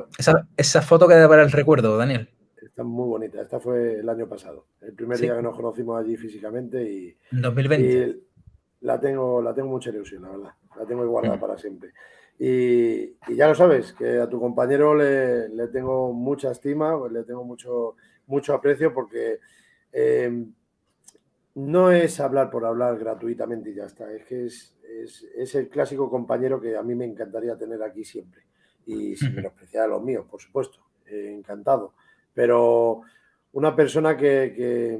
Esa foto queda para el recuerdo, Daniel. está muy bonita. Esta fue el año pasado, el primer Sí, día que nos conocimos allí físicamente en 2020. y la tengo mucha ilusión, la verdad. La tengo guardada para siempre. Y ya lo sabes, que a tu compañero le tengo mucha estima, pues le tengo mucho aprecio porque no es hablar por hablar gratuitamente y ya está. Es que es el clásico compañero que a mí me encantaría tener aquí siempre. Y sin menospreciar a los míos, por supuesto. Encantado. Pero una persona que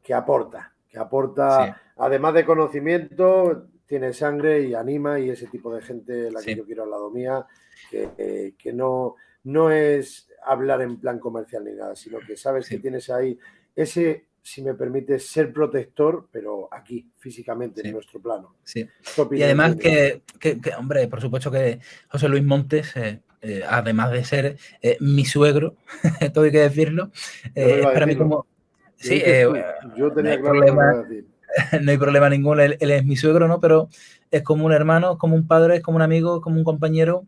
Sí, aporta, además de conocimiento, tiene sangre y anima, y ese tipo de gente la que sí, yo quiero al lado mía, que no es hablar en plan comercial ni nada, sino que sabes que sí, tienes ahí ese, si me permite, ser protector, pero aquí, físicamente, en sí. nuestro plano. Sí. ¿Qué Y opinión además tienes? hombre, por supuesto que José Luis Montes, además de ser mi suegro, todo hay que decirlo, Yo no es iba a para mí decirlo. como... Lo Sí, dices tú. Yo no tenía hay claro que no lo problema, iba a decir. no hay problema ninguno, él es mi suegro, ¿no? Pero es como un hermano, es como un padre, es como un amigo, es como un compañero,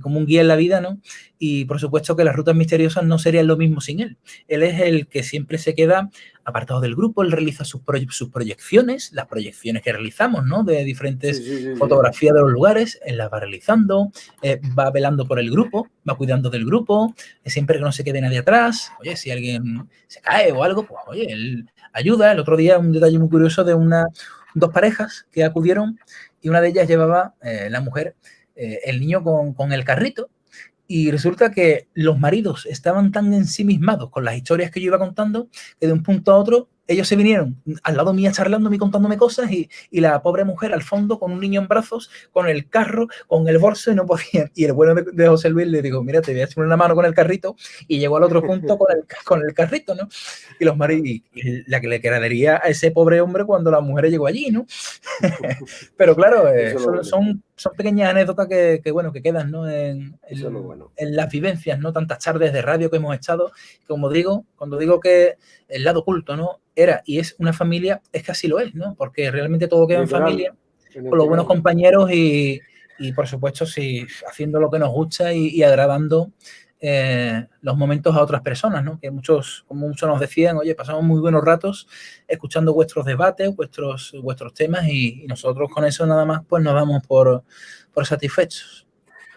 como un guía en la vida, ¿no? Y por supuesto que las rutas misteriosas no serían lo mismo sin él. Él es el que siempre se queda apartado del grupo, él realiza sus proyecciones, las proyecciones que realizamos, ¿no? De Sí, diferentes sí, sí, sí. fotografías de los lugares, él las va realizando, va velando por el grupo, va cuidando del grupo, siempre que no se quede nadie atrás. Oye, si alguien se cae o algo, pues oye, él ayuda. El otro día un detalle muy curioso de dos parejas que acudieron y una de ellas llevaba, la mujer, el niño con el carrito, y resulta que los maridos estaban tan ensimismados con las historias que yo iba contando que de un punto a otro ellos se vinieron al lado mía charlándome y contándome cosas y la pobre mujer al fondo con un niño en brazos, con el carro, con el bolso y no podía. Y el bueno de José Luis le digo, mira, te voy a echar una mano con el carrito, y llegó al otro punto con el carrito, ¿no? Y los maridos, y la que le quedaría a ese pobre hombre cuando la mujer llegó allí, ¿no? Pero claro, Eso es lo bueno. son pequeñas anécdotas bueno, que quedan, ¿no? Eso es lo bueno. En las vivencias, ¿no? Tantas tardes de radio que hemos estado. Como digo, cuando digo que el lado oculto, ¿no? Era y es una familia, es que así lo es, ¿no? Porque realmente todo queda en Literal, familia, en con los este buenos caso. compañeros y por supuesto, sí, haciendo lo que nos gusta y agradando los momentos a otras personas, ¿no? Que muchos, como muchos nos decían, oye, pasamos muy buenos ratos escuchando vuestros debates, vuestros temas y nosotros con eso nada más pues nos damos por satisfechos.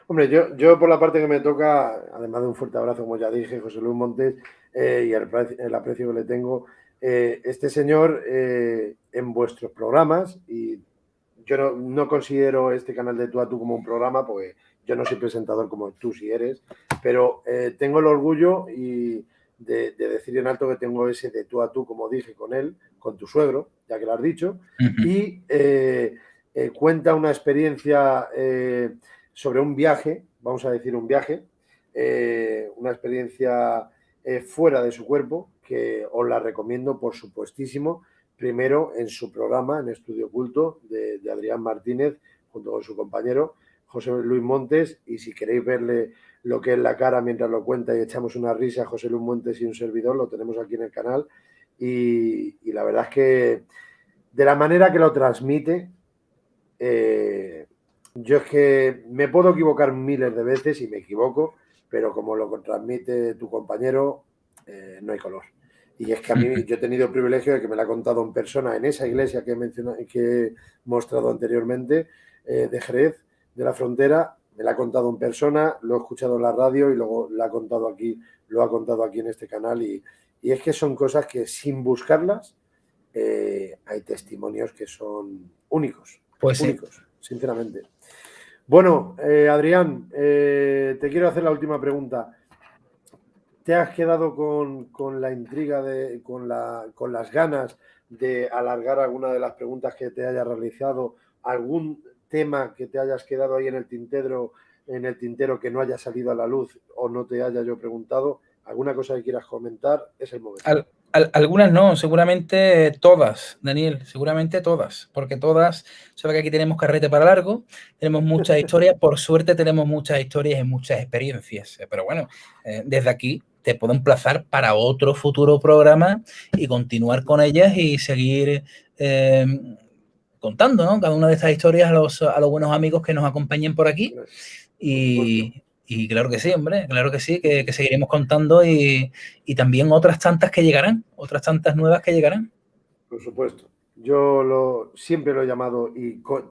Hombre, yo por la parte que me toca, además de un fuerte abrazo, como ya dije, José Luis Montes, y el aprecio que le tengo, este señor en vuestros programas, y yo no considero este canal de Tú a Tú como un programa, porque yo no soy presentador como tú sí eres, pero tengo el orgullo de decir en alto que tengo ese de Tú a Tú, como dije con él, con tu suegro, ya que lo has dicho, y cuenta una experiencia sobre un viaje, vamos a decir un viaje, una experiencia fuera de su cuerpo, que os la recomiendo por supuestísimo, primero en su programa, en Estudio Oculto, de Adrián Martínez, junto con su compañero José Luis Montes, y si queréis verle lo que es la cara mientras lo cuenta y echamos una risa, José Luis Montes y un servidor, lo tenemos aquí en el canal, y la verdad es que de la manera que lo transmite, yo es que me puedo equivocar miles de veces y me equivoco, pero como lo transmite tu compañero, no hay color. Y es que a mí yo he tenido el privilegio de que me lo ha contado en persona en esa iglesia que he mostrado anteriormente, de Jerez, de la Frontera, Me la ha contado en persona, lo he escuchado en la radio y luego lo ha contado aquí en este canal y es que son cosas que sin buscarlas hay testimonios que son únicos, Pues sí. únicos, sinceramente. Bueno, Adrián, te quiero hacer la última pregunta. ¿Te has quedado con la intriga, con las ganas de alargar alguna de las preguntas que te haya realizado? ¿Algún tema que te hayas quedado ahí en el tintero que no haya salido a la luz o no te haya yo preguntado? ¿Alguna cosa que quieras comentar? Es el momento. Algunas no, seguramente todas, Daniel, seguramente todas, porque todas, sabe que aquí tenemos carrete para largo, tenemos muchas historias, por suerte tenemos muchas historias y muchas experiencias, pero bueno, desde aquí te puedo emplazar para otro futuro programa y continuar con ellas y seguir contando, ¿no? Cada una de estas historias a los buenos amigos que nos acompañen por aquí. Y claro que sí, hombre, claro que sí, que seguiremos contando y también otras tantas que llegarán, otras tantas nuevas que llegarán. Por supuesto. Yo siempre lo he llamado,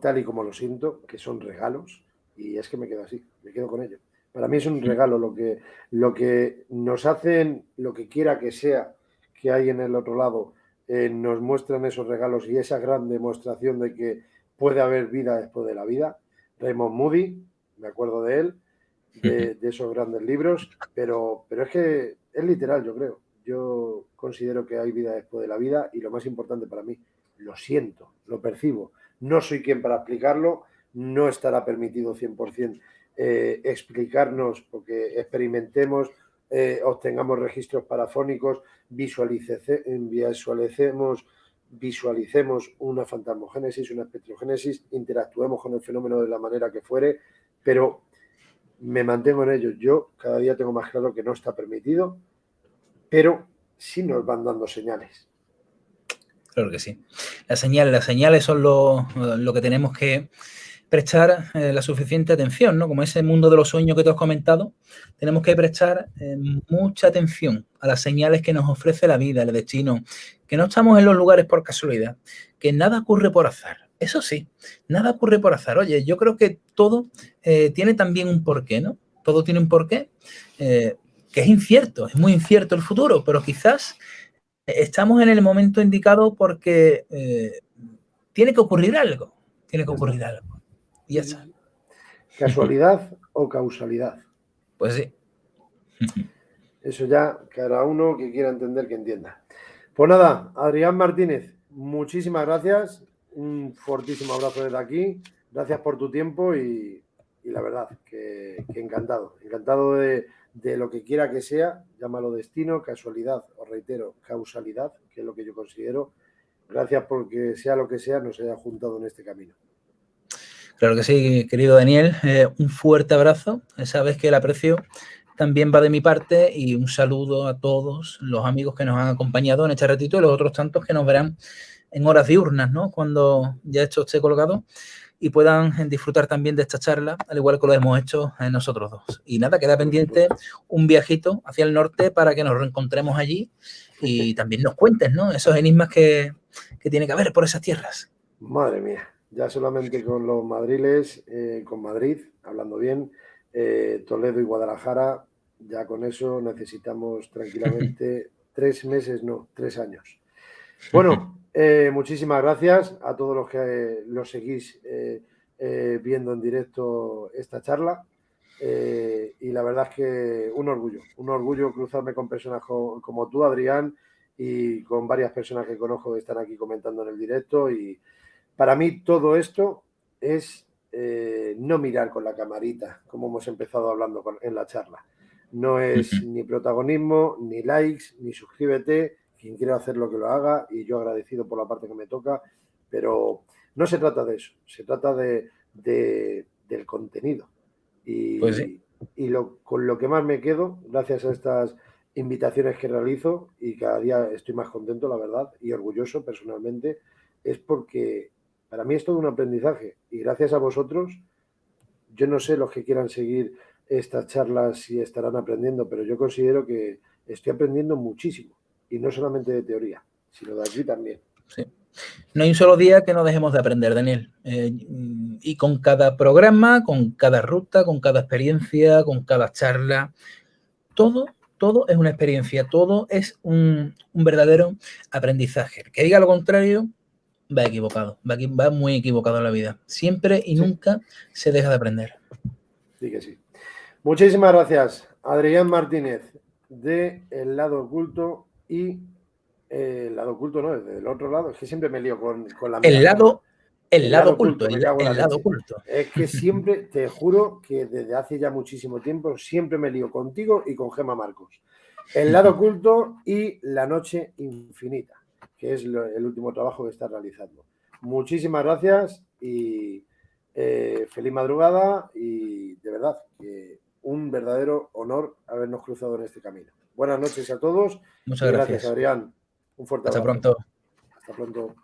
tal y como lo siento, que son regalos, y es que me quedo así, me quedo con ello. Para mí es un regalo lo que nos hacen, lo que quiera que sea que hay en el otro lado, nos muestran esos regalos y esa gran demostración de que puede haber vida después de la vida. Raymond Moody, me acuerdo de él, de esos grandes libros, pero es que es literal, yo creo. Yo considero que hay vida después de la vida y lo más importante para mí, lo siento, lo percibo. No soy quien para explicarlo, no estará permitido 100% explicarnos porque experimentemos, obtengamos registros parafónicos, visualicemos una fantasmogénesis, una espectrogénesis, interactuemos con el fenómeno de la manera que fuere, pero me mantengo en ello. Yo cada día tengo más claro que no está permitido, pero sí nos van dando señales. Claro que sí. Las señales son lo que tenemos que prestar la suficiente atención, ¿no? Como ese mundo de los sueños que te has comentado, tenemos que prestar mucha atención a las señales que nos ofrece la vida, el destino, que no estamos en los lugares por casualidad, que nada ocurre por azar. Eso sí, nada ocurre por azar. Oye, yo creo que todo tiene también un porqué, ¿no? Todo tiene un porqué que es incierto, es muy incierto el futuro, pero quizás estamos en el momento indicado porque tiene que ocurrir algo, tiene que ocurrir algo. Y ya está. ¿Casualidad o causalidad? Pues sí. Eso ya, cada uno que quiera entender, que entienda. Pues nada, Adrián Martínez, muchísimas gracias. Un fortísimo abrazo desde aquí. Gracias por tu tiempo y la verdad, que encantado. Encantado de lo que quiera que sea, llámalo destino, casualidad o reitero, causalidad, que es lo que yo considero. Gracias porque sea lo que sea, nos haya juntado en este camino. Claro que sí, querido Daniel. Un fuerte abrazo. Sabes que el aprecio también va de mi parte y un saludo a todos los amigos que nos han acompañado en este ratito y los otros tantos que nos verán en horas diurnas, ¿no? Cuando ya esto esté colgado y puedan disfrutar también de esta charla, al igual que lo hemos hecho nosotros dos. Y nada, queda pendiente un viajito hacia el norte para que nos reencontremos allí y también nos cuentes, ¿no? Esos enigmas que tiene que haber por esas tierras. Madre mía, ya solamente con los madriles, con Madrid, hablando bien, Toledo y Guadalajara, ya con eso necesitamos tranquilamente 3 meses, no, 3 años. Bueno, muchísimas gracias a todos los que lo seguís viendo en directo esta charla. Y la verdad es que un orgullo cruzarme con personas como tú, Adrián, y con varias personas que conozco que están aquí comentando en el directo. Y para mí todo esto es no mirar con la camarita, como hemos empezado hablando en la charla. No es ni protagonismo, ni likes, ni suscríbete. Quien quiera hacer lo que lo haga y yo agradecido por la parte que me toca, pero no se trata de eso, se trata del contenido. Y, pues sí. con lo que más me quedo, gracias a estas invitaciones que realizo y cada día estoy más contento, la verdad, y orgulloso personalmente, es porque para mí es todo un aprendizaje y gracias a vosotros, yo no sé los que quieran seguir estas charlas si estarán aprendiendo, pero yo considero que estoy aprendiendo muchísimo y no solamente de teoría, sino de aquí también. Sí. No hay un solo día que no dejemos de aprender, Daniel. Y con cada programa, con cada ruta, con cada experiencia, con cada charla, todo es una experiencia, todo es un verdadero aprendizaje. El que diga lo contrario va equivocado, va muy equivocado en la vida. Siempre y nunca se deja de aprender. Sí que sí. Muchísimas gracias, Adrián Martínez, de El Lado Oculto y el lado oculto no, desde el otro lado, es que siempre me lío con la El lado oculto, me cago en la el lado leche. oculto. Es que siempre, te juro que desde hace ya muchísimo tiempo, siempre me lío contigo y con Gemma Marcos. El Lado Oculto y La Noche Infinita, que es el último trabajo que estás realizando. Muchísimas gracias y feliz madrugada y de verdad que un verdadero honor habernos cruzado en este camino. Buenas noches a todos. Muchas y gracias, Adrián. Un fuerte abrazo. Hasta pronto. Hasta pronto.